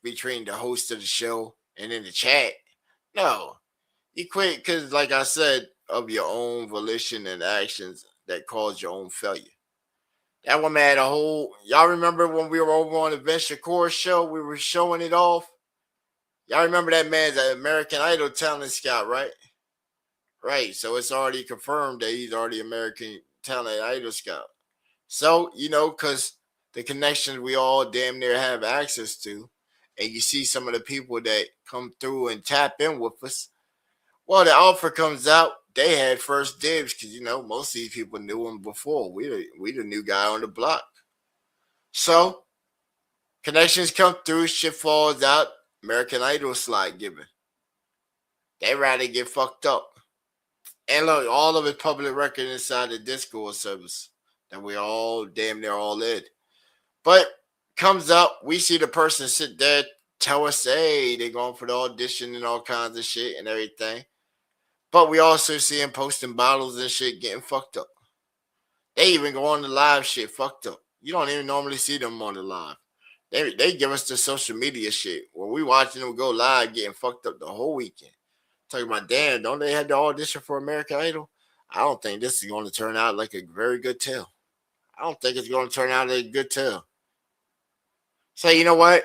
between the host of the show and in the chat. No. You quit because, like I said, of your own volition and actions that caused your own failure. That woman had a whole... Y'all remember when we were over on the Vince Shakur show, we were showing it off? Y'all remember that man's an American Idol talent scout, right? Right, so it's already confirmed that he's already American talent Idol scout. So, you know, because the connections we all damn near have access to, and you see some of the people that come through and tap in with us, well, the offer comes out, they had first dibs because, you know, most of these people knew him before. We the new guy on the block. So, connections come through, shit falls out, American Idol slide given. They rather get fucked up. And look, all of it public record inside the Discord service that we all damn near all in. But comes up, we see the person sit there, tell us, hey, they're going for the audition and all kinds of shit and everything. But we also see them posting bottles and shit getting fucked up. They even go on the live shit fucked up. You don't even normally see them on the live. They give us the social media shit where we watching them go live getting fucked up the whole weekend. Talking about, damn, don't they have the audition for American Idol? I don't think this is going to turn out like a very good tale. I don't think it's going to turn out like a good tale. So, you know what?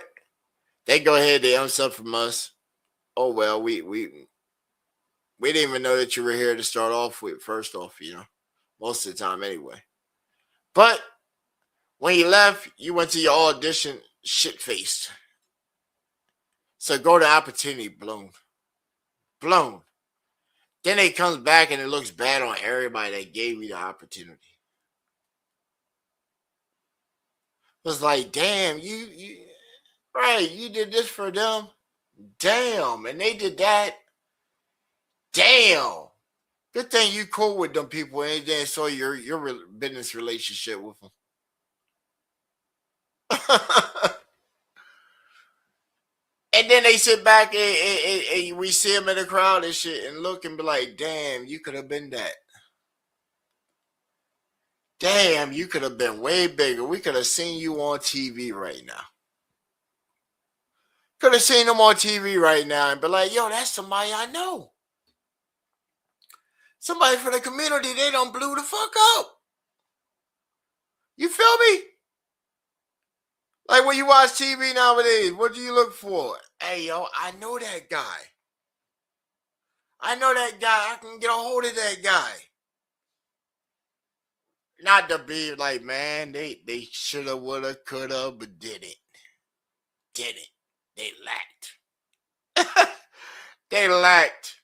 They go ahead, they unsub from us. Oh, well, we didn't even know that you were here to start off with, first off, you know. Most of the time anyway. But when you left, you went to your audition shit-faced. So go to opportunity blown. Blown. Then it comes back and it looks bad on everybody that gave you the opportunity. It was like, damn, you right, you did this for them. Damn, and they did that. Damn. Good thing you cool with them people and then saw your business relationship with them. And then they sit back and we see them in the crowd and shit and look and be like, damn, you could have been that. Damn, you could have been way bigger. We could have seen you on TV right now. Could have seen them on TV right now and be like, yo, that's somebody I know. Somebody for the community, they don't blew the fuck up. You feel me? Like when you watch TV nowadays, what do you look for? Hey, yo, I know that guy. I know that guy. I can get a hold of that guy. Not to be like, man, they shoulda, woulda, coulda, but didn't. Didn't. They lacked. They lacked.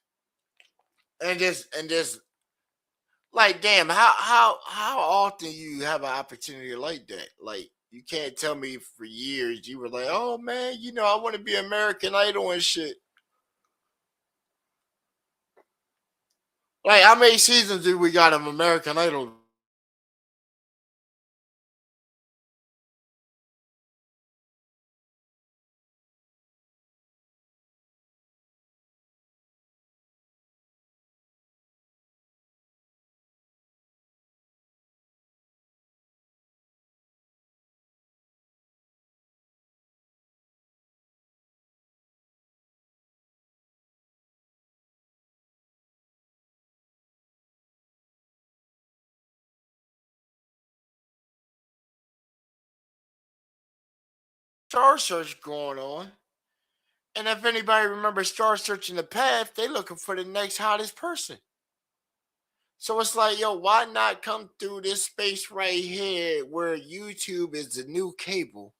And just like, damn, how often you have an opportunity like that? Like, you can't tell me for years you were like, oh man, you know, I want to be American Idol and shit. Like, how many seasons did we got of American Idol? Star Search going on. And if anybody remembers Star Search in the past, they looking for the next hottest person. So it's like, yo, why not come through this space right here where YouTube is the new cable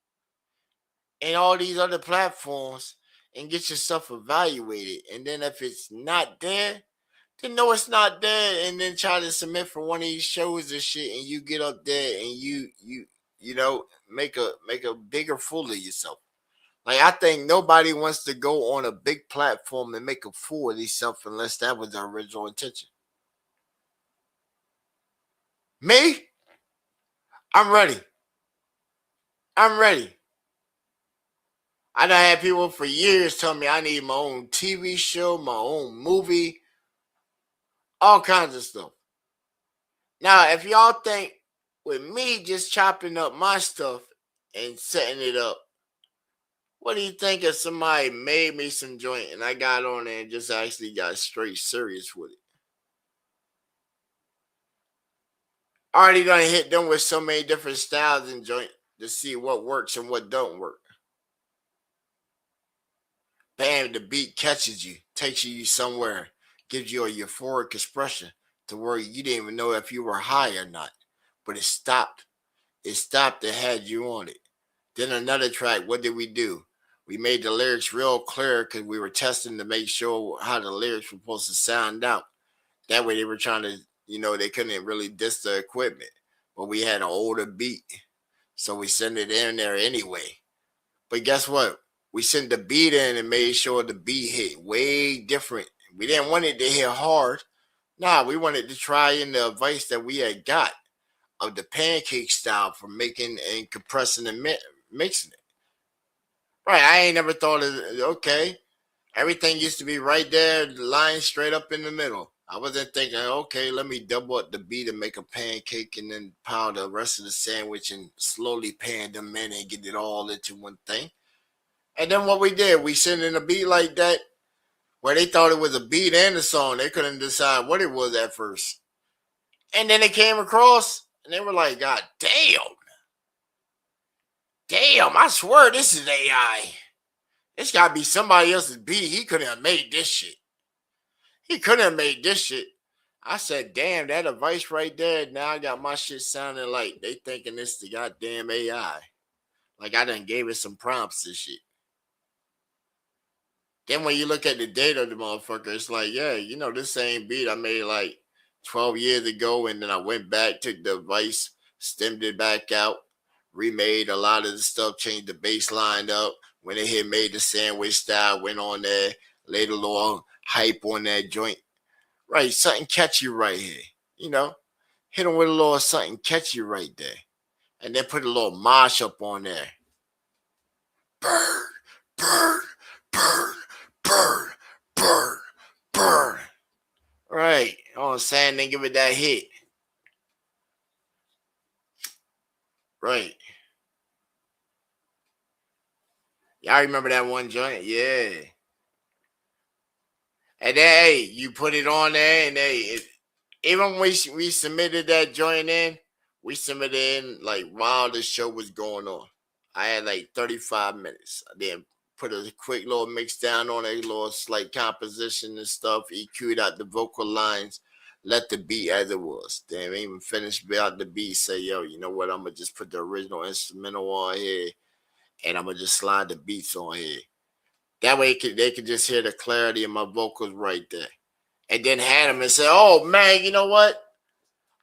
and all these other platforms and get yourself evaluated. And then if it's not there, then no, it's not there. And then try to submit for one of these shows and shit, and you get up there and you know make a bigger fool of yourself. Like, I think nobody wants to go on a big platform and make a fool of themselves unless that was their original intention. Me? I'm ready. I'm ready. I done had people for years tell me I need my own TV show, my own movie, all kinds of stuff. Now, if y'all think with me just chopping up my stuff and setting it up, what do you think if somebody made me some joint and I got on there and just actually got straight serious with it? Already gonna hit them with so many different styles and joint to see what works and what don't work. Bam, the beat catches you, takes you somewhere, gives you a euphoric expression to where you didn't even know if you were high or not. But it stopped. It stopped and had you on it. Then another track, what did we do? We made the lyrics real clear because we were testing to make sure how the lyrics were supposed to sound out. That way they were trying to, they couldn't really diss the equipment. But we had an older beat. So we sent it in there anyway. But guess what? We sent the beat in and made sure the beat hit way different. We didn't want it to hit hard. Nah, we wanted to try in the advice that we had got of the pancake style for making and compressing and mixing it. Right, I ain't never thought of it. Okay, everything used to be right there, lying straight up in the middle. I wasn't thinking, okay, let me double up the beat and make a pancake and then pile the rest of the sandwich and slowly pan them in and get it all into one thing. And then what we did, we sent in a beat like that where they thought it was a beat and a song. They couldn't decide what it was at first. And then they came across and they were like, God damn. Damn, I swear this is AI. This got to be somebody else's beat. He couldn't have made this shit. He couldn't have made this shit. I said, damn, that advice right there. Now I got my shit sounding like they thinking this the goddamn AI. Like I done gave it some prompts and shit. Then when you look at the data of the motherfucker, it's like, yeah, this same beat I made like 12 years ago. And then I went back, took the advice, stemmed it back out, remade a lot of the stuff, changed the bass line up. When they had made the sandwich style, went on there, laid a little hype on that joint. Right, something catchy right here. Hit them with a little something catchy right there. And then put a little mosh up on there. Burn, burn, burn, burn, burn, burn. Right, you know what I'm saying? Then give it that hit. Right. Y'all remember that one joint? Yeah. And then, hey, you put it on there, and even when we submitted that joint in, we submitted in like while the show was going on. I had like 35 minutes. I then put a quick little mix down on a little slight composition and stuff, EQ'd out the vocal lines, let the beat as it was. Then even finished out the beat, say, yo, you know what? I'm going to just put the original instrumental on here, and I'm going to just slide the beats on here. That way they could just hear the clarity of my vocals right there. And then had them and say, oh, man, you know what?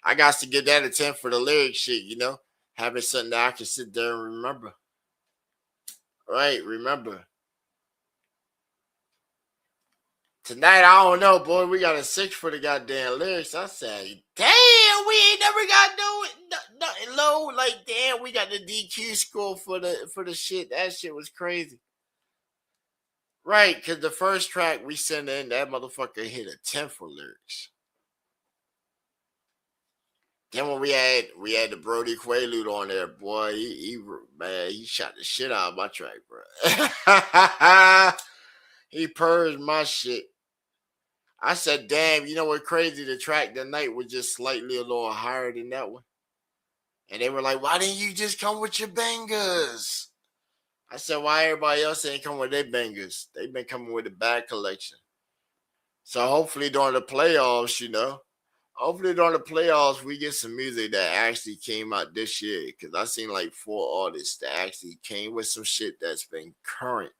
I got to give that a 10 for the lyric shit, Having something that I can sit there and remember. Right, remember. Tonight, I don't know, boy. We got a 6 for the goddamn lyrics. I say, damn, we ain't never got nothing low. Like, damn, we got the DQ score for the shit. That shit was crazy. Right, because the first track we sent in, that motherfucker hit a 10 for lyrics. Then when we had the Brody Quaalude on there, boy, he shot the shit out of my track, bro. He purged my shit. I said, damn, you know what crazy? The track tonight was just slightly a little higher than that one. And they were like, why didn't you just come with your bangers? I said, why everybody else ain't come with their bangers? They've been coming with the bad collection. So hopefully during the playoffs, Hopefully during the playoffs we get some music that actually came out this year. Because I seen like 4 artists that actually came with some shit that's been current.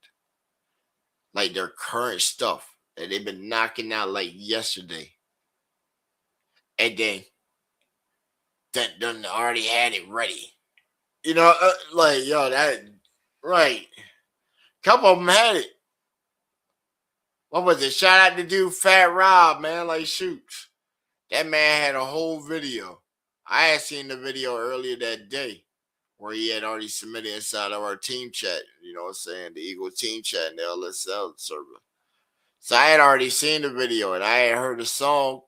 Like their current stuff that they've been knocking out like yesterday. And then done already had it ready. You know, like, yo, that, right. Couple of them had it. What was it? Shout out to dude Fat Rob, man. Like, shoot. That man had a whole video. I had seen the video earlier that day where he had already submitted inside of our team chat. You know what I'm saying? The Eagle team chat and the LSL server. So I had already seen the video and I had heard the song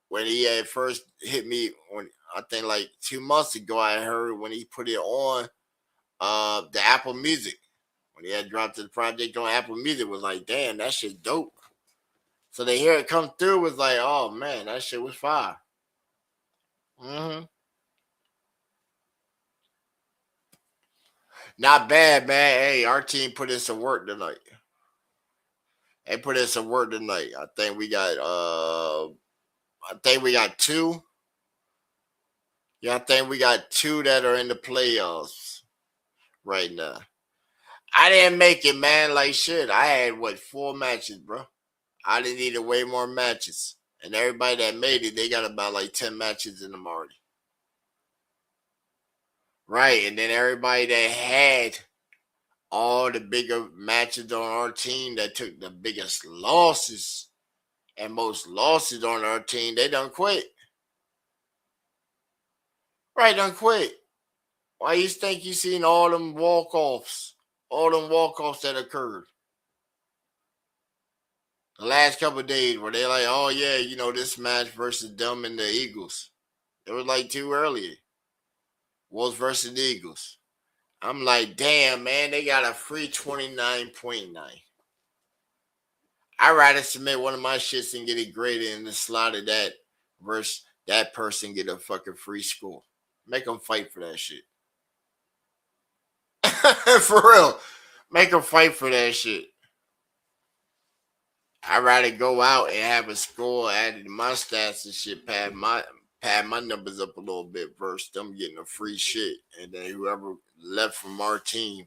when he had first hit me, when I think like 2 months ago. I heard when he put it on the Apple Music. When he had dropped the project on Apple Music, was like, damn, that shit dope. So they hear it come through, was like, oh man, that shit was fire. Not bad, man. Hey, our team put in some work tonight. They put in some work tonight. I think we got 2. Yeah, I think we got 2 that are in the playoffs right now. I didn't make it, man. Like shit. I had 4 matches, bro. I didn't need way more matches. And everybody that made it, they got about like 10 matches in them already. Right. And then everybody that had all the bigger matches on our team that took the biggest losses and most losses on our team, they done quit. Right, done quit. Why you think you seen all them walk-offs? All them walk-offs that occurred the last couple of days where they're like, oh yeah, you know, this match versus them and the Eagles. It was like 2 earlier. Wolves versus the Eagles. I'm like, damn, man, they got a free 29.9. I'd rather submit one of my shits and get it graded in the slot of that versus that person get a fucking free score. Make them fight for that shit. For real. Make them fight for that shit. I'd rather go out and have a score added to my stats and shit, pad my numbers up a little bit versus them getting a free shit. And then whoever left from our team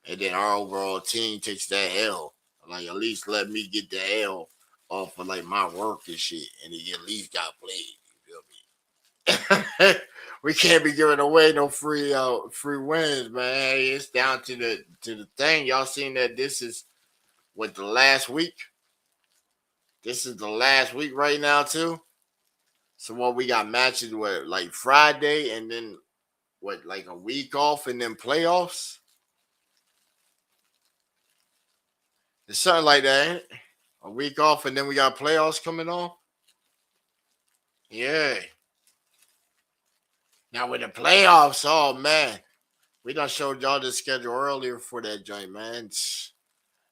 and then our overall team takes that L. Like, at least let me get the L off of like my work and shit. And he at least got played. You feel me? We can't be giving away no free wins, man. Hey, it's down to the thing. Y'all seen that this is the last week? This is the last week right now, too. So what, we got matches with like Friday and then like a week off and then playoffs? It's something like that, ain't it? A week off and then we got playoffs coming on? Yeah. Now with the playoffs, oh man, we done showed y'all the schedule earlier for that joint, man.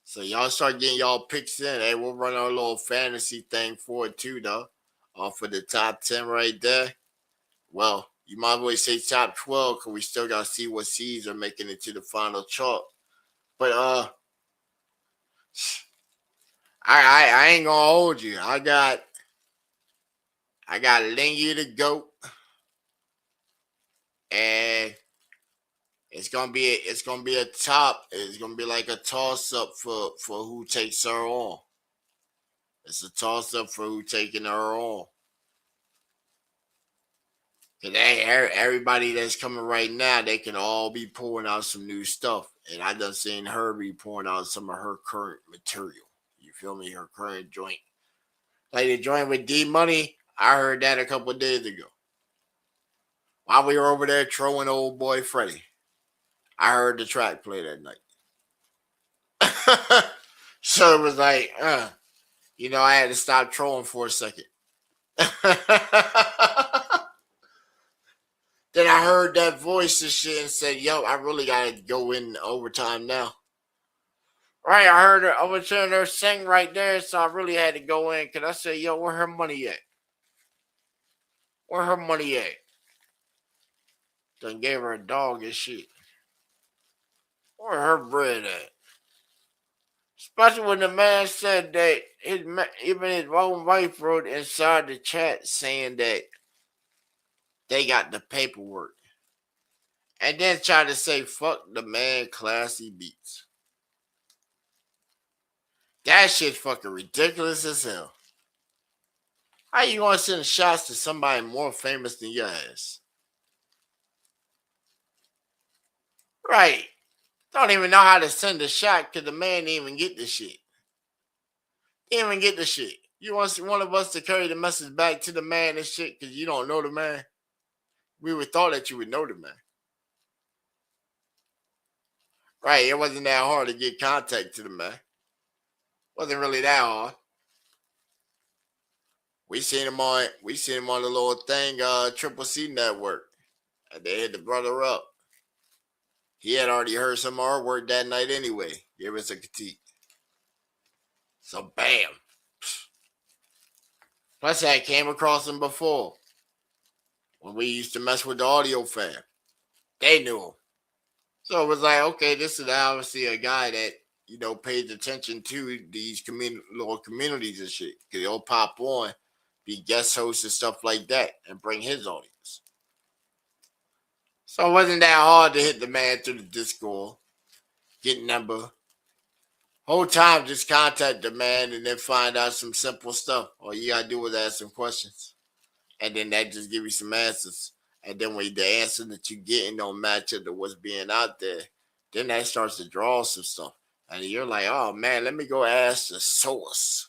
So y'all start getting y'all picks in. Hey, we'll run our little fantasy thing for it too, though. For the top 10 right there. Well, you might as well say top 12 because we still got to see what seeds are making it to the final chart. But I ain't gonna hold you. I got Lingy the GOAT. And it's gonna be a top. It's gonna be like a toss up for who takes her on. It's a toss up for who taking her on. Cause everybody that's coming right now, they can all be pouring out some new stuff. And I done seen her be pouring out some of her current material. You feel me? Her current joint. Like the joint with D Money, I heard that a couple of days ago. While we were over there trolling old boy Freddie, I heard the track play that night. So it was like, you know, I had to stop trolling for a second. Then I heard that voice and shit and said, yo, I really got to go in overtime now. Right, I heard her overturn her sing right there, so I really had to go in because I said, yo, where her money at? Where her money at? Done gave her a dog and shit. Where her bread at? Especially when the man said that even his own wife wrote inside the chat saying that they got the paperwork. And then tried to say, fuck the man, classy beats. That shit's fucking ridiculous as hell. How you gonna send shots to somebody more famous than your ass? Right. Don't even know how to send a shot because the man didn't even get the shit. Didn't even get the shit. You want one of us to carry the message back to the man and shit because you don't know the man? We would thought that you would know the man. Right, it wasn't that hard to get contact to the man. Wasn't really that hard. We seen him on the little thing, Triple C Network. And they hit the brother up. He had already heard some artwork that night anyway. Give us a critique. So bam. Plus I came across him before. When we used to mess with the audio fam. They knew him. So it was like, okay, this is obviously a guy that, you know, pays attention to these little communities and shit. Because he'll pop on, be guest hosts and stuff like that, and bring his audience. So it wasn't that hard to hit the man through the Discord, get number. Whole time, just contact the man and then find out some simple stuff. All you gotta do is ask some questions. And then that just give you some answers. And then when the answer that you're getting don't match up to what's being out there, then that starts to draw some stuff. And you're like, oh man, let me go ask the source.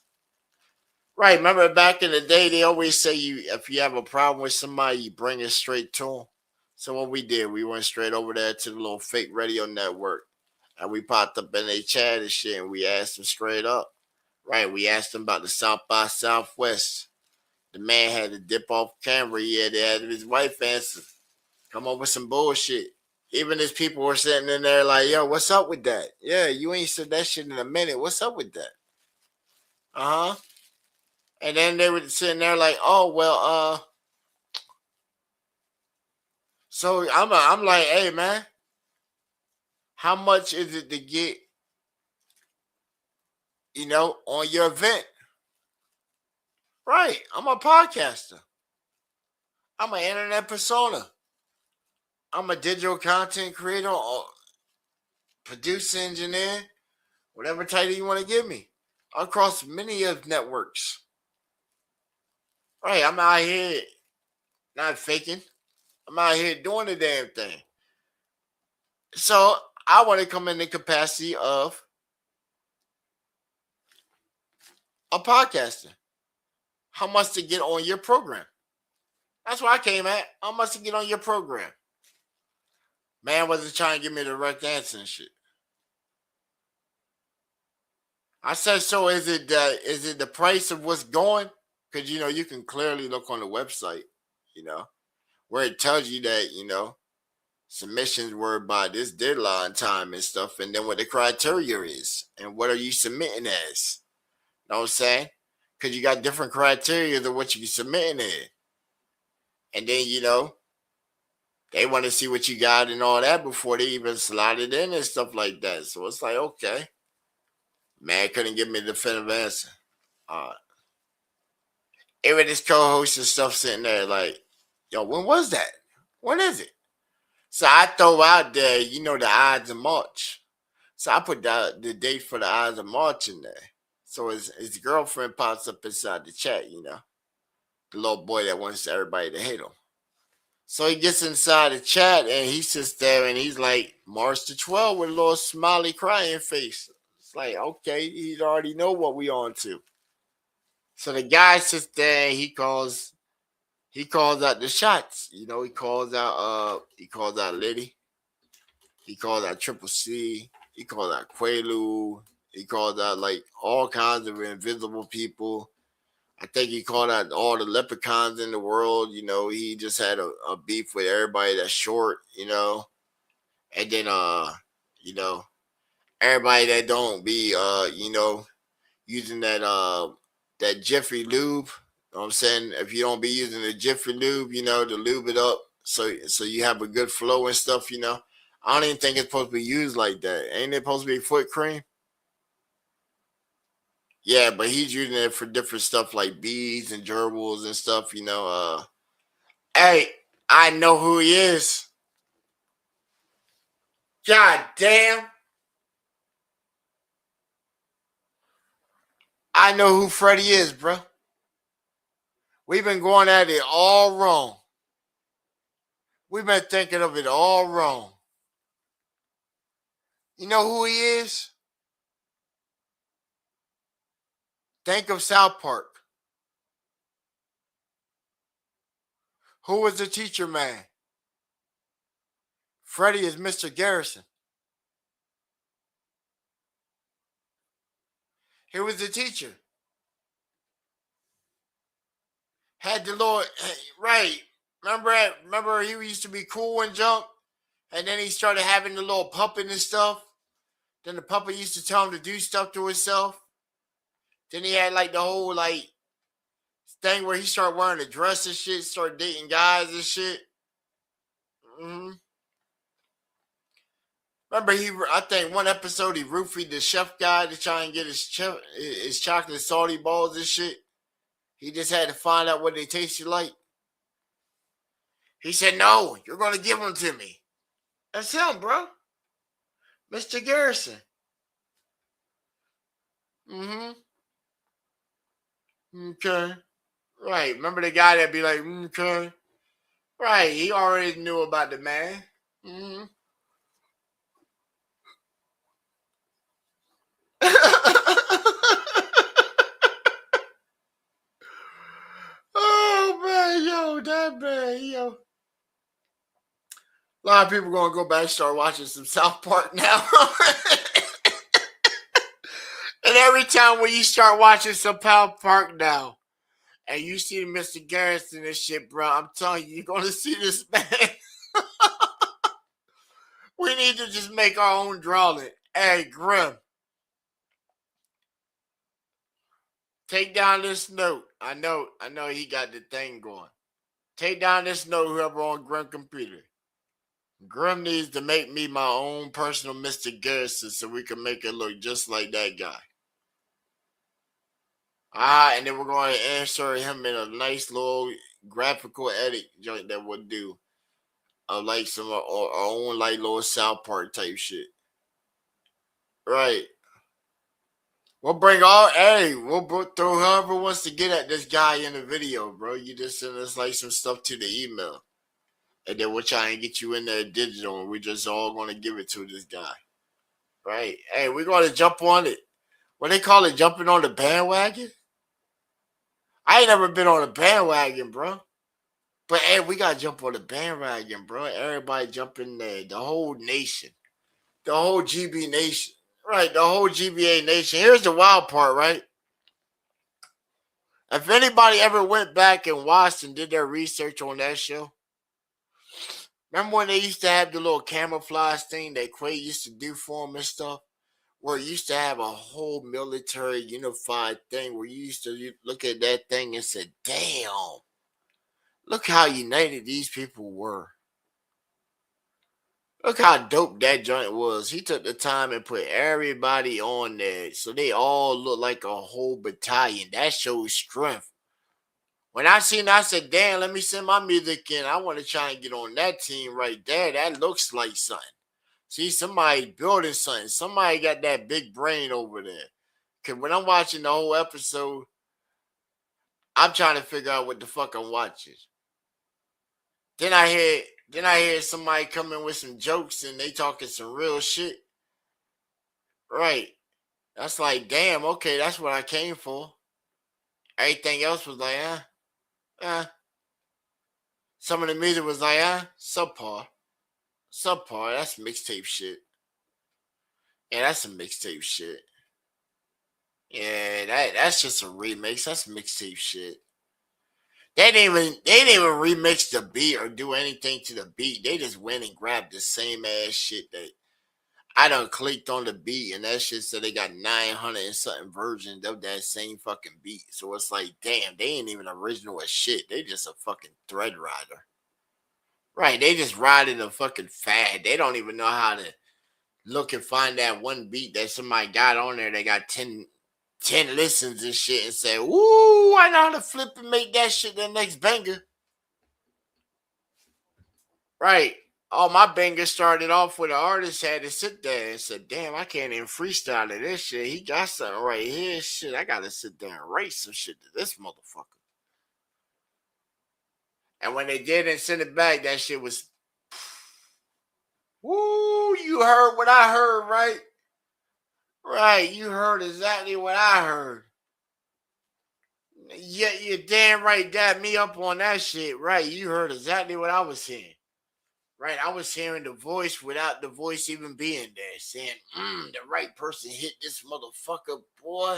Right, remember back in the day, they always say if you have a problem with somebody, you bring it straight to them. So what we did, we went straight over there to the little fake radio network. And we popped up in their chat and shit, and we asked them straight up. Right, we asked them about the South by Southwest. The man had to dip off camera. He had to have his wife answer. Come up with some bullshit. Even his people were sitting in there like, yo, what's up with that? Yeah, you ain't said that shit in a minute. What's up with that? Uh-huh. And then they were sitting there like, oh, well, so I'm like, hey, man, how much is it to get, you know, on your event? Right. I'm a podcaster. I'm an internet persona. I'm a digital content creator, or producer, engineer, whatever title you want to give me, across many of networks. Right. I'm out here not faking. I'm out here doing the damn thing. So I want to come in the capacity of a podcaster. How much to get on your program? That's where I came at. How much to get on your program? Man wasn't trying to give me the direct answer and shit. I said, so is it the price of what's going? Because, you know, you can clearly look on the website, you know, where it tells you that, you know, submissions were by this deadline time and stuff, and then what the criteria is, and what are you submitting as? You know what I'm saying? Because you got different criteria than what you're submitting in. And then, you know, they want to see what you got and all that before they even slide it in and stuff like that. So it's like, okay. Man couldn't give me a definitive answer. Even his co-host and stuff sitting there like, yo, when was that? When is it? So I throw out there, you know, the Ides of March. So I put the date for the Ides of March in there. So his girlfriend pops up inside the chat, you know. The little boy that wants everybody to hate him. So he gets inside the chat and he sits there and he's like, March the 12th with a little smiley crying face. It's like, okay, he already know what we on to. So the guy sits there and he calls out the shots. You know, he calls out Liddy. He calls out Triple C. He calls out Quaalude. He called out like all kinds of invisible people. I think he called out all the leprechauns in the world. You know, he just had a beef with everybody that's short, you know. And then, you know, everybody that don't be, you know, using that Jiffy Lube. You know what I'm saying? If you don't be using the Jiffy Lube, you know, to lube it up so you have a good flow and stuff, you know. I don't even think it's supposed to be used like that. Ain't it supposed to be foot cream? Yeah, but he's using it for different stuff like bees and gerbils and stuff, Hey, I know who he is. God damn. I know who Freddie is, bro. We've been going at it all wrong. We've been thinking of it all wrong. You know who he is? Think of South Park. Who was the teacher man? Freddie is Mr. Garrison. He was the teacher. Had the Lord, right. Remember he used to be cool and junk? And then he started having the little puppet and stuff. Then the puppet used to tell him to do stuff to himself. Then he had like the whole like thing where he started wearing a dress and shit, started dating guys and shit. Mm-hmm. Remember, I think one episode he roofied the chef guy to try and get his chocolate salty balls and shit. He just had to find out what they tasted like. He said, "No, you're going to give them to me." That's him, bro. Mr. Garrison. Mm-hmm. Okay. Right. Remember the guy that'd be like, okay. Right. He already knew about the man. Mm-hmm. Oh, man, yo, that man, yo. A lot of people going to go back and start watching some South Park now. And every time when you start watching some South Park now, and you see Mr. Garrison and shit, bro, I'm telling you, you're going to see this man. We need to just make our own drawing. Hey, Grim. Take down this note. I know he got the thing going. Take down this note, whoever on Grim computer. Grim needs to make me my own personal Mr. Garrison so we can make it look just like that guy. And then we're going to insert him in a nice little graphical edit joint that we'll do. Of like some our own like little South Park type shit. Right. We'll throw whoever wants to get at this guy in the video, bro. You just send us like some stuff to the email. And then we'll try and get you in there digital, and we're just all going to give it to this guy. Right? Hey, we're going to jump on it. What they call it, jumping on the bandwagon? I ain't never been on a bandwagon, bro. But, hey, we got to jump on the bandwagon, bro. Everybody jump in there. The whole nation. The whole GB nation. Right, the whole GBA nation. Here's the wild part, right? If anybody ever went back and watched and did their research on that show, remember when they used to have the little camouflage thing that Quay used to do for them and stuff? Where it used to have a whole military unified thing where you used to look at that thing and say, damn, look how united these people were. Look how dope that joint was. He took the time and put everybody on there so they all look like a whole battalion. That shows strength. When I seen that, I said, damn, let me send my music in. I want to try and get on that team right there. That looks like something. See, somebody building something. Somebody got that big brain over there. Because when I'm watching the whole episode, I'm trying to figure out what the fuck I'm watching. Then I hear somebody come in with some jokes and they talking some real shit. Right. That's like, damn, okay, that's what I came for. Everything else was like, Some of the music was like, subpar. Subpar, that's mixtape shit. Yeah, that's some mixtape shit. Yeah, that's just a remix. That's mixtape shit. They didn't even remix the beat or do anything to the beat. They just went and grabbed the same ass shit that I done clicked on the beat, and that shit said they got 900 and something versions of that same fucking beat. So it's like, damn, they ain't even original as shit. They just a fucking thread rider. Right, they just riding a fucking fad. They don't even know how to look and find that one beat that somebody got on there. They got 10 10 listens and shit and say, "Ooh, I know how to flip and make that shit the next banger." Right. All my bangers started off with an artist had to sit there and said, "Damn, I can't even freestyle to this shit. He got something right here. Shit, I gotta sit there and write some shit to this motherfucker." And when they did and sent it back, that shit was, woo, you heard what I heard, right? Right, you heard exactly what I heard. Yeah, you're damn right, dab me up on that shit. Right, you heard exactly what I was saying. Right, I was hearing the voice without the voice even being there, saying, the right person hit this motherfucker, boy.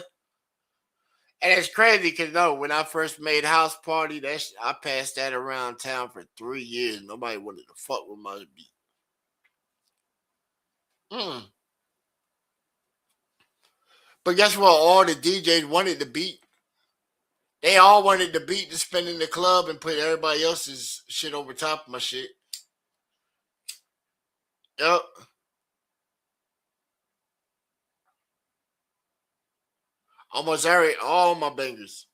And it's crazy because, no, when I first made House Party, I passed that around town for 3 years. Nobody wanted to fuck with my beat. But guess what? All the DJs wanted the beat. They all wanted the beat to spin in the club and put everybody else's shit over top of my shit. Yep. Almost all my bangers.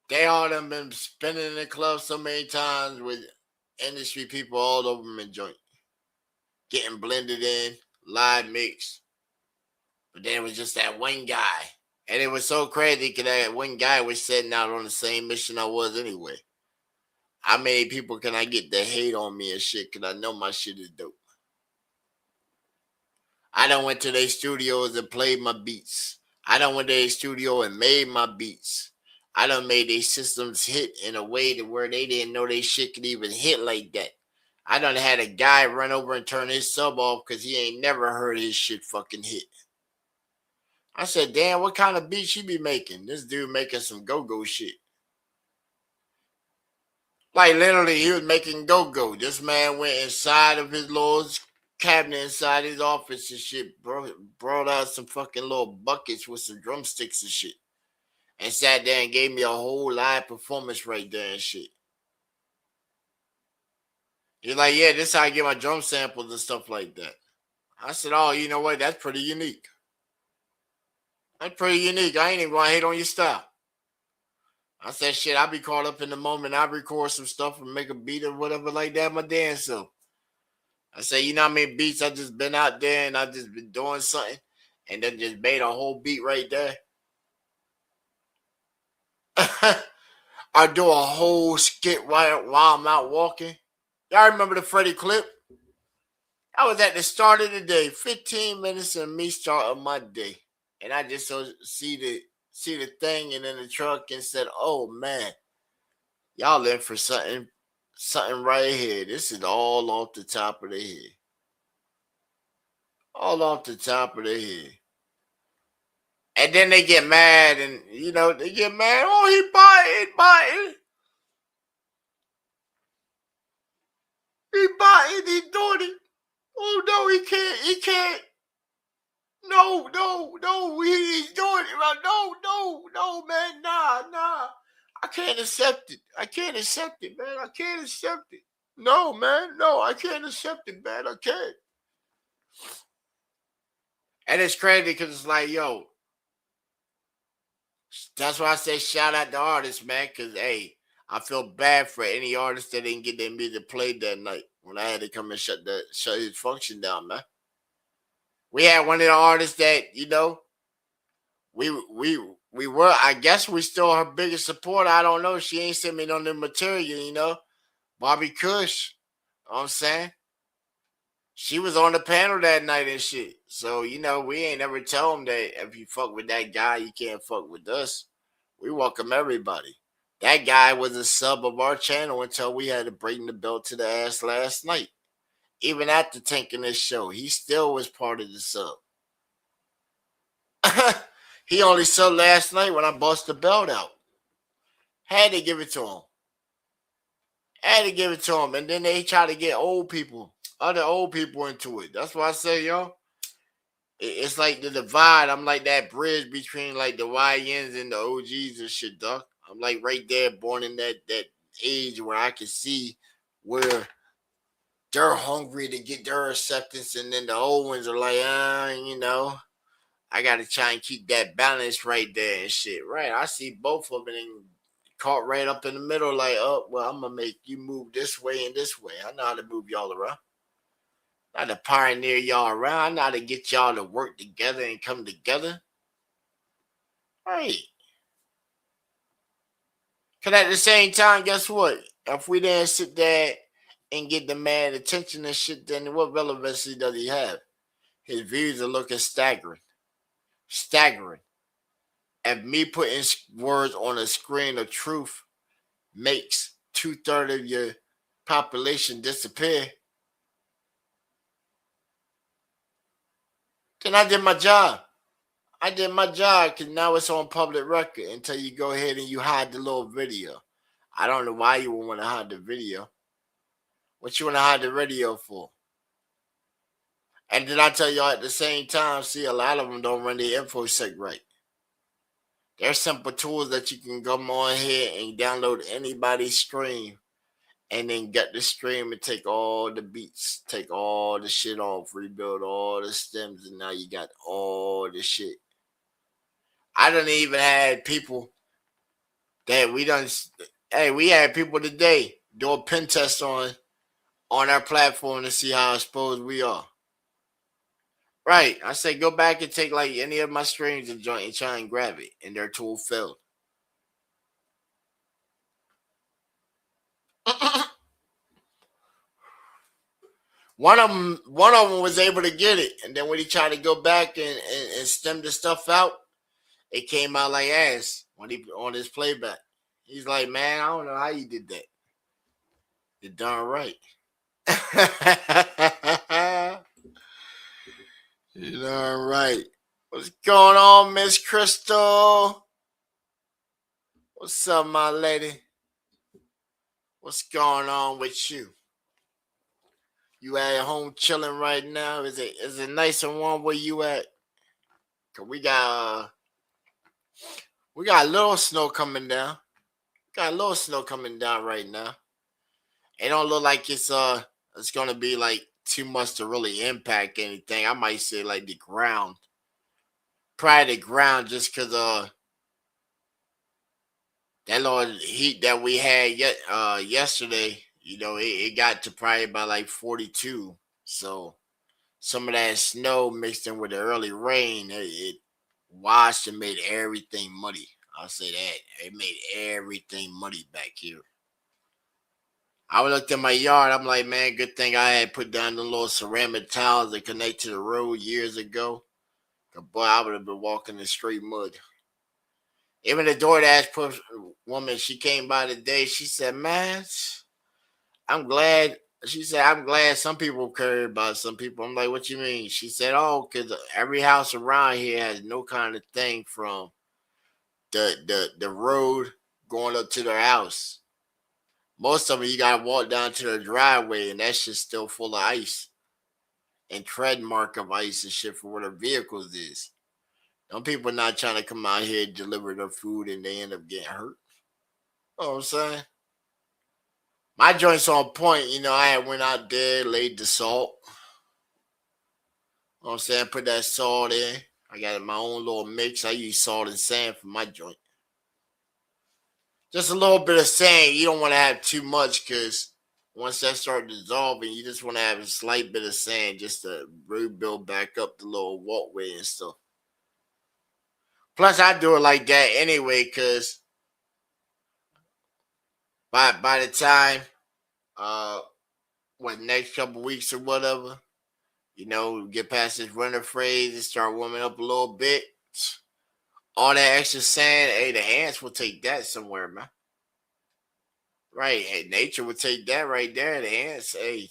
They all done been spinning in the club so many times with industry people all over them in joint. Getting blended in, live mix. But then it was just that one guy. And it was so crazy because that one guy was setting out on the same mission I was anyway. How many people can I get to hate on me and shit because I know my shit is dope? I done went to their studios and played my beats. I done went to their studio and made my beats. I done made their systems hit in a way to where they didn't know their shit could even hit like that. I done had a guy run over and turn his sub off because he ain't never heard his shit fucking hit. I said, damn, what kind of beats you be making? This dude making some go-go shit. Like literally, he was making go-go. This man went inside of his little cabinet inside his office and shit, brought out some fucking little buckets with some drumsticks and shit. And sat there and gave me a whole live performance right there and shit. He's like, yeah, this is how I get my drum samples and stuff like that. I said, oh, you know what? That's pretty unique. That's pretty unique. I ain't even going to hate on your style. I said, shit, I be caught up in the moment. I record some stuff and make a beat or whatever like that, my dance self. I said, you know how many beats I just been out there and I just been doing something and then just made a whole beat right there. I do a whole skit while I'm out walking. Y'all remember the Freddie clip? I was at the start of the day, 15 minutes of me starting my day. And I just see the thing and in the truck and said, oh man, y'all in for something right here. This is all off the top of the head. All off the top of the head. And then they get mad and, they get mad. Oh, he biting. He biting, he doing it. Oh, no, he can't. No, he's doing it. No, man, nah. I can't accept it. Man. I can't accept it. No, man, no, I can't accept it, man. I can't. And it's crazy because it's like, yo, that's why I say shout out to artists, man, because, hey, I feel bad for any artist that didn't get their music played that night when I had to come and shut his function down, man. We had one of the artists that, we were, I guess we still her biggest supporter. I don't know. She ain't sent me no new material, Bobby Kush. You know what I'm saying? She was on the panel that night and shit. So, we ain't ever tell them that if you fuck with that guy, you can't fuck with us. We welcome everybody. That guy was a sub of our channel until we had to bring the belt to the ass last night. Even after tanking this show, he still was part of the sub. He only subbed last night when I bust the belt out. Had to give it to him. And then they try to get other old people into it. That's why I say, yo, it's like the divide. I'm like that bridge between like the YNs and the OGs and shit, dog. I'm like right there, born in that age where I can see where they're hungry to get their acceptance, and then the old ones are like, I gotta try and keep that balance right there and shit. Right. I see both of them and caught right up in the middle, like, oh, well, I'm gonna make you move this way and this way. I know how to move y'all around. I know how to pioneer y'all around. I know how to get y'all to work together and come together. Right. Cause at the same time, guess what? If we didn't sit there and get the man attention and shit, then what relevancy does he have? His views are looking staggering. Staggering. If me putting words on a screen of truth makes 2/3 of your population disappear, then I did my job. I did my job because now it's on public record until you go ahead and you hide the little video. I don't know why you would want to hide the video. What you want to hide the video for? And then I tell y'all at the same time, see, a lot of them don't run the InfoSec right. There's simple tools that you can come on here and download anybody's stream and then get the stream and take all the beats, take all the shit off, rebuild all the stems, and now you got all the shit. I done even had people that we had people today do a pen test on our platform to see how exposed we are. Right. I say go back and take like any of my streams and joint and try and grab it, and their tool failed. One of them was able to get it, and then when he tried to go back and stem the stuff out, it came out like ass when he on his playback. He's like, man, I don't know how you did that. You're darn right. You're darn right. What's going on, Miss Crystal? What's up, my lady? What's going on with you? You at home chilling right now? Is it nice and warm where you at? Cause we got a little snow coming down. Got a little snow coming down right now. It don't look like it's gonna be like too much to really impact anything. I might say like the ground. Probably the ground just cause that little heat that we had yesterday, you know, it got to probably about like 42. So some of that snow mixed in with the early rain, it washed and made everything muddy. I'll say that. It made everything muddy back here. I looked at my yard. I'm like, man, good thing I had put down the little ceramic tiles that connect to the road years ago. Boy, I would have been walking in straight mud. Even the DoorDash woman, she came by today. She said, man, I'm glad. She said, I'm glad some people care about some people. I'm like, what you mean? She said, oh, because every house around here has no kind of thing from the road going up to their house. Most of them, you got to walk down to their driveway, and that shit's still full of ice and tread mark of ice and shit for where their vehicles is. Some people not trying to come out here and deliver their food, and they end up getting hurt. You know what I'm saying? My joint's on point. You know, I had went out there, laid the salt. You know what I'm saying? Put that salt in. I got my own little mix. I use salt and sand for my joint. Just a little bit of sand. You don't want to have too much because once that starts dissolving, you just want to have a slight bit of sand just to rebuild back up the little walkway and stuff. Plus, I do it like that anyway because by the time, next couple weeks or whatever, you know, get past this winter phase and start warming up a little bit. All that extra sand, hey, the ants will take that somewhere, man. Right, hey, nature would take that right there. The ants, hey,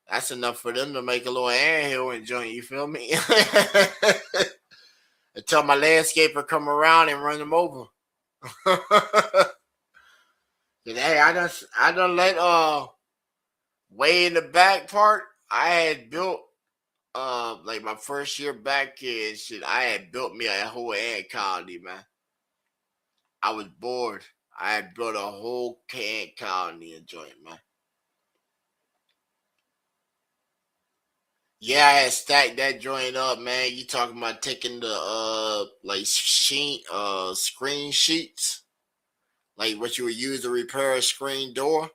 that's enough for them to make a little anthill and joint. You feel me? Until my landscaper come around and run them over. Hey, I done let way in the back part. I had built like my first year back here and shit. I had built me a whole ant colony, man. I was bored. I had built a whole ant colony and joint, man. Yeah, I had stacked that joint up, man. You talking about taking the like screen sheets, like what you would use to repair a screen door.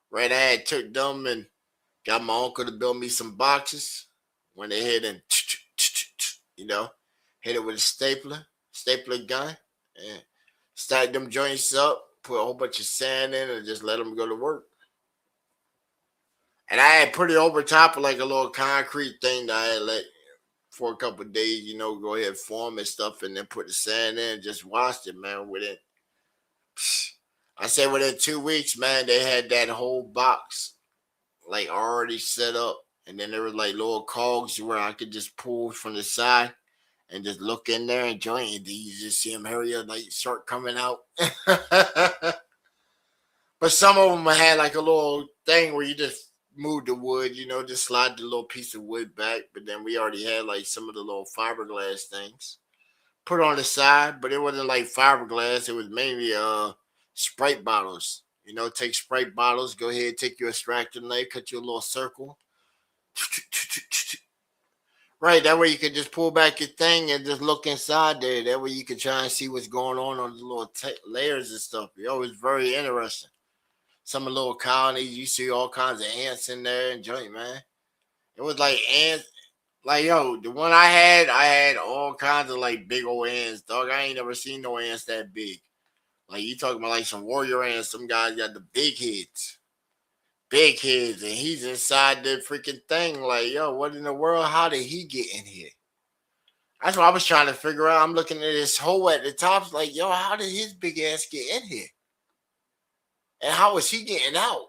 Right, I had took them and got my uncle to build me some boxes. Went ahead and you know, hit it with a stapler gun, and stacked them joints up. Put a whole bunch of sand in and just let them go to work. And I had put it over top of like a little concrete thing that I had let for a couple of days, you know, go ahead, form and stuff, and then put the sand in and just washed it, man. I said within 2 weeks, man, they had that whole box like already set up. And then there was like little cogs where I could just pull from the side and just look in there and join it. You just see them hurry up, like start coming out. But some of them had like a little thing where you just move the wood, you know, just slide the little piece of wood back. But then we already had like some of the little fiberglass things put on the side, but it wasn't like fiberglass. It was mainly Sprite bottles. You know, take Sprite bottles, go ahead, take your extractor knife, cut you a little circle. Right, that way you could just pull back your thing and just look inside there. That way you can try and see what's going on the little layers and stuff. It was very interesting. Some of the little colonies, you see all kinds of ants in there and joint, man. It was like ants. Like, yo, the one I had all kinds of like big old ants, dog. I ain't never seen no ants that big. Like, you talking about like some warrior ants. Some guys got the big heads. Big heads. And he's inside the freaking thing. Like, yo, what in the world? How did he get in here? That's what I was trying to figure out. I'm looking at this hole at the top. Like, yo, how did his big ass get in here? And how is he getting out?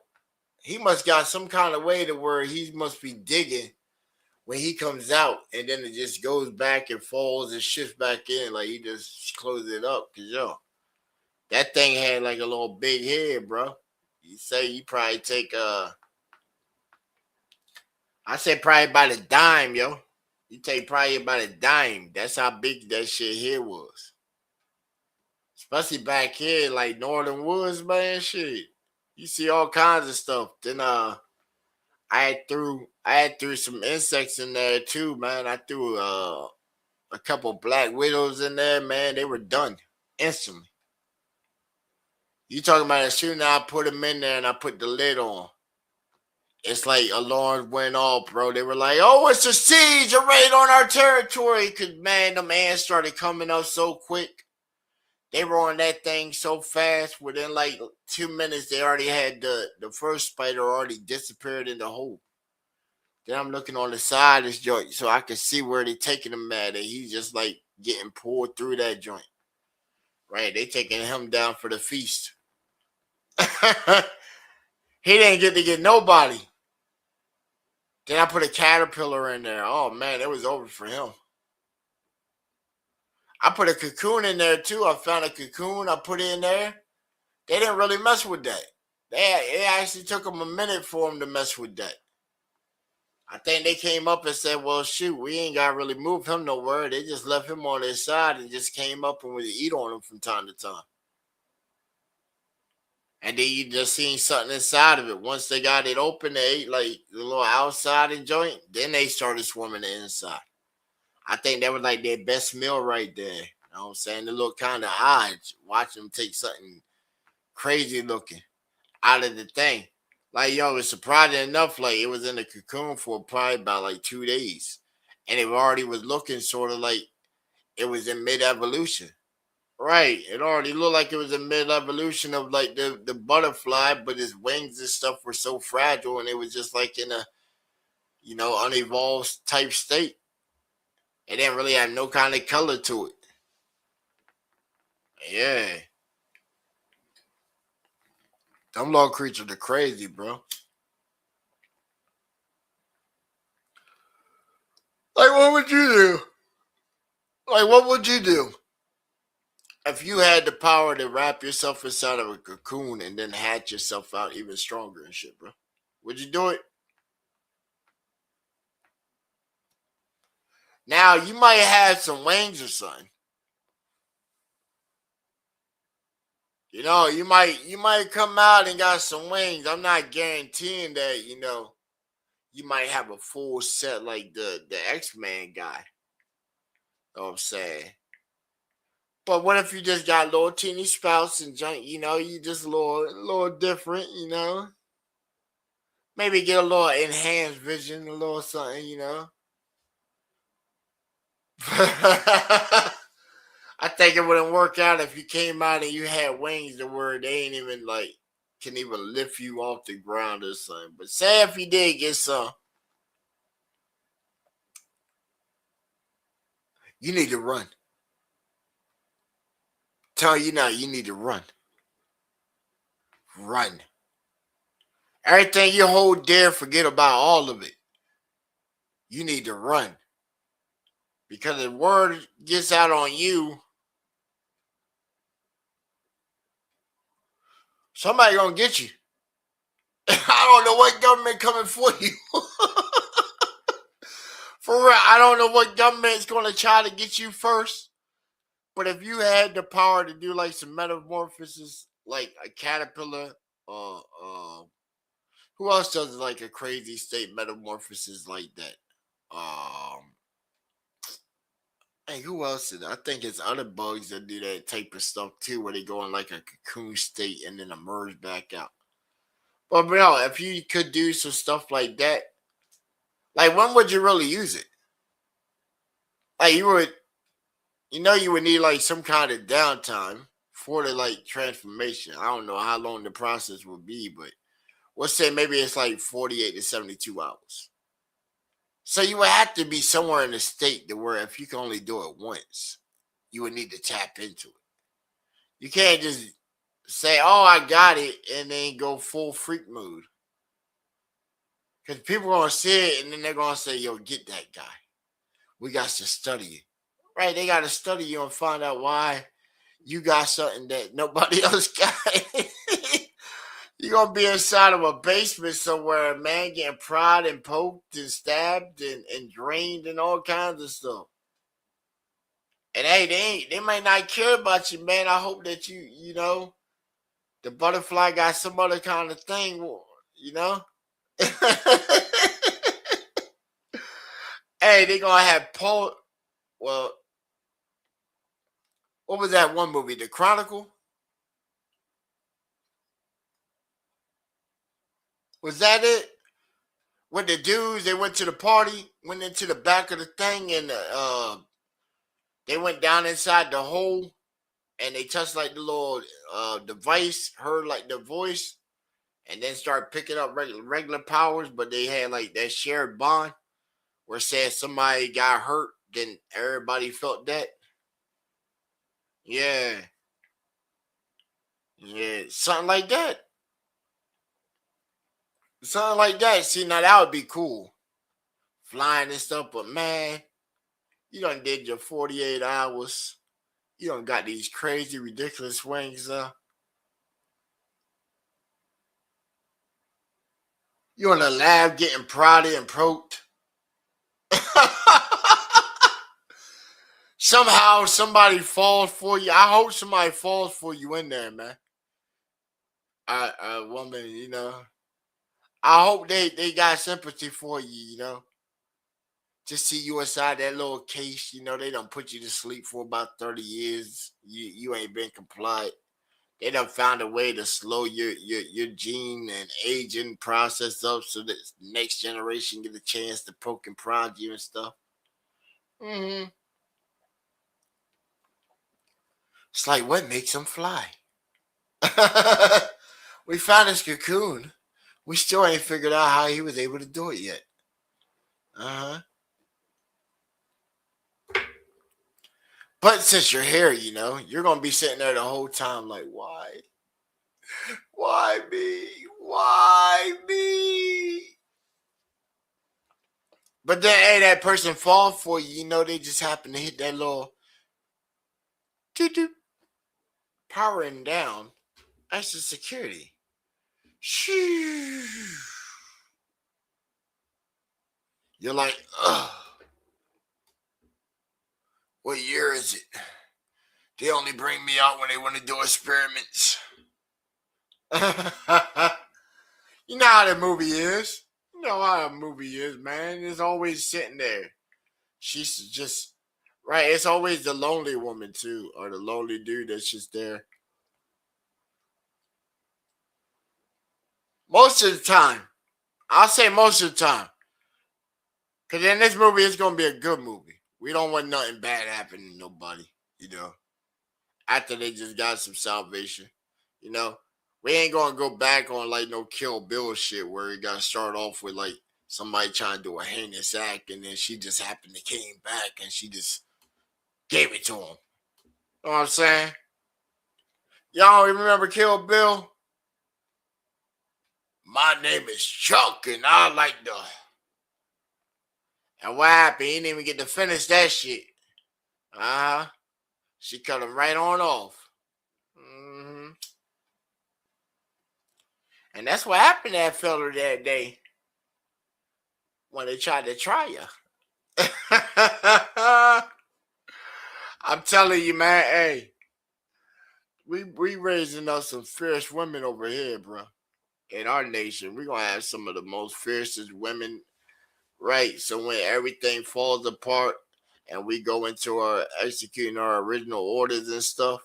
He must got some kind of way to where he must be digging when he comes out, and then it just goes back and falls and shifts back in. Like, he just closes it up. Because, yo, that thing had like a little big head, bro. You say you probably take, I said probably about a dime, yo. You take probably about a dime. That's how big that shit here was. Especially back here, like Northern Woods, man, shit. You see all kinds of stuff. Then I had threw some insects in there too, man. I threw a couple black widows in there, man. They were done instantly. You talking about as soon as I put them in there and I put the lid on, it's like alarms went off, bro. They were like, "Oh, it's a siege! A raid on our territory!" Because, man, the ants started coming up so quick. They were on that thing so fast. Within like 2 minutes, they already had the first spider already disappeared in the hole. Then I'm looking on the side of this joint so I can see where they taking him at. And he's just like getting pulled through that joint. Right? They taking him down for the feast. He didn't get to get nobody. Then I put a caterpillar in there. Oh, man, it was over for him. I put a cocoon in there, too. I found a cocoon. I put it in there. They didn't really mess with that. It actually took them a minute for them to mess with that. I think they came up and said, well, shoot, we ain't got to really move him nowhere. They just left him on their side and just came up and would eat on him from time to time. And then you just seen something inside of it. Once they got it open, they ate like the little outside and joint. Then they started swarming the inside. I think that was like their best meal right there. You know what I'm saying? They look kind of odd. Watch them take something crazy looking out of the thing. Like, yo, it's surprising enough, like, it was in the cocoon for probably about like 2 days. And it already was looking sort of like it was in mid-evolution. Right. It already looked like it was a mid-evolution of like the butterfly, but his wings and stuff were so fragile, and it was just like in a, you know, unevolved type state. It didn't really have no kind of color to it. Yeah. Them little creatures are crazy, bro. Like, what would you do? Like, what would you do if you had the power to wrap yourself inside of a cocoon and then hatch yourself out even stronger and shit, bro? Would you do it? Now, you might have some wings or something. You know, you might come out and got some wings. I'm not guaranteeing that, you know, you might have a full set like the X-Men guy. Know what I'm saying? But what if you just got little teeny spouts and junk, you know, you just a little different, you know? Maybe get a little enhanced vision, a little something, you know? I think it wouldn't work out if you came out and you had wings to where they ain't even like can even lift you off the ground or something. But say if you did get some, you need to run. Tell you now, you need to run. Run. Everything you hold dear, forget about all of it. You need to run. Because if word gets out on you, somebody gonna get you. I don't know what government coming for you. For real, I don't know what government's gonna try to get you first. But if you had the power to do like some metamorphosis, like a caterpillar, who else does like a crazy state metamorphosis like that? Hey, who else is it? I think it's other bugs that do that type of stuff too, where they go in like a cocoon state and then emerge back out. But no, if you could do some stuff like that, like when would you really use it? Like you would need like some kind of downtime for the like transformation. I don't know how long the process will be, but let's say maybe it's like 48 to 72 hours. So you would have to be somewhere in a state to where if you can only do it once, you would need to tap into it. You can't just say, oh, I got it, and then go full freak mode. Because people are going to see it, and then they're going to say, yo, get that guy. We got to study you. Right? They got to study you and find out why you got something that nobody else got. You're going to be inside of a basement somewhere, man, getting prodded and poked and stabbed and drained and all kinds of stuff. And hey, they might not care about you, man. I hope that you know, the butterfly got some other kind of thing, you know? Hey, they going to have well, what was that one movie, The Chronicle? Was that it? With the dudes, they went to the party, went into the back of the thing, and they went down inside the hole, and they touched like the little device, heard like the voice, and then started picking up regular powers, but they had like that shared bond where it said somebody got hurt, then everybody felt that. Yeah. Yeah, something like that. Something like that. See, now that would be cool. Flying and stuff, but man, you done did your 48 hours. You done got these crazy, ridiculous wings up. You're in the lab getting prodded and poked. Somehow somebody falls for you. I hope somebody falls for you in there, man. A woman, you know. I hope they got sympathy for you, you know. Just see you inside that little case, you know, they done put you to sleep for about 30 years. You ain't been compliant. They done found a way to slow your gene and aging process up so that next generation get a chance to poke and prod you and stuff. Mm-hmm. It's like, what makes them fly? We found his cocoon. We still ain't figured out how he was able to do it yet. Uh-huh. But since you're here, you know, you're going to be sitting there the whole time like, why? Why me? Why me? But then, hey, that person fall for you, you know, they just happen to hit that little powering down. That's the security. Shoo. You're like, ugh. What year is it? They only bring me out when they want to do experiments. You know how that movie is. You You know how a movie is, man. It's always sitting there. She's just right. It's always the lonely woman too, or the lonely dude that's just there. Most of the time, I'll say most of the time, because in this movie, it's gonna be a good movie. We don't want nothing bad happening to nobody, you know. After they just got some salvation, you know, we ain't gonna go back on like no Kill Bill shit where it got to start off with like somebody trying to do a heinous act and then she just happened to came back and she just gave it to him. You know what I'm saying? Y'all remember Kill Bill? My name is Chuck and I like the... And what happened? He didn't even get to finish that shit. Uh-huh. She cut him right on off. Mm-hmm. And that's what happened to that fella that day when they tried to try you. I'm telling you, man, hey, we raising up some fierce women over here, bro. In our nation, we're going to have some of the most fiercest women, right? So when everything falls apart and we go into our executing our original orders and stuff,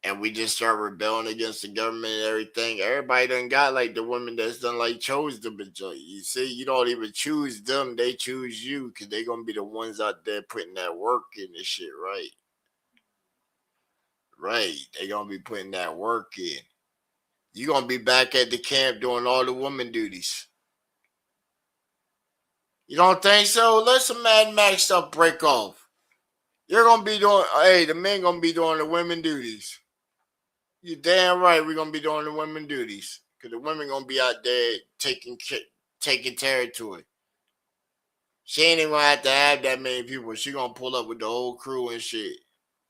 and we just start rebelling against the government and everything, everybody done got like the women that's done like chose the majority. You see, you don't even choose them, they choose you because they're going to be the ones out there putting that work in this shit, right? Right. They're going to be putting that work in. You're going to be back at the camp doing all the woman duties. You don't think so? Let some Mad Max stuff break off. You're going to be doing, hey, the men going to be doing the women duties. You damn right we're going to be doing the women duties. Because the women going to be out there taking territory. She ain't even going to have that many people. She going to pull up with the whole crew and shit.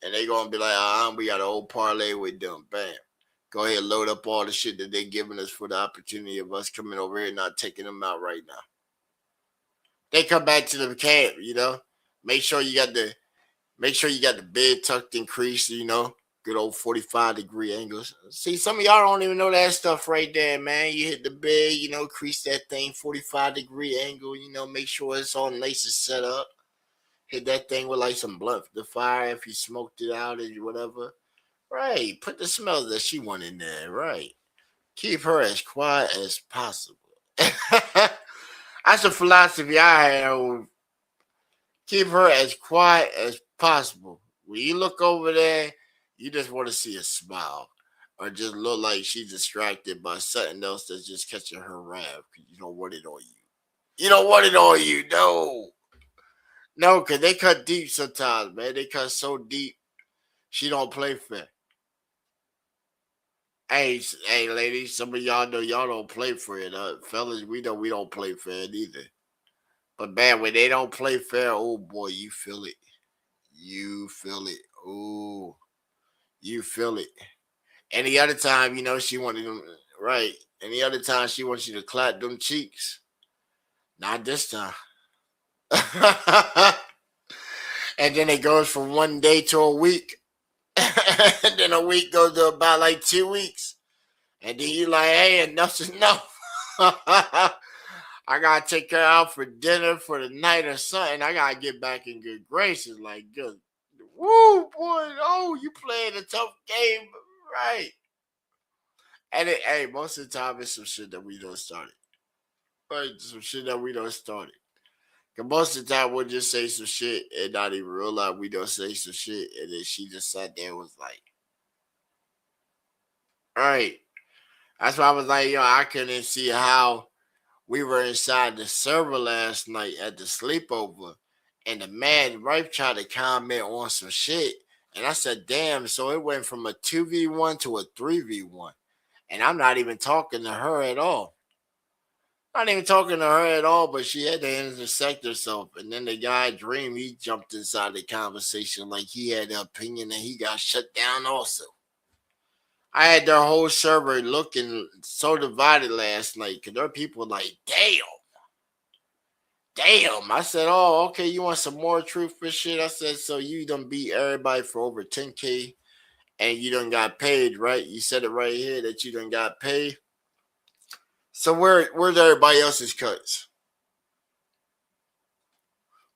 And they going to be like, we got a whole parlay with them. Bam. Go ahead and load up all the shit that they giving us for the opportunity of us coming over here and not taking them out right now. They come back to the camp, you know. Make sure you got the bed tucked and creased, you know. Good old 45-degree angles. See, some of y'all don't even know that stuff right there, man. You hit the bed, you know, crease that thing, 45-degree angle, you know, make sure it's all nice and set up. Hit that thing with like some blunt the fire if you smoked it out or whatever. Right. Put the smells that she want in there. Right. Keep her as quiet as possible. That's a philosophy I have. Keep her as quiet as possible. When you look over there, you just want to see a smile. Or just look like she's distracted by something else that's just catching her wrath. You don't want it on you. You don't want it on you. No. No, because they cut deep sometimes, man. They cut so deep. She don't play fair. Hey, ladies, some of y'all know y'all don't play fair. Fellas, we know we don't play fair either. But, man, when they don't play fair, oh, boy, you feel it. You feel it. Oh, you feel it. Any other time, you know, she wanted them, right. Any other time she wants you to clap them cheeks. Not this time. And then it goes from 1 day to a week. And then a week goes to about like 2 weeks. And then you like, hey, enough's enough. I got to take her out for dinner for the night or something. I got to get back in good graces. Like, good. Woo, boy. Oh, you playing a tough game. Right. And hey, most of the time it's some shit that we don't start it. Right. Some shit that we don't start it. Because most of the time we'll just say some shit and not even realize we don't say some shit. And then she just sat there and was like, all right. That's why I was like, yo, I couldn't see how we were inside the server last night at the sleepover. And the man wife tried to comment on some shit. And I said, damn, so it went from a 2v1 to a 3v1. And I'm not even talking to her at all. Not even talking to her at all, but she had to intersect herself. And then the guy, Dream, he jumped inside the conversation like he had an opinion and he got shut down also. I had their whole server looking so divided last night because there are people like, damn. I said, oh, okay, you want some more truth for shit? I said, so you done beat everybody for over 10K and you done got paid, right? You said it right here that you done got paid. So where's everybody else's cuts?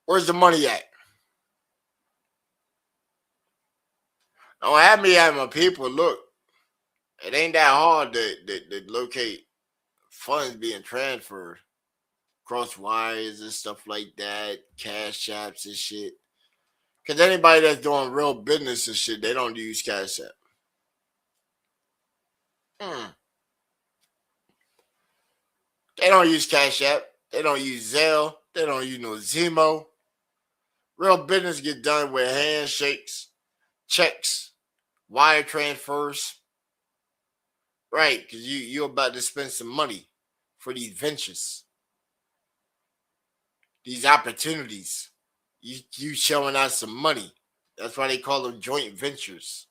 Where's the money at? Don't have me at my people. Look, it ain't that hard to locate funds being transferred across wires and stuff like that, cash apps and shit. Because anybody that's doing real business and shit, they don't use Cash App. They don't use Cash App. They don't use Zelle. They don't use no Zemo. Real business get done with handshakes, checks, wire transfers. Right, because you're about to spend some money for these ventures, these opportunities. You showing out some money. That's why they call them joint ventures.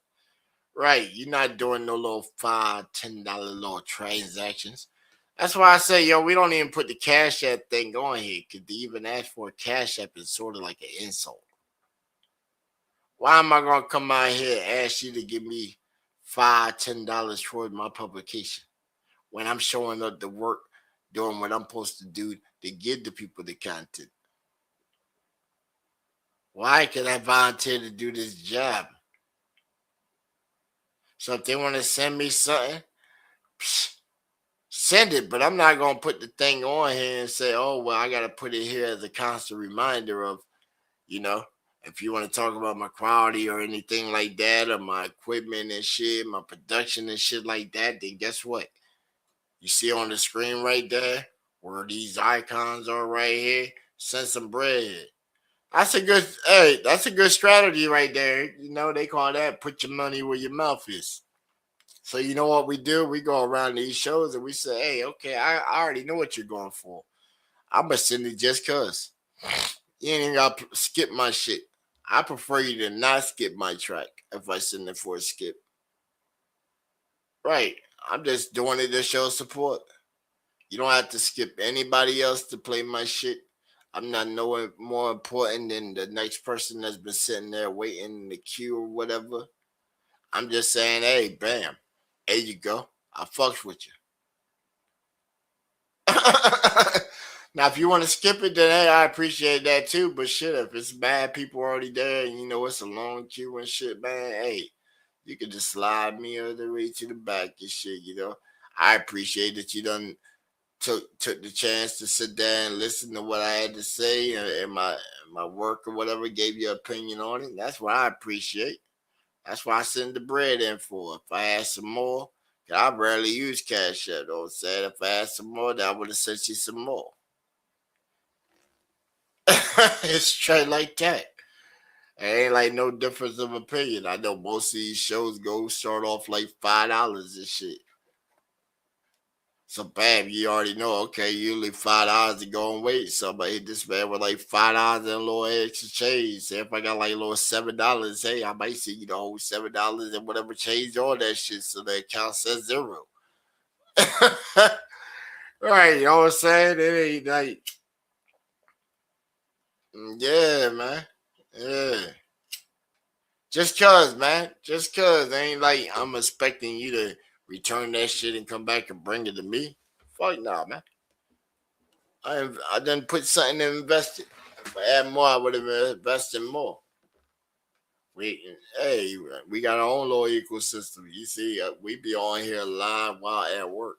Right, you're not doing no little $5, $10 little transactions. That's why I say, yo, we don't even put the Cash App thing on here, because to even ask for a Cash App is sort of like an insult. Why am I going to come out here and ask you to give me $5, $10 toward my publication when I'm showing up the work, doing what I'm supposed to do to give the people the content? Why can I volunteer to do this job? So if they want to send me something, send it, but I'm not going to put the thing on here and say, oh, well, I got to put it here as a constant reminder of, if you want to talk about my quality or anything like that, or my equipment and shit, my production and shit like that, then guess what? You see on the screen right there where these icons are right here, send some bread. That's a good strategy right there. They call that put your money where your mouth is. So you know what we do? We go around these shows and we say, hey, okay, I already know what you're going for. I'm going to send it just because. You ain't even got to skip my shit. I prefer you to not skip my track if I send it for a skip. Right. I'm just doing it to show support. You don't have to skip anybody else to play my shit. I'm not no more important than the next person that's been sitting there waiting in the queue or whatever. I'm just saying, hey, bam. There you go. I fucks with you. Now, if you want to skip it, then hey, I appreciate that too. But shit, if it's bad people already there and it's a long queue and shit, man, hey, you can just slide me all the way to the back and shit, I appreciate that you done took the chance to sit there and listen to what I had to say and my work or whatever, gave you an opinion on it. That's what I appreciate. That's why I send the bread in for. If I ask some more, I rarely use Cash App, though. Said if I asked some more, then I would have sent you some more. It's straight like that. It ain't like no difference of opinion. I know most of these shows start off like $5 and shit. So bam, you already know, okay, usually $5 to go and wait. So I hit this man with like $5 and a little extra change. Say if I got like a little $7, hey, I might see the whole $7 and whatever change on that shit so the account says 0. Right, you know what I'm saying? It ain't like, yeah, man. Yeah. Just cause, man. Just cause. It ain't like I'm expecting you to return that shit and come back and bring it to me. Fuck nah, man. I done put something and invested. If I had more, I would have invested more. We got our own little ecosystem. You see, we be on here live while at work.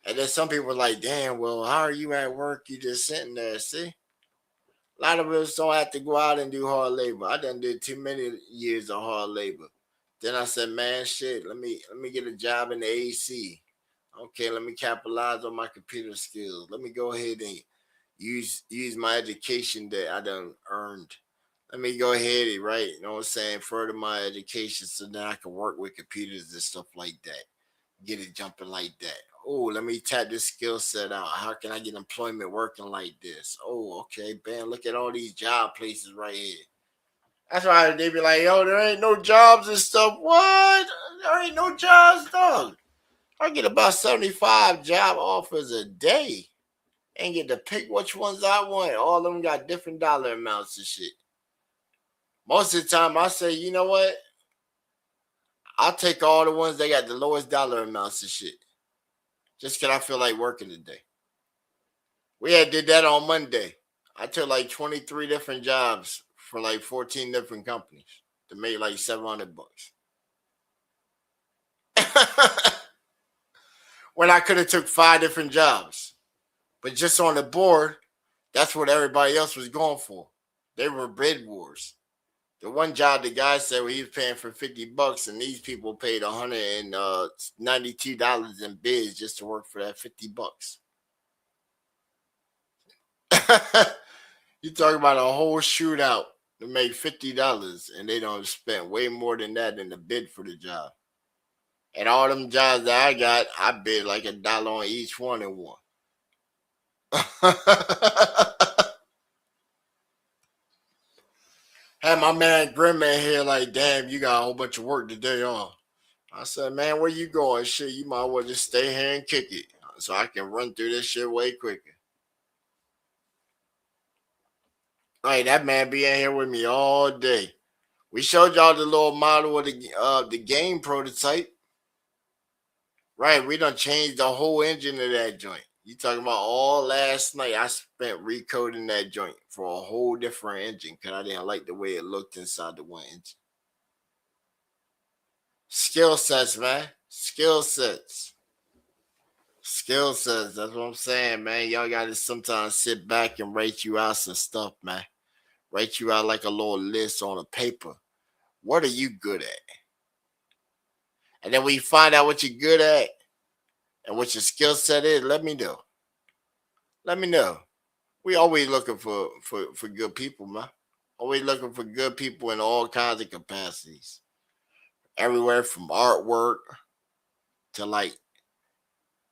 And then some people are like, damn, well, how are you at work? You just sitting there, see? A lot of us don't have to go out and do hard labor. I done did too many years of hard labor. Then I said, man, shit, let me get a job in the AC. Okay, let me capitalize on my computer skills. Let me go ahead and use my education that I done earned. Let me go ahead and, right, you know what I'm saying, further my education so then I can work with computers and stuff like that. Get it jumping like that. Oh, let me tap this skill set out. How can I get employment working like this? Oh, okay, bam, look at all these job places right here. That's why they be like, yo, there ain't no jobs and stuff. What? There ain't no jobs, dog. I get about 75 job offers a day and get to pick which ones I want. All of them got different dollar amounts and shit. Most of the time I say, you know what? I'll take all the ones that got the lowest dollar amounts and shit. Just because I feel like working today. We had did that on Monday. I took like 23 different jobs for like 14 different companies to make like $700. When I could have took 5 different jobs. But just on the board, that's what everybody else was going for. They were bid wars. The one job the guy said he was paying for $50, and these people paid $192 in bids just to work for that $50. You talk about a whole shootout to make $50, and they don't spend way more than that in the bid for the job. And all them jobs that I got, I bid like $1 on each one and won. Had my man Grimman here like, damn, you got a whole bunch of work today, huh? I said, man, where you going? Shit, you might as well just stay here and kick it so I can run through this shit way quicker. Hey, that man be in here with me all day. We showed y'all the little model of the game prototype. Right, we done changed the whole engine of that joint. You talking about all last night, I spent recoding that joint for a whole different engine because I didn't like the way it looked inside the one engine. Skill sets, man. Skill sets. Skill sets. That's what I'm saying, man. Y'all got to sometimes sit back and rate you out some stuff, man. Rate you out like a little list on a paper. What are you good at? And then when you find out what you're good at and what your skill set is, let me know. Let me know. We always looking for good people, man. Always looking for good people in all kinds of capacities. Everywhere from artwork to like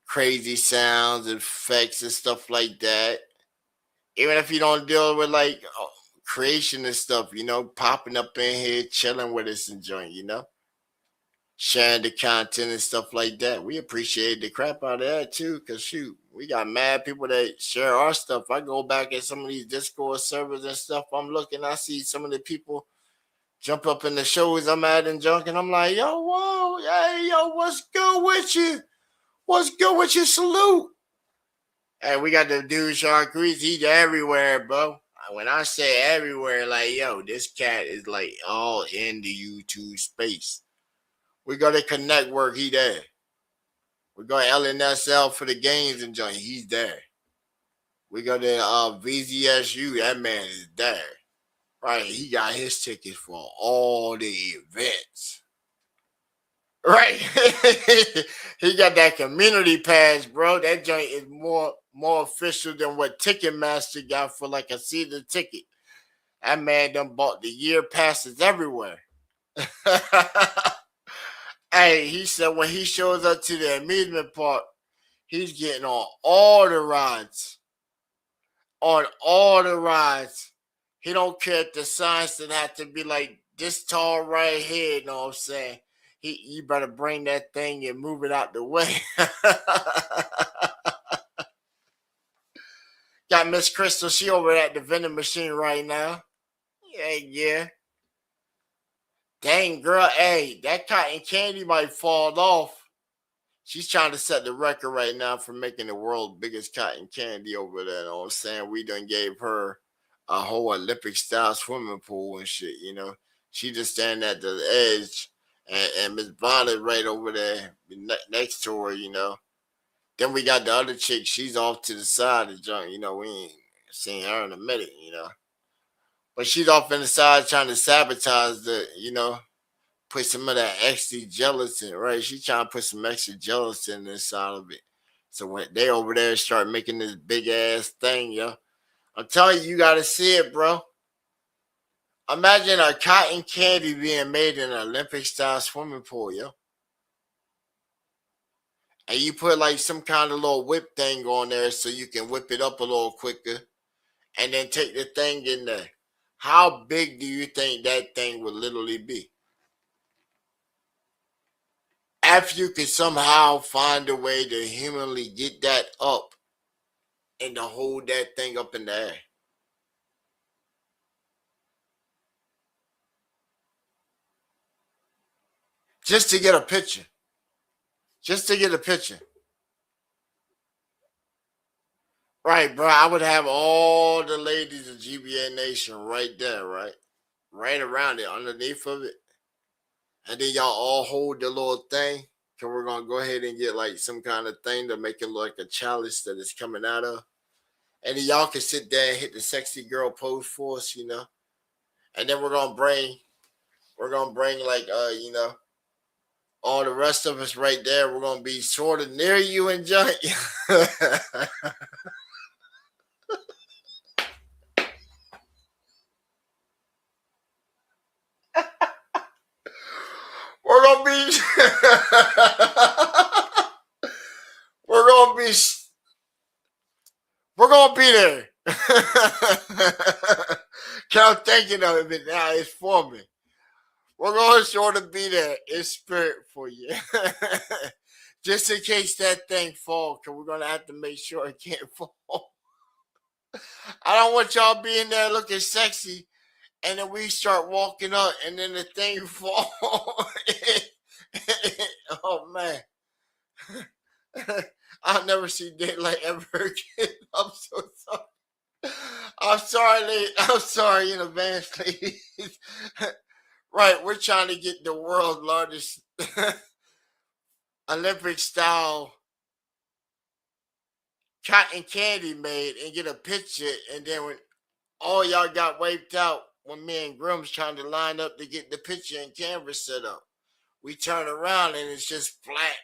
crazy sounds, effects, and stuff like that. Even if you don't deal with like creation and stuff, you know, popping up in here, chilling with us, enjoying, you know, sharing the content and stuff like that. We appreciate the crap out of that too, because shoot, we got mad people that share our stuff. I go back at some of these Discord servers and stuff. I'm looking, I see some of the people jump up in the shows I'm at and junk, and I'm like, yo, whoa, hey, yo, what's good with you? What's good with you? Salute. Hey, we got the dude, Sean Crease. He's everywhere, bro. When I say everywhere, like, yo, this cat is like all in the YouTube space. We go to Connect Work, he there. We go to LNSL for the games and joint, he's there. We go to VZSU, that man is there. Right, he got his tickets for all the events. Right. He got that community pass, bro. That joint is more official than what Ticketmaster got for like a season ticket. That man done bought the year passes everywhere. Hey, he said when he shows up to the amusement park, he's getting on all the rides. On all the rides. He don't care if the signs that have to be like this tall right here, you know what I'm saying? You better bring that thing and move it out the way. Got Miss Crystal, she over at the vending machine right now. Yeah. Dang, girl, hey, that cotton candy might fall off. She's trying to set the record right now for making the world's biggest cotton candy over there, you know what I'm saying? We done gave her a whole Olympic-style swimming pool and shit, you know? She just standing at the edge. And Miss Bonnet right over there next to her, you know. Then we got the other chick. She's off to the side of the joint. You know, we ain't seen her in a minute, you know. But she's off in the side trying to sabotage the, you know, put some of that extra gelatin, right? She's trying to put some extra gelatin inside of it. So when they over there start making this big-ass thing, yo. I'm telling you, you got to see it, bro. Imagine a cotton candy being made in an Olympic-style swimming pool, yo. And you put like some kind of little whip thing on there so you can whip it up a little quicker and then take the thing in there. How big do you think that thing would literally be? If you could somehow find a way to humanly get that up and to hold that thing up in the air. Just to get a picture. Just to get a picture. Right, bro. I would have all the ladies of GBA Nation right there, right? Right around it, underneath of it. And then y'all all hold the little thing. Cause we're gonna go ahead and get like some kind of thing to make it look like a chalice that is coming out of. And then y'all can sit there and hit the sexy girl pose for us, you know. And then we're gonna bring like you know, all the rest of us right there. We're gonna be sort of near you and joint. We're gonna be we're gonna be there. I'm thinking of it now, it's for me. We're gonna sort of be there in spirit for you. Just in case that thing falls, because we're gonna have to make sure it can't fall. I don't want y'all being there looking sexy. And then we start walking up, and then the thing falls. Oh, man. I'll never see daylight ever again. I'm so sorry. I'm sorry, ladies. I'm sorry in advance, ladies. Right, we're trying to get the world's largest Olympic-style cotton candy made and get a picture, and then when all y'all got wiped out, when me and Grim's trying to line up to get the picture and camera set up, we turn around and it's just flat.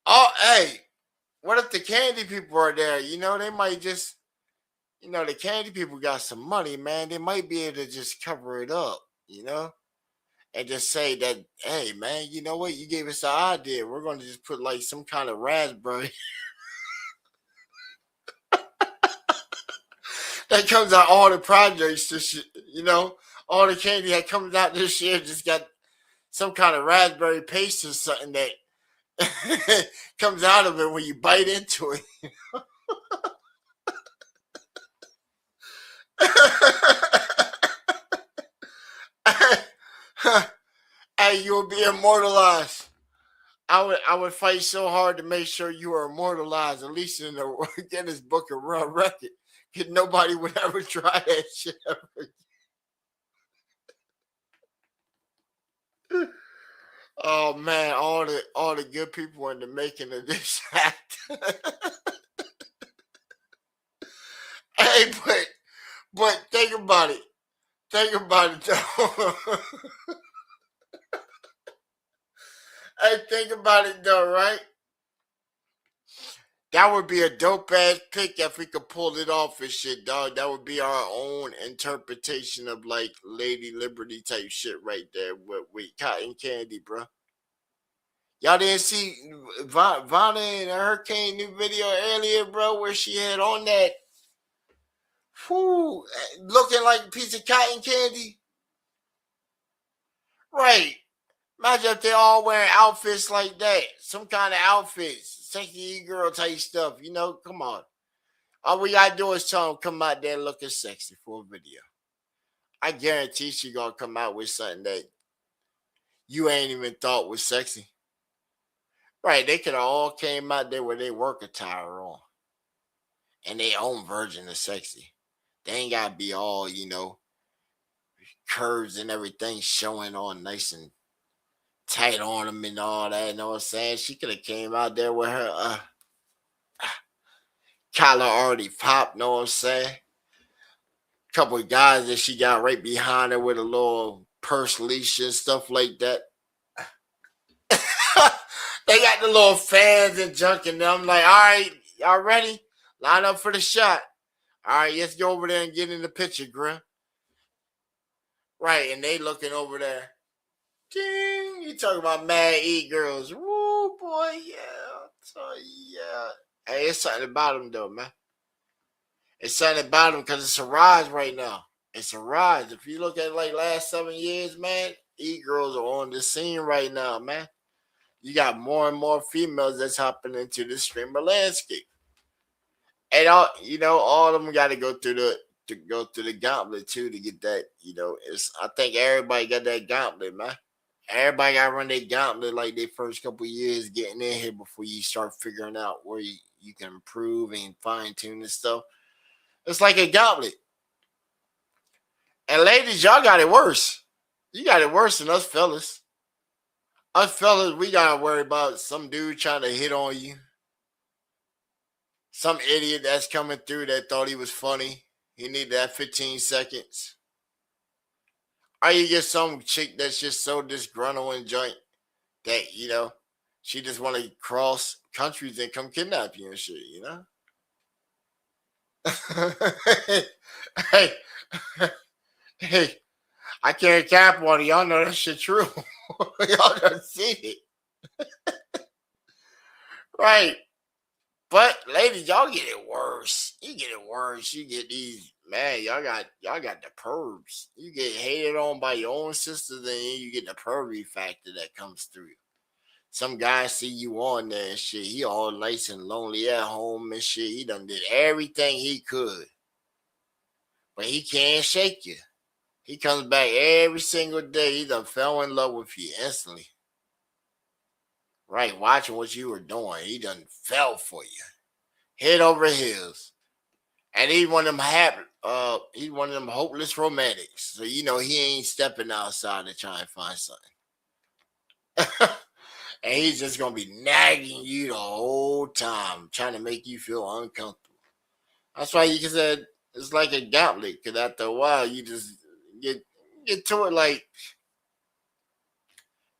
Oh, hey, what if the candy people are there? You know, they might just, you know, the candy people got some money, man. They might be able to just cover it up, you know, and just say that, hey, man, you know what? You gave us the idea. We're going to just put like some kind of raspberry. That comes out all the projects this year, you know, all the candy that comes out this year just got some kind of raspberry paste or something that comes out of it when you bite into it. Hey, you'll be immortalized. I would fight so hard to make sure you are immortalized, at least in the Guinness Book of World Record. Because nobody would ever try that shit ever again. Oh man, all the good people in the making of this act. Hey, but think about it. Think about it though. Hey, think about it though, right? That would be a dope ass pick if we could pull it off and shit, dog. That would be our own interpretation of like Lady Liberty type shit right there with cotton candy, bro. Y'all didn't see Vanna and Hurricane new video earlier, bro, where she had on that, whoo, looking like a piece of cotton candy? Right. Imagine if they all wearing outfits like that. Some kind of outfits. Sexy girl type stuff. You know, come on. All we gotta do is tell them come out there looking sexy for a video. I guarantee she gonna come out with something that you ain't even thought was sexy. Right, they could have all came out there with their work attire on. And their own version of sexy. They ain't gotta be all, you know, curves and everything showing on nice and tight on them and all that, you know what I'm saying? She could have came out there with her collar already popped, know what I'm saying? Couple of guys that she got right behind her with a little purse leash and stuff like that. They got the little fans and junk in them. Like, all right, y'all ready? Line up for the shot. All right, let's go over there and get in the picture, Grim. Right, and they looking over there. Ding, you talking about mad e-girls. Woo, boy, yeah. So, yeah. Hey, it's something about them, though, man. It's something about them because it's a rise right now. It's a rise. If you look at like last 7 years, man, e-girls are on the scene right now, man. You got more and more females that's hopping into the streamer landscape. And all, you know, all of them got to go through to go through the gauntlet too to get that. I think everybody got that gauntlet, man. Everybody got to run their gauntlet like their first couple years getting in here before you start figuring out where you can improve and fine tune and stuff. It's like a gauntlet. And ladies, y'all got it worse. You got it worse than us fellas. Us fellas, we got to worry about some dude trying to hit on you. Some idiot that's coming through that thought he was funny. He needed that 15 seconds. Or you get some chick that's just so disgruntled and joint that, she just want to cross countries and come kidnap you and shit, Hey, I can't cap on it. Y'all know that shit true. Y'all done seen it. Right. But ladies, y'all get it worse. You get it worse. You get these, man, y'all got the pervs. You get hated on by your own sisters, and then you get the pervy factor that comes through. Some guy see you on there and shit. He all nice and lonely at home and shit. He done did everything he could. But he can't shake you. He comes back every single day. He done fell in love with you instantly. Right, watching what you were doing. He done fell for you. Head over heels. And he's one of them he's one of them hopeless romantics. So he ain't stepping outside to try and find something. And he's just gonna be nagging you the whole time, trying to make you feel uncomfortable. That's why you said it's like a gauntlet, because after a while you just get to it like,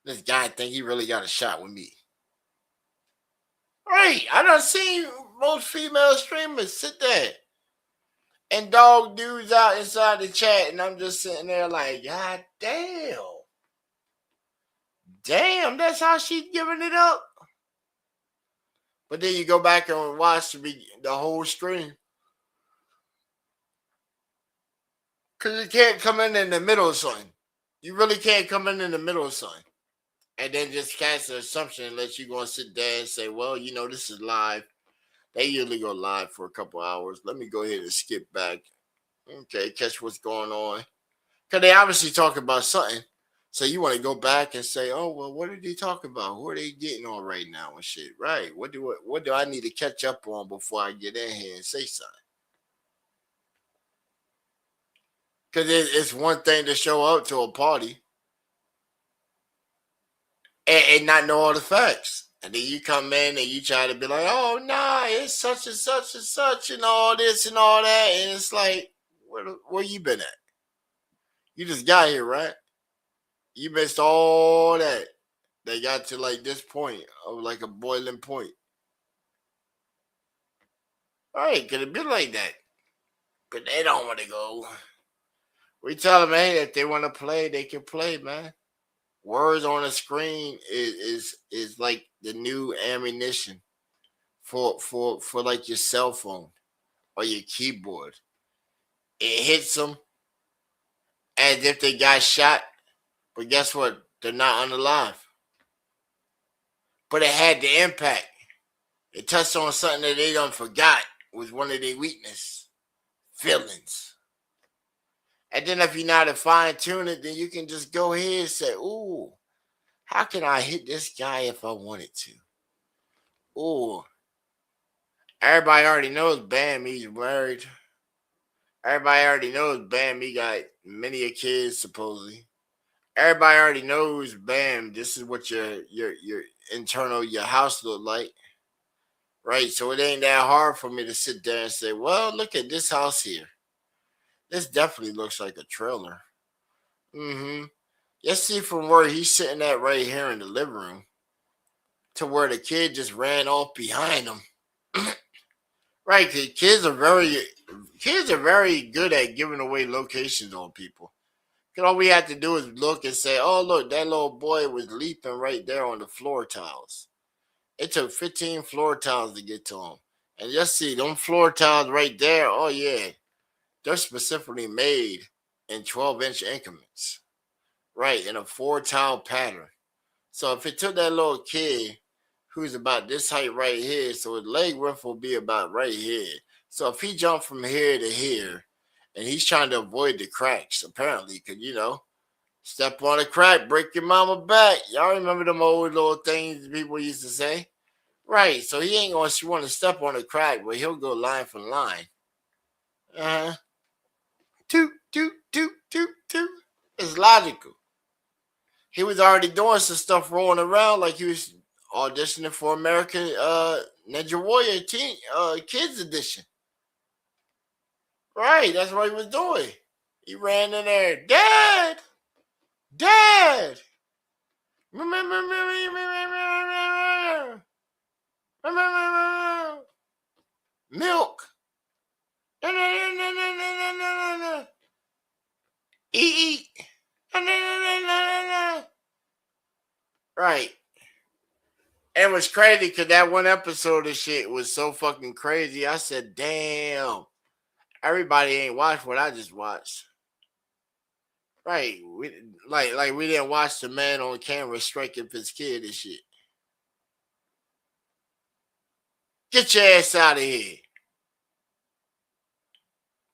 this guy think he really got a shot with me. Right, I done seen most female streamers sit there and dog dudes out inside the chat, and I'm just sitting there like, God damn. Damn, that's how she's giving it up. But then you go back and watch the whole stream. Because you can't come in the middle of something. You really can't come in the middle of something. And then just cast an assumption unless you're going to sit there and say, well, this is live. They usually go live for a couple hours. Let me go ahead and skip back. Okay, catch what's going on. Because they obviously talk about something. So you want to go back and say, oh, well, what did they talk about? Who are they getting on right now and shit? Right. What do I need to catch up on before I get in here and say something? Because it's one thing to show up to a party and not know all the facts. And then you come in and you try to be like, oh, nah, it's such and such and such and all this and all that. And it's like, where you been at? You just got here, right? You missed all that. They got to like this point of like a boiling point. All right, could it be like that? But they don't want to go. We tell them, hey, if they want to play, they can play, man. Words on a screen is like the new ammunition for like your cell phone or your keyboard. It hits them as if they got shot, but guess what? They're not unalive. But it had the impact. It touched on something that they done forgot was one of their weakness. Feelings. And then if you know how to fine tune it, then you can just go ahead and say, ooh, how can I hit this guy if I wanted to? Ooh. Everybody already knows Bam, he's married. Everybody already knows Bam, he got many a kids, supposedly. Everybody already knows, Bam, this is what your internal, your house look like. Right? So it ain't that hard for me to sit there and say, well, look at this house here. This definitely looks like a trailer. Mm-hmm. You see from where he's sitting at right here in the living room to where the kid just ran off behind him. Right? The kids are very good at giving away locations on people. Because all we have to do is look and say, oh, look, that little boy was leaping right there on the floor tiles. It took 15 floor tiles to get to him. And just see, them floor tiles right there, oh, yeah. They're specifically made in 12-inch increments, right, in a 4-tile pattern. So if it took that little kid who's about this height right here, so his leg width will be about right here. So if he jumped from here to here, And he's trying to avoid the cracks, apparently, because, you know, step on a crack, break your mama back. Y'all remember them old little things people used to say? Right, so he ain't going to want to step on a crack, but he'll go line for line. Uh-huh. Toot, toot, toot, toot, toot. It's logical. He was already doing some stuff rolling around like he was auditioning for American Ninja Warrior Kids Edition. Right, that's what he was doing. He ran in there, Dad! Milk. Eat. Right. And it was crazy because that one episode of shit was so fucking crazy. I said, damn. Everybody ain't watched what I just watched. Right. We didn't watch the man on camera striking his kid and shit. Get your ass out of here.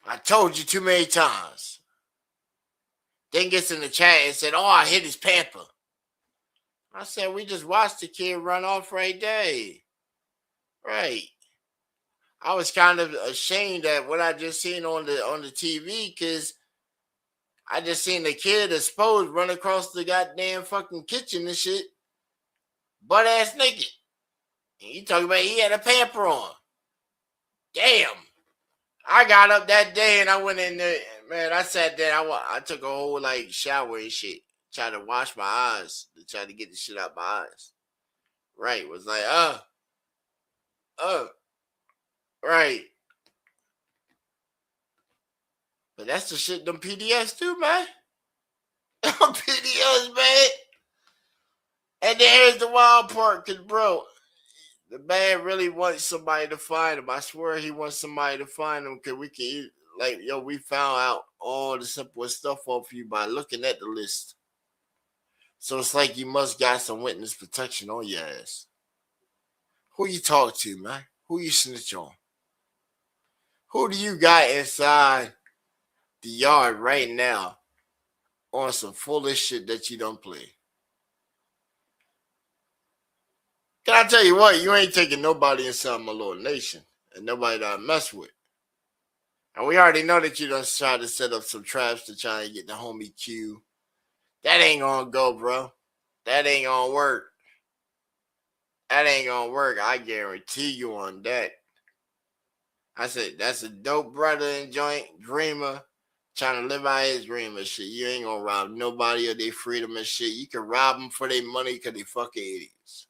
I told you too many times. Then gets in the chat and said, oh, I hit his pamper. I said, we just watched the kid run off right there. Right. I was kind of ashamed at what I just seen on the TV because I just seen the kid exposed run across the goddamn fucking kitchen and shit. Butt ass naked. And you talking about he had a pamper on. Damn. I got up that day and I went in there. Man, I sat there. I took a whole shower and shit. Tried to wash my eyes. To try to get the shit out my eyes. Right. Was like, right. But that's the shit them PDS do, man. PDS, man. And then here's the wild part, because, bro, the man really wants somebody to find him. I swear he wants somebody to find him because we can, we found out all the simplest stuff off you by looking at the list. So it's like you must got some witness protection on your ass. Who you talk to, man? Who you snitch on? Who do you got inside the yard right now on some foolish shit that you don't play? Can I tell you what? You ain't taking nobody inside my little nation and nobody that I mess with. And we already know that you done try to set up some traps to try and get the homie Q. That ain't gonna go, bro. That ain't gonna work. That ain't gonna work. I guarantee you on that. I said, that's a dope brother and joint dreamer trying to live out his dream and shit. You ain't gonna rob nobody of their freedom and shit. You can rob them for their money because they fucking idiots.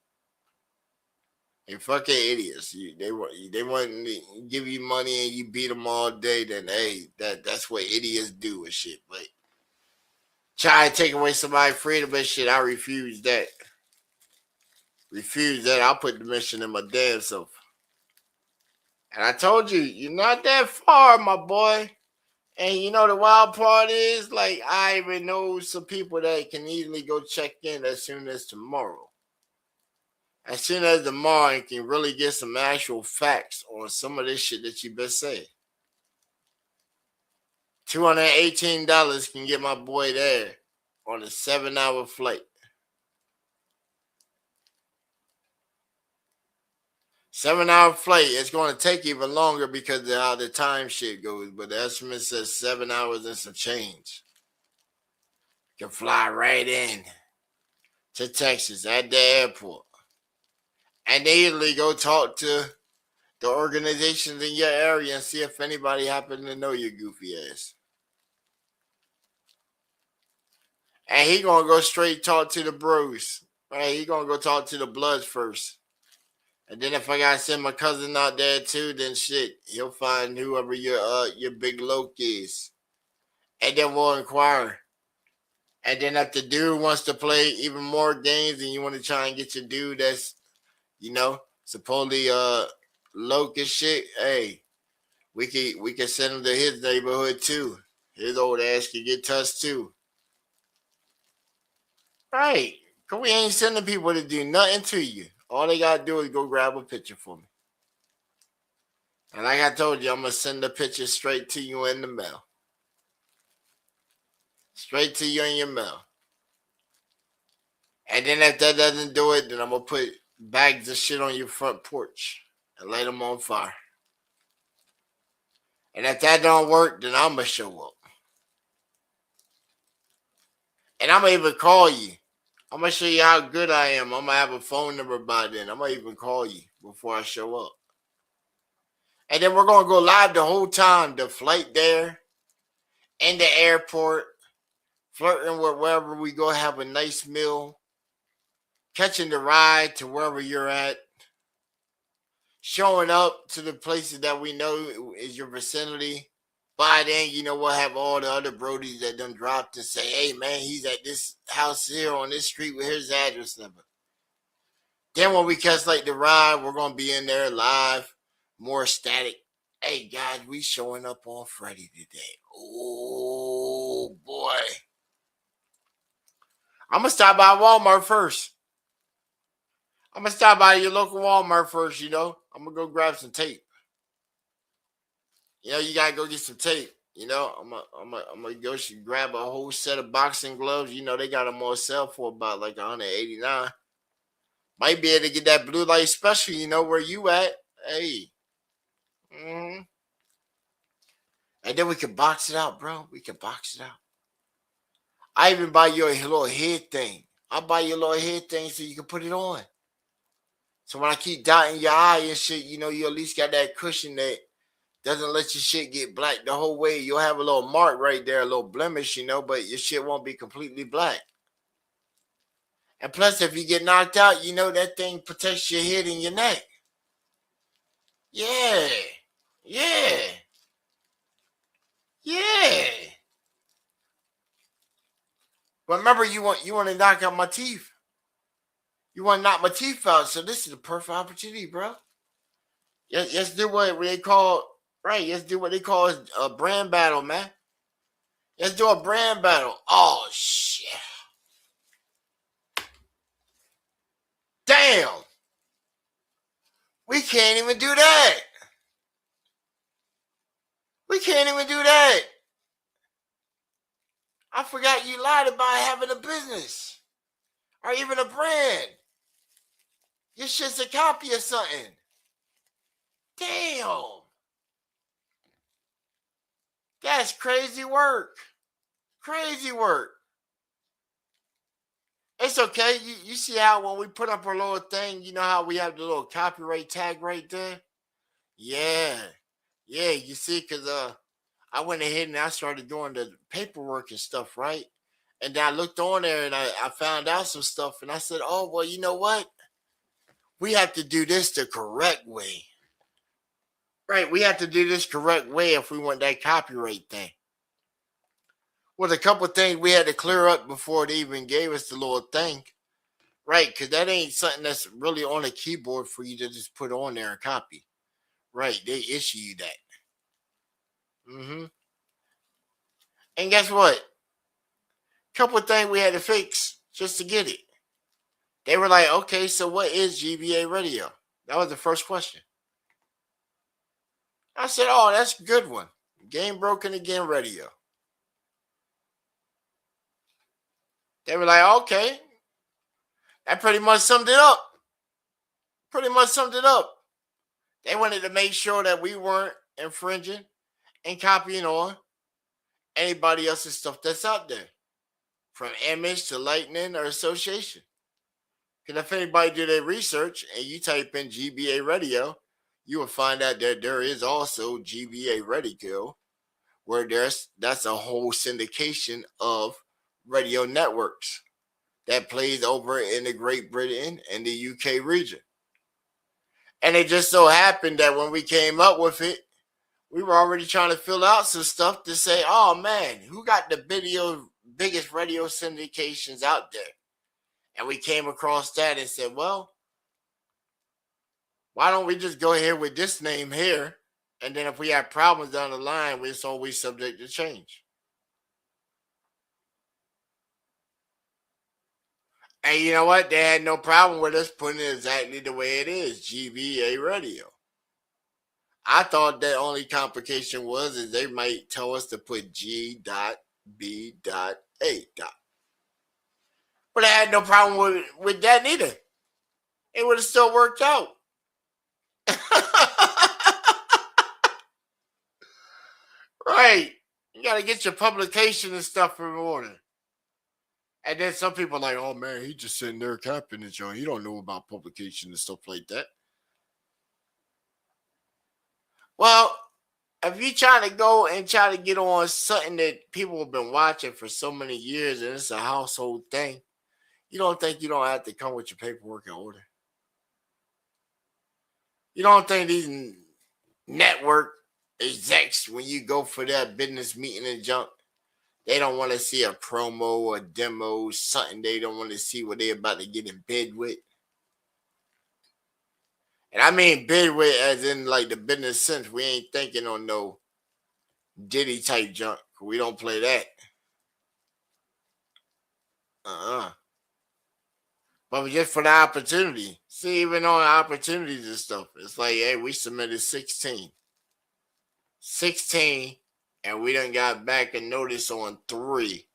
They fucking idiots. They want to give you money and you beat them all day. Then hey, that's what idiots do and shit. But try to take away somebody's freedom and shit, I refuse that. Refuse that. I'll put the mission in my damn self. And I told you, you're not that far, my boy. And you know the wild part is, I even know some people that can easily go check in as soon as tomorrow. As soon as tomorrow, and can really get some actual facts on some of this shit that you've been saying. $218 can get my boy there on a 7-hour flight. 7-hour flight. It's going to take even longer because of how the time shit goes. But the estimate says 7 hours and some change. You can fly right in to Texas at the airport. And they usually go talk to the organizations in your area and see if anybody happen to know your goofy ass. And he going to go straight talk to the bros. Right? He going to go talk to the Bloods first. And then if I got to send my cousin out there too, then shit, he'll find whoever your big loke is. And then we'll inquire. And then if the dude wants to play even more games and you want to try and get your dude that's, supposedly loke and shit, hey, we can send him to his neighborhood too. His old ass can get touched too. Right. Because we ain't sending people to do nothing to you. All they got to do is go grab a picture for me. And like I told you, I'm going to send the picture straight to you in the mail. Straight to you in your mail. And then if that doesn't do it, then I'm going to put bags of shit on your front porch and light them on fire. And if that don't work, then I'm going to show up. And I'm going to even call you. I'm going to show you how good I am. I'm going to have a phone number by then. I'm going to even call you before I show up. And then we're going to go live the whole time. The flight there, in the airport, flirting with wherever we go, have a nice meal, catching the ride to wherever you're at, showing up to the places that we know is your vicinity. By then, you know, we'll have all the other brodies that done dropped and say, hey, man, he's at this house here on this street with his address number. Then when we catch, like, the ride, we're going to be in there live, more static. Hey, guys, we showing up on Friday today. Oh, boy. I'm going to stop by Walmart first. I'm going to stop by your local Walmart first, you know. I'm going to go grab some tape. You know, you got to go get some tape. You know, I'm going to go grab a whole set of boxing gloves. You know, they got them on sale for about like $189. Might be able to get that blue light special, you know, where you at. Hey. Mm-hmm. And then we can box it out, bro. We can box it out. I even buy you a little head thing. I'll buy you a little head thing so you can put it on. So when I keep dotting your eye and shit, you know, you at least got that cushion that doesn't let your shit get black the whole way. You'll have a little mark right there, a little blemish, you know, but your shit won't be completely black. And plus, if you get knocked out, you know, that thing protects your head and your neck. Yeah. Yeah. Yeah. But remember, you want to knock out my teeth. You want to knock my teeth out. So this is a perfect opportunity, bro. Let's do what they call, right, let's do what they call a brand battle, man. Let's do a brand battle. Oh, shit. Damn. We can't even do that. We can't even do that. I forgot you lied about having a business or even a brand. Your shit's a copy of something. Damn. That's crazy work. Crazy work. It's okay. You see how when we put up our little thing, you know how we have the little copyright tag right there? Yeah. Yeah, you see, because I went ahead and I started doing the paperwork and stuff, right? And then I looked on there and I found out some stuff. And I said, oh, well, you know what? We have to do this the correct way. Right, we have to do this correct way if we want that copyright thing. Well, a couple of things we had to clear up before they even gave us the little thing. Right, because that ain't something that's really on a keyboard for you to just put on there and copy. Right, they issue you that. Mm-hmm. And guess what? Couple of things we had to fix just to get it. They were like, okay, so what is GBA Radio? That was the first question. I said, oh, that's a good one. Game Broken Again Radio. They were like, okay. That pretty much summed it up. Pretty much summed it up. They wanted to make sure that we weren't infringing and copying on anybody else's stuff that's out there. From Image to Lightning or Association. Because if anybody do their research and you type in GBA Radio, you will find out that there is also GBA Radio, where that's a whole syndication of radio networks that plays over in the Great Britain and the UK region. And it just so happened that when we came up with it, we were already trying to fill out some stuff to say, oh man, who got the biggest radio syndications out there? And we came across that and said, well, why don't we just go ahead with this name here? And then if we have problems down the line, it's always subject to change. And you know what? They had no problem with us putting it exactly the way it is, GBA Radio. I thought the only complication was is they might tell us to put G.A. B.A. But I had no problem with that neither. It would have still worked out. Right. You got to get your publication and stuff in order. And then some people are like, oh, man, he just sitting there capping it, John. He don't know about publication and stuff like that. Well, if you're trying to go and try to get on something that people have been watching for so many years and it's a household thing, you don't think you don't have to come with your paperwork in order? You don't think these network execs, when you go for that business meeting and junk, they don't want to see a promo or demo, something they don't want to see what they're about to get in bed with? And I mean bed with as in like the business sense. We ain't thinking on no Diddy type junk. We don't play that. But just for the opportunity. See, even on opportunities and stuff, it's like, hey, we submitted 16. 16, and we done got back a notice on 3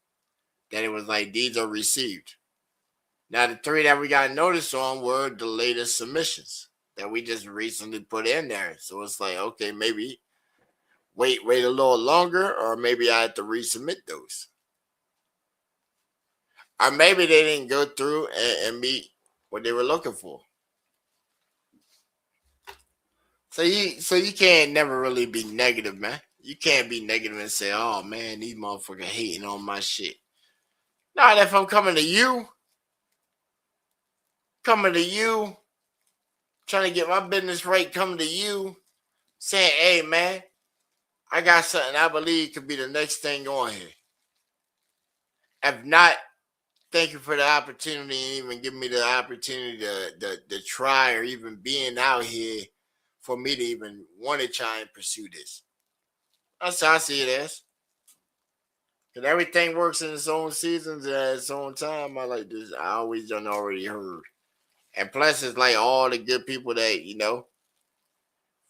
that it was like, these are received. Now, the 3 that we got notice on were the latest submissions that we just recently put in there. So it's like, okay, maybe wait a little longer, or maybe I had to resubmit those. Or maybe they didn't go through and meet what they were looking for. So you can't never really be negative, man. You can't be negative and say, oh, man, these motherfuckers hating on my shit. Not if I'm coming to you, trying to get my business right, coming to you, saying, hey, man, I got something I believe could be the next thing on here. If not, thank you for the opportunity and even giving me the opportunity to try, or even being out here for me to even want to try and pursue this. That's how I see it as. Because everything works in its own seasons and at its own time. I like this. I always done already heard. And plus, it's like all the good people that,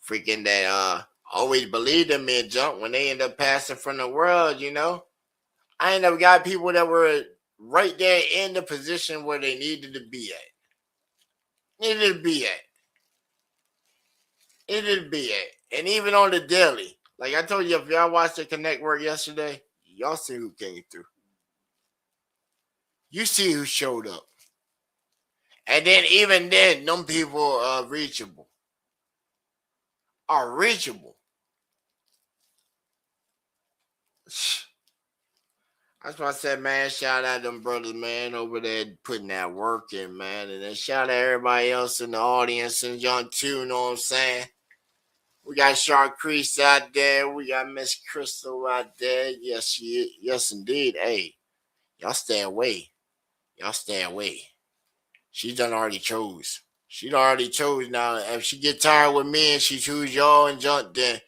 freaking that always believed in me and junk when they end up passing from the world, I ain't never got people that were right there in the position where they needed to be at. And even on the daily. Like I told you, if y'all watched the Connect work yesterday, y'all see who came through. You see who showed up. And then even then, them people are reachable. That's why I said, man, shout out them brothers, man, over there putting that work in, man. And then shout out everybody else in the audience and John too, you know what I'm saying? We got Sharcrease out there. We got Miss Crystal out there. Yes, yes, indeed. Hey, y'all stay away. She done already chose. Now. If she get tired with me and she choose y'all and junk, then,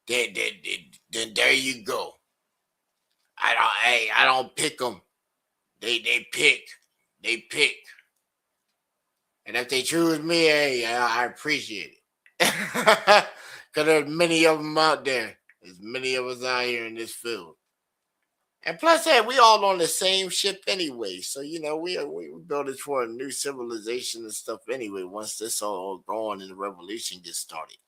then there you go. I don't pick them. They pick. And if they choose me, hey, I appreciate it. Because there's many of them out there. There's many of us out here in this field. And plus, hey, we all on the same ship anyway. So, we built it for a new civilization and stuff anyway, once this all gone and the revolution gets started.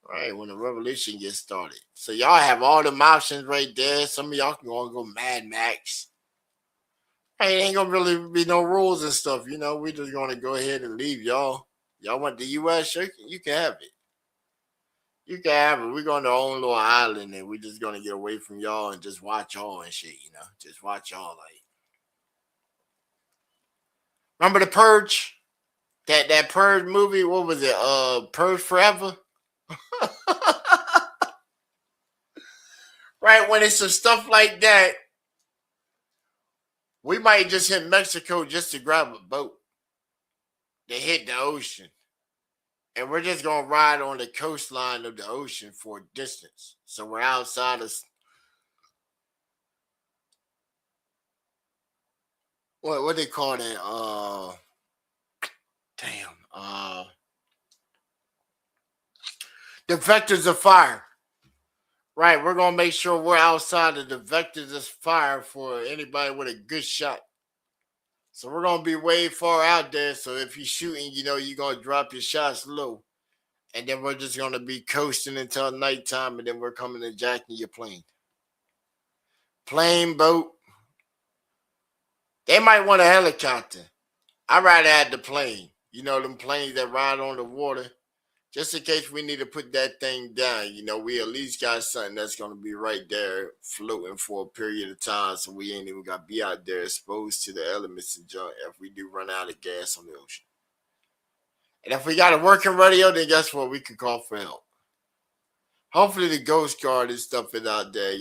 Right, when the revolution gets started. So y'all have all them options right there. Some of y'all can go Mad Max. Hey, ain't gonna really be no rules and stuff. We just gonna go ahead and leave y'all. Y'all want the U.S. You can have it. We're going to our own little island and we're just gonna get away from y'all and just watch y'all and shit. Just watch y'all like. Remember the Purge? That Purge movie. What was it? Purge Forever. Right, when it's some stuff like that, we might just hit Mexico just to grab a boat to hit the ocean. And we're just going to ride on the coastline of the ocean for a distance. So we're outside of... What they call that? The vectors of fire. Right, we're gonna make sure we're outside of the vectors that's fire for anybody with a good shot. So we're gonna be way far out there. So if you're shooting, you're gonna drop your shots low. And then we're just gonna be coasting until nighttime, and then we're coming and jacking your plane. Plane, boat. They might want a helicopter. I'd rather have the plane. Them planes that ride on the water. Just in case we need to put that thing down, we at least got something that's going to be right there floating for a period of time, so we ain't even got to be out there exposed to the elements and junk if we do run out of gas on the ocean. And if we got a working radio, then guess what? We could call for help. Hopefully the Ghost Guard and stuff is out there,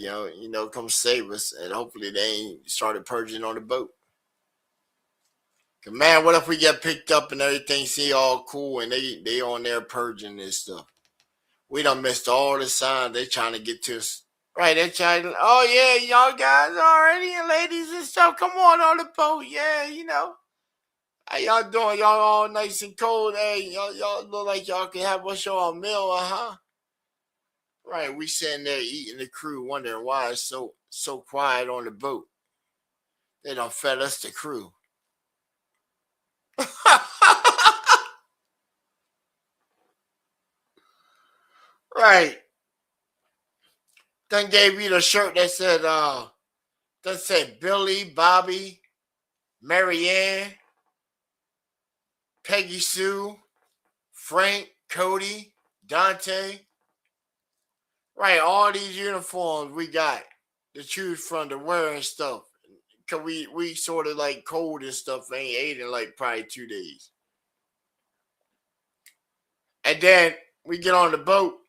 come save us, and hopefully they ain't started purging on the boat. Man, what if we get picked up and everything seem all cool and they on there purging and stuff? We done missed all the signs. They trying to get to us. Right, they trying to, oh yeah, y'all guys already and ladies and stuff, come on the boat. Yeah, How y'all doing? Y'all all nice and cold. Hey, y'all look like y'all can have us y'all a meal, huh? Right, we sitting there eating the crew, wondering why it's so quiet on the boat. They done fed us the crew. Right. Done gave you the shirt that said Billy, Bobby, Marianne, Peggy Sue, Frank, Cody, Dante. Right, all these uniforms we got to choose from to wear and stuff. Cause we sort of like cold and stuff, ain't ate in like probably 2 days. And then we get on the boat.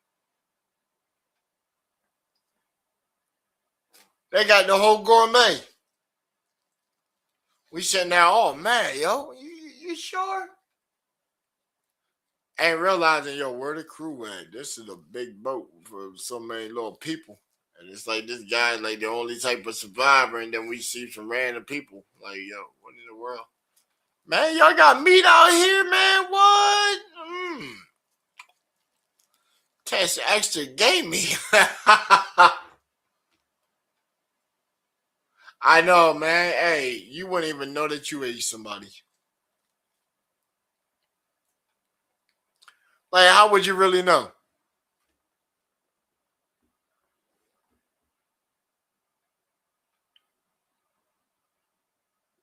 They got the whole gourmet. We sitting there, oh man, yo, you sure? Ain't realizing, yo, where the crew at? This is a big boat for so many little people. And it's like this guy's like the only type of survivor, and then we see some random people. Like, yo, what in the world? Man, y'all got meat out here, man. What? Tastes extra gamey. I know, man. Hey, you wouldn't even know that you ate somebody. Like, how would you really know?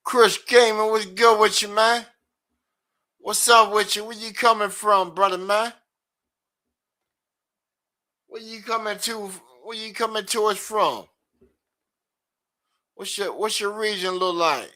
Chris Gamer, what's good with you, man? What's up with you? Where you coming from, brother, man? Where you coming to us from? What's your region look like?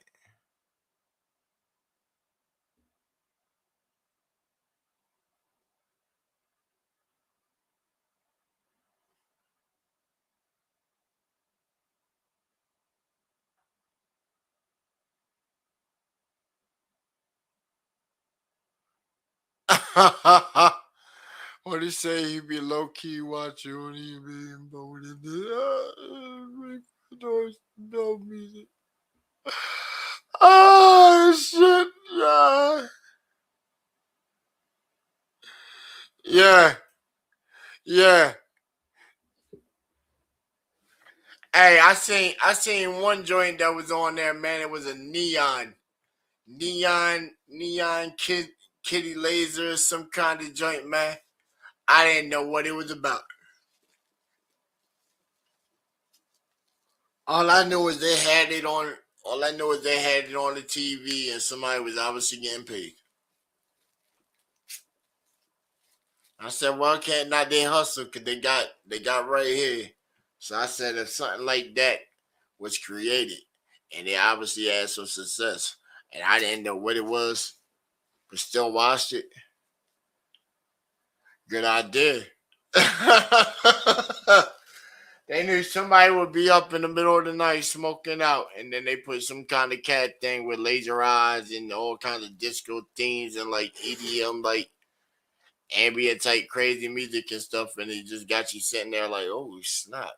What he say? He be low key watching when he be voted. No music. Oh shit! Yeah. Hey, I seen one joint that was on there, man. It was a neon kitty laser, some kind of joint, man. I didn't know what it was about. All I knew is they had it on the TV, and somebody was obviously getting paid. I said, well, can't not they hustle because they got right here. So I said, if something like that was created, and they obviously had some success, and I didn't know what it was, but still watched it. Good idea. They knew somebody would be up in the middle of the night smoking out, and then they put some kind of cat thing with laser eyes and all kinds of disco themes and like EDM, like ambient type crazy music and stuff, and it just got you sitting there like, oh snap.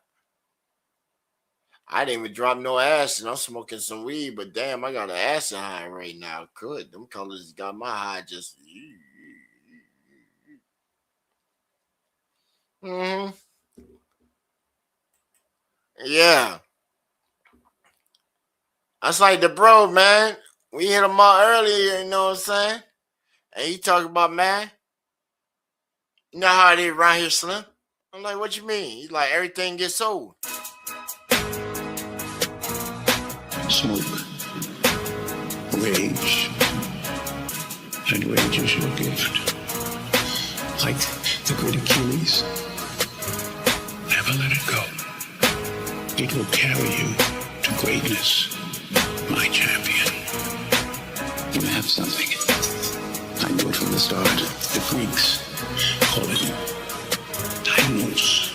I didn't even drop no acid. I'm smoking some weed, but damn, I got an acid high right now. Good. Them colors got my high just. Yeah. That's like the bro, man. We hit him up earlier, you know what I'm saying? And he talking about, man, you know how it is around here, Slim? I'm like, what you mean? He's like, everything gets sold. Smoke, rage, and rage is your gift. Like the great Achilles, never let it go. It will carry you to greatness, my champion. You have something. I knew it from the start. The Greeks call it Dynamos.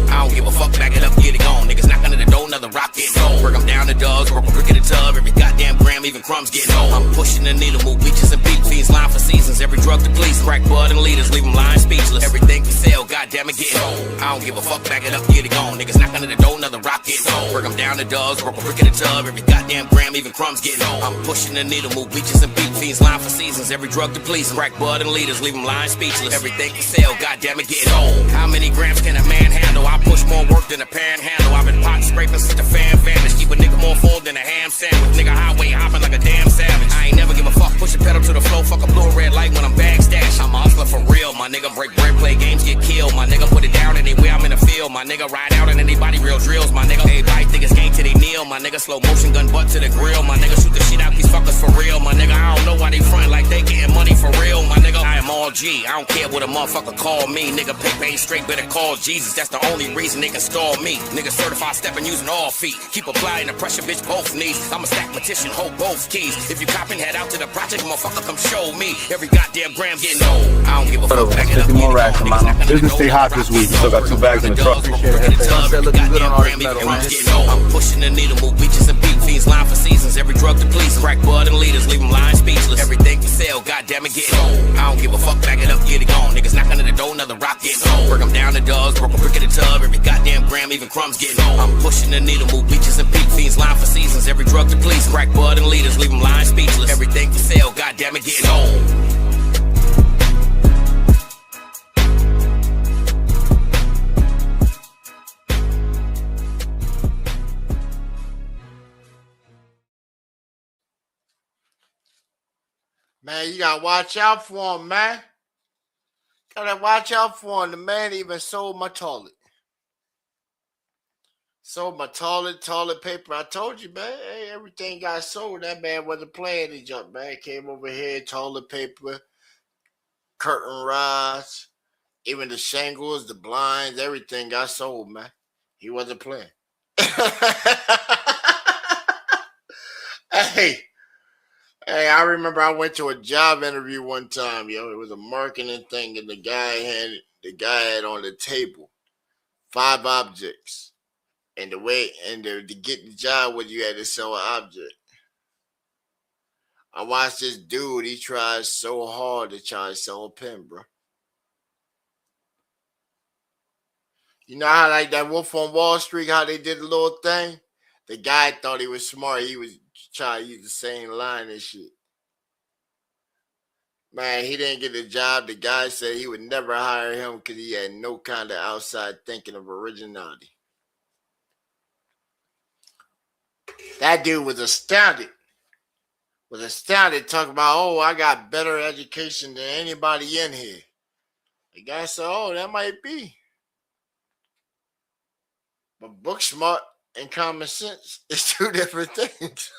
I don't give a fuck, back it up, get it gone. Niggas knock under the door, another rock get sold. Work 'em down the dogs, work a brick in the tub. Every goddamn gram, even crumbs get old. I'm pushing the needle, move beaches and beat fiends, line for seasons. Every drug to police, crack bud and leaders, leave them lying speechless. Everything for sale, goddamn it, get old. I don't give a fuck, back it up, get it gone. Niggas knock under the door, another rock get sold. Work 'em down the dogs, work a brick in the tub. Every goddamn gram, even crumbs get old. I'm pushing the needle, move beaches and beat fiends, line for seasons. Every drug to police, crack bud and leaders, leave them lying speechless. Everything for sale, goddamn it, get old. How many grams can a man handle? I push more work than a panhandle. I've been pot scraping since the fan vanished. Keep a nigga more full than a ham sandwich. Nigga highway hopping like a damn savage. I ain't never give a fuck. Push a pedal to the floor. Fuck a blue and red light when I'm bag stash. I'm a hustler for real. My nigga break bread, play games, get killed. My nigga put it down anywhere I'm in the field. My nigga ride out on anybody real drills. My nigga everybody think it's game till they kneel. My nigga slow motion gun butt to the grill. My nigga shoot the shit out these fuckers for real. My nigga I don't know why they front like they getting money for real. My nigga I am all G. I don't care what a motherfucker call me. Nigga pay straight, better call Jesus. That's the only reason they can stall me. Nigga certified stepping using all feet. Keep applying the pressure, bitch, both knees. I'm a stackmatician, hold both keys. If you copping, head out to the project, motherfucker, come show me. Every goddamn gram getting old. I don't give a fuck. Back it up. 50 more racks, man. Business stay hot this week. Still got 2 bags in the truck. Looking good on all this metal, man. I'm pushing the needle, move beaches and beat fiends, line for seasons. Every drug to police, crack bud and leaders, leave them lying speechless. Everything for sale, goddamn it, getting old. I don't give a fuck, back it up, get it gone. Niggas knock under the door, another rock getting old. Work 'em down the dogs, work a brick in the tub. Every goddamn gram, even crumbs getting old. I'm pushing the needle, move beaches and beat fiends, line for seasons. Every drug to police, crack bud and leaders, leave them lying speechless. Everything for sale, goddamn it, getting old. Man, you gotta watch out for him, man. Gotta watch out for him. The man even sold my toilet. Sold my toilet paper. I told you, man. Hey, everything got sold. That man wasn't playing the jump, man. Came over here, toilet paper, curtain rods, even the shingles, the blinds, everything got sold, man. He wasn't playing. Hey, I remember I went to a job interview one time, yo. It was a marketing thing, and the guy had on the table 5 objects. And to get the job, what you had to sell an object. I watched this dude, he tried so hard to try to sell a pen, bro. You know how like that Wolf on Wall Street, how they did the little thing? The guy thought he was smart. He was trying to use the same line and shit. Man, he didn't get the job. The guy said he would never hire him because he had no kind of outside thinking of originality. That dude was astounded. Talking about, oh, I got better education than anybody in here. The guy said, oh, that might be. But book smart and common sense is 2 different things.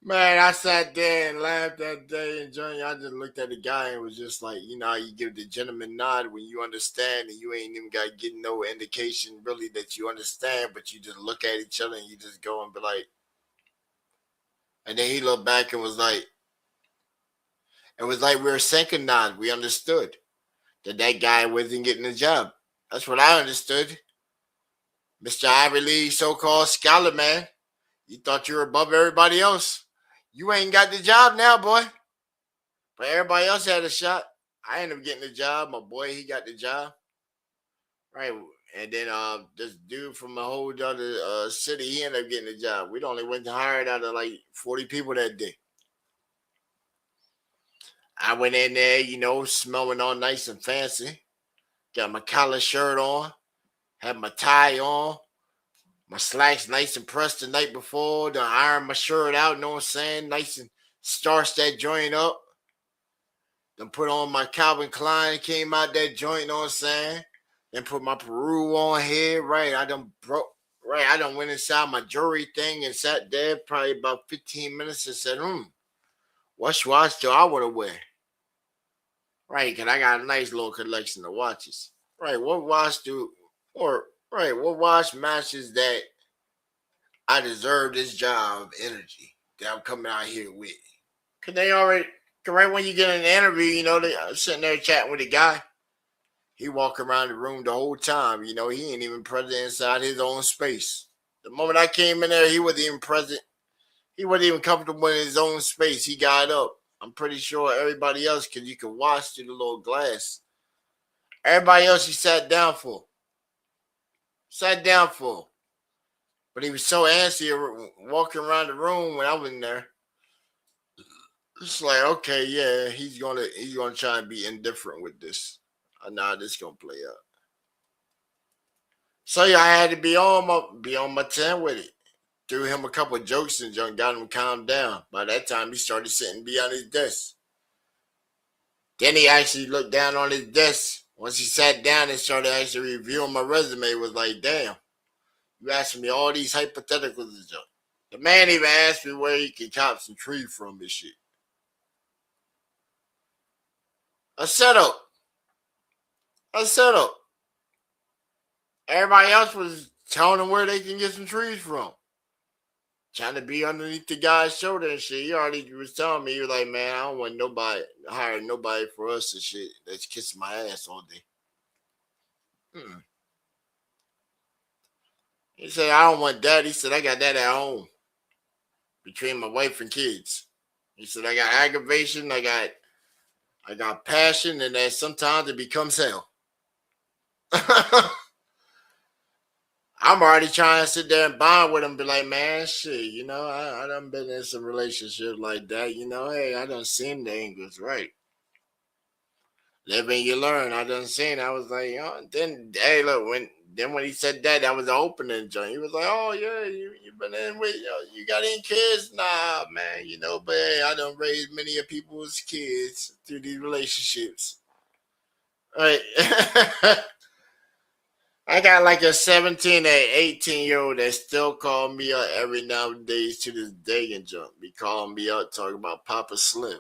Man, I sat there and laughed that day, and Johnny, I just looked at the guy and was just like, you know how you give the gentleman nod when you understand and you ain't even got to get no indication really that you understand, but you just look at each other and you just go and be like, and then he looked back and was like, it was like we were synchronized. We understood that guy wasn't getting a job. That's what I understood. Mr. Ivy League, so-called scholar, man. You thought you were above everybody else. You ain't got the job now, boy. But everybody else had a shot. I ended up getting the job. My boy, he got the job. Right. And then this dude from a whole other city, he ended up getting the job. We'd only went to hired out of like 40 people that day. I went in there, you know, smelling all nice and fancy. Got my collar shirt on. Had my tie on. My slacks nice and pressed the night before. Then iron my shirt out, know what I'm saying? Nice and starched that joint up. Then put on my Calvin Klein, came out that joint, know what I'm saying? Then put my Peru on here, right? I done went inside my jewelry thing and sat there probably about 15 minutes and said, what watch do I want to wear? Right, because I got a nice little collection of watches. Right, what watch matches that I deserve this job of energy that I'm coming out here with? Because they already, right when you get in an interview, you know, they sitting there chatting with the guy. He walk around the room the whole time. You know, he ain't even present inside his own space. The moment I came in there, he wasn't even present. He wasn't even comfortable in his own space. He got up. I'm pretty sure everybody else, because you can watch through the little glass. Everybody else he sat down for. But he was so antsy walking around the room when I was in there. It's like, okay, yeah, he's gonna try and be indifferent with this. Nah, this gonna play out. So yeah, I had to be on my 10 with it. Threw him a couple of jokes and got him calmed down. By that time, he started sitting behind his desk. Then he actually looked down on his desk. Once he sat down and started actually reviewing my resume, it was like, damn, you asking me all these hypotheticals. The man even asked me where he could chop some tree from and shit. A setup. Everybody else was telling him where they can get some trees from. Trying to be underneath the guy's shoulder and shit. He already was telling me, he was like, man, I don't want hire nobody for us and shit that's kissing my ass all day. He said, I don't want that. He said, I got that at home between my wife and kids. He said, I got aggravation, I got passion, and that sometimes it becomes hell. I'm already trying to sit there and bond with him, be like, man, shit, you know, I done been in some relationships like that, you know, hey, I done seen the angles, right? Live and you learn. I done seen, I was like, then, hey, look, when he said that was the opening joint. He was like, oh, yeah, you been in with, you got any kids? Nah, man, you know, but hey, I done raised many of people's kids through these relationships. All right. I got like a 17 or 18-year-old that still call me up every nowadays to this day and jump. Be calling me up talking about Papa Slim.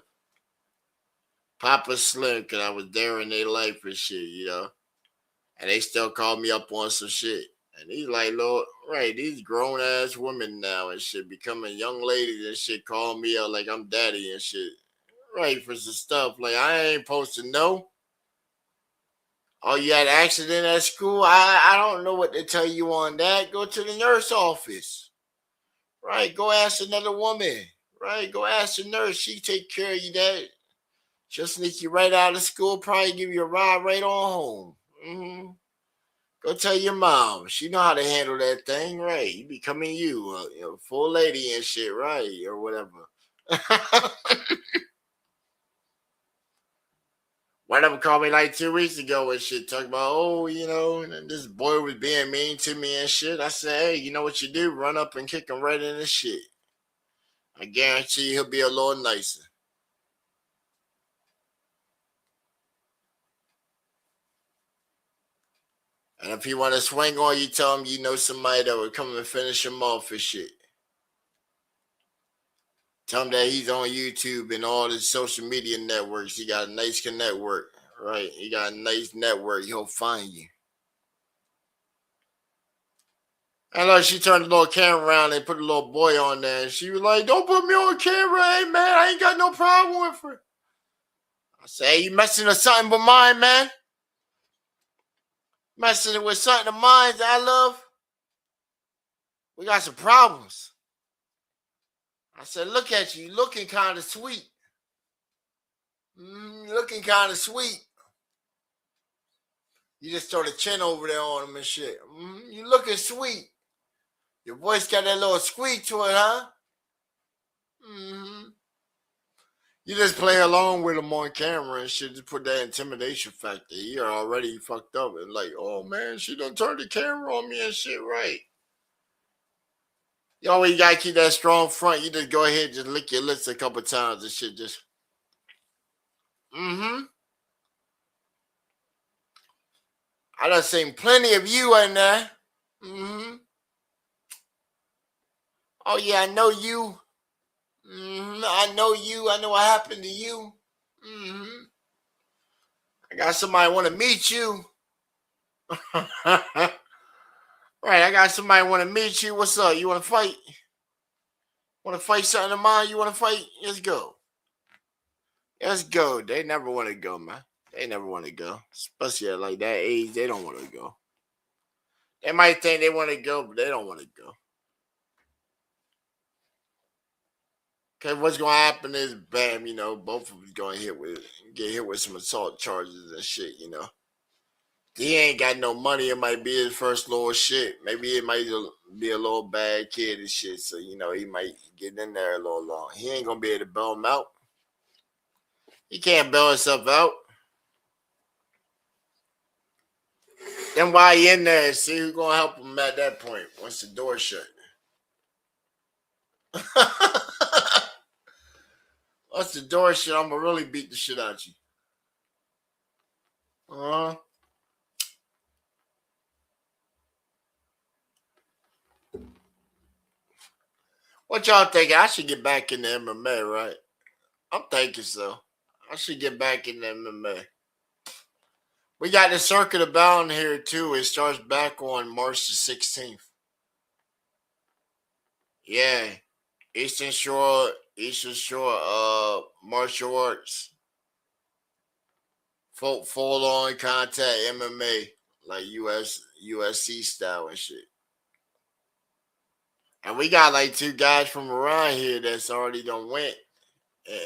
Papa Slim, because I was there in their life and shit, you know. And they still call me up on some shit. And he's like, Lord, right, these grown-ass women now and shit, becoming young ladies and shit, call me up like I'm daddy and shit. Right, for some stuff. Like, I ain't supposed to know. Oh, you had an accident at school? I don't know what to tell you on that. Go to the nurse office. Right, go ask another woman. Right, go ask the nurse. She take care of you that. She'll sneak you right out of school, probably give you a ride right on home. Go tell your mom. She know how to handle that thing, right? You becoming you, full lady and shit, right? Or whatever. One of them called me like 2 weeks ago and shit, talking about, oh, you know, and this boy was being mean to me and shit. I said, hey, you know what you do? Run up and kick him right in the shit. I guarantee he'll be a little nicer. And if he want to swing on you, tell him you know somebody that will come and finish him off and shit. Tell him that he's on YouTube and all the social media networks. He got a nice network, right? He got a nice network. He'll find you. And like she turned the little camera around and put a little boy on there. And she was like, don't put me on camera. Hey, man, I ain't got no problem with her. I said, hey, you messing with something but mine, man? Messing with something of mine that I love? We got some problems. I said, look at you. Looking kind of sweet. Looking kind of sweet. You just throw the chin over there on him and shit. You looking sweet. Your voice got that little squeak to it, huh? You just play along with him on camera and shit. Just put that intimidation factor. You're already fucked up and like, oh man, she done turned the camera on me and shit. Right. You always gotta keep that strong front. You just go ahead and just lick your lips a couple times and shit. Just. I done seen plenty of you in there. Oh yeah, I know you. I know you. I know what happened to you. I got somebody want to meet you. Right, I got somebody want to meet you. What's up? You want to fight? Want to fight something of mine? You want to fight? Let's go. Let's go. They never want to go, man. They never want to go. Especially at like that age, they don't want to go. They might think they want to go, but they don't want to go. Because what's going to happen is, bam, you know, both of them going to get hit with some assault charges and shit, you know. He ain't got no money. It might be his first little shit. Maybe it might be a little bad kid and shit. So, you know, he might get in there a little long. He ain't going to be able to bail him out. He can't bail himself out. Then while he in there, see who's going to help him at that point once the door shut. Once the door shut, I'm going to really beat the shit out of you. What y'all think? I should get back in the MMA, right? I'm thinking so. I should get back in the MMA. We got the Circuit of Bound here too. It starts back on March the 16th. Yeah. Eastern Shore martial arts. Full on contact MMA. Like USC style and shit. And we got like 2 guys from around here that's already done went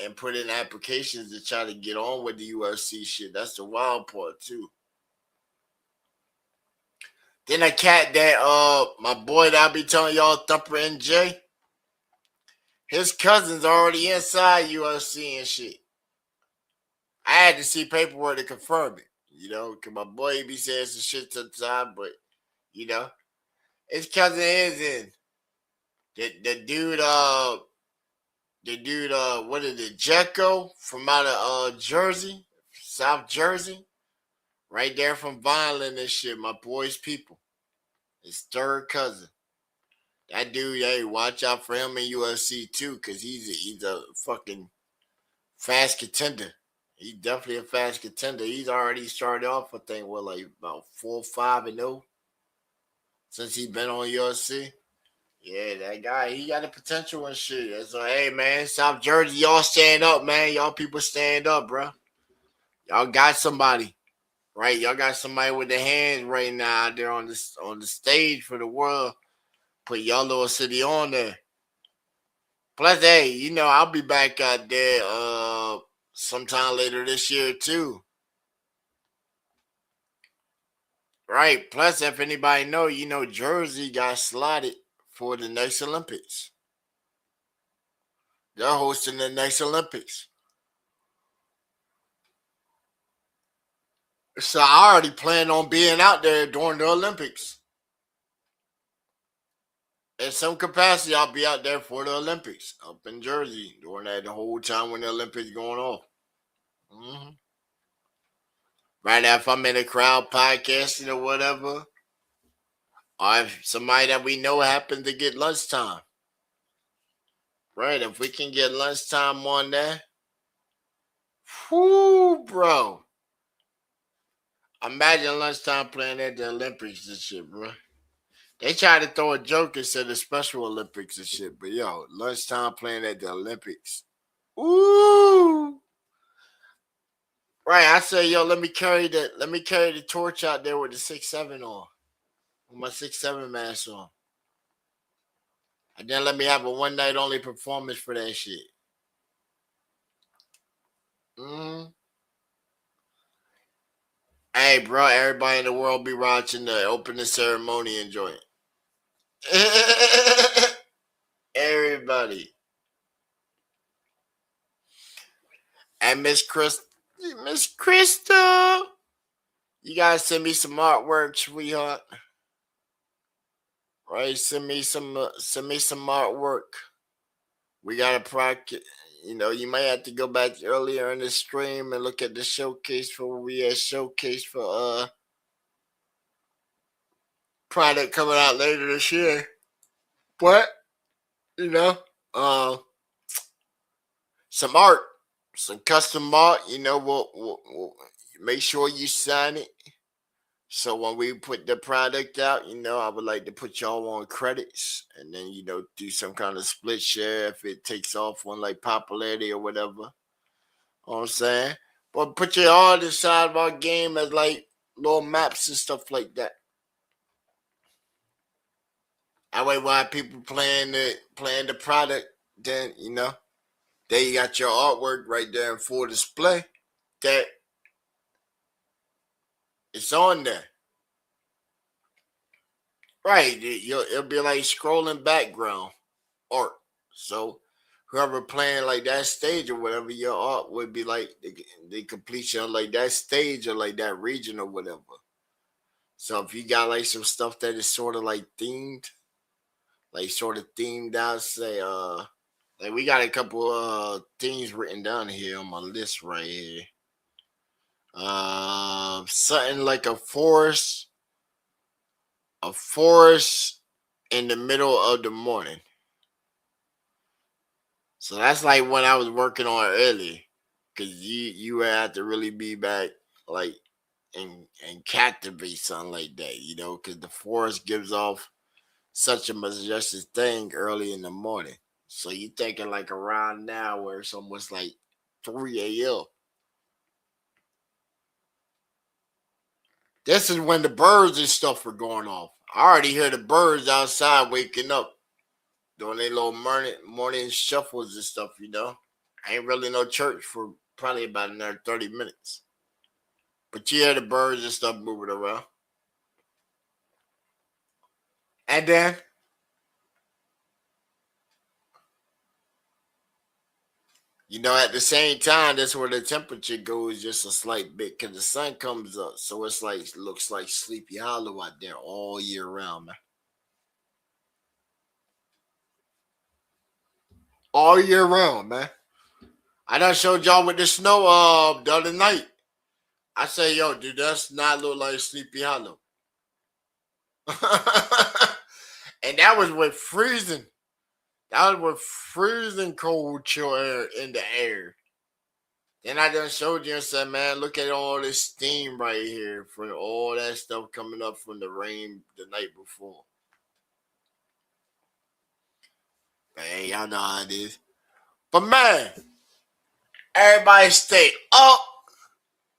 and put in applications to try to get on with the UFC shit. That's the wild part too. Then a cat that my boy that I be telling y'all, Thumper NJ, his cousin's already inside UFC and shit. I had to see paperwork to confirm it, you know, because my boy be saying some shit to the time, but you know, his cousin is in. The dude, what is it, Jekko from out of Jersey, South Jersey, right there from Vineland and shit, my boy's people. His third cousin. That dude, hey, watch out for him in UFC too, because he's a fucking fast contender. He's definitely a fast contender. He's already started off, I think, with like about 4-5-0 since he's been on UFC. Yeah, that guy, he got the potential and shit. So, hey, man, South Jersey, y'all stand up, man. Y'all people stand up, bro. Y'all got somebody, right? Y'all got somebody with their hands right now out there on the stage for the world. Put y'all little city on there. Plus, hey, you know, I'll be back out there sometime later this year, too. Right. Plus, if anybody know, you know, Jersey got slotted for the next Olympics. They're hosting the next Olympics. So I already plan on being out there during the Olympics. In some capacity, I'll be out there for the Olympics up in Jersey during that the whole time when the Olympics going off. Right now, if I'm in a crowd podcasting or whatever, or if somebody that we know happens to get lunchtime. Right, if we can get lunchtime on there. Whoo, bro. Imagine lunchtime playing at the Olympics and shit, bro. They try to throw a joke and say the Special Olympics and shit, but yo, lunchtime playing at the Olympics. Ooh. Right, I say, yo, let me carry the torch out there with the 6'7" on. With my 6'7" mask on. And then let me have a one night only performance for that shit. Hey, bro, everybody in the world be watching the opening ceremony and joint. Everybody. And Miss Crystal, you guys send me some artwork, sweetheart. Right, send me some artwork. We got a project. You know, you might have to go back earlier in the stream and look at the showcase for product coming out later this year. But you know, some art, some custom art. You know, we'll make sure you sign it. So when we put the product out, you know, I would like to put y'all on credits and then, you know, do some kind of split share if it takes off on like popularity or whatever. You know what I'm saying? But put your art inside of our game as like little maps and stuff like that. That way while people playing the product, then, you know, there you got your artwork right there in full display. That it's on there. Right. It'll be like scrolling background art. So whoever playing like that stage or whatever, your art would be like the completion of like that stage or like that region or whatever. So if you got like some stuff that is sort of like themed, out, say, like we got a couple things written down here on my list right here. Something like a forest in the middle of the morning. So that's like when I was working on early, because you would have to really be back like and captivate something like that, you know, because the forest gives off such a majestic thing early in the morning. So you thinking like around now where it's almost like 3 a.m. This is when the birds and stuff are going off. I already hear the birds outside waking up, doing their little morning shuffles and stuff, you know. Ain't really no church for probably about another 30 minutes. But you hear the birds and stuff moving around. And then you know, at the same time, that's where the temperature goes just a slight bit because the sun comes up. So it's like, looks like Sleepy Hollow out there all year round, man. All year round, man. I done showed y'all with the snow the other night. I say, yo, dude, that's not look like Sleepy Hollow. And that was with freezing. That was with freezing cold chill air in the air. Then I done showed you and said, man, look at all this steam right here for all that stuff coming up from the rain the night before. Man, y'all know how it is. But man, everybody stay up.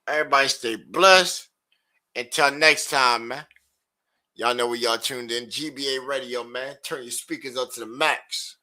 Everybody stay blessed. Until next time, man. Y'all know where y'all tuned in. GBA Radio, man. Turn your speakers up to the max.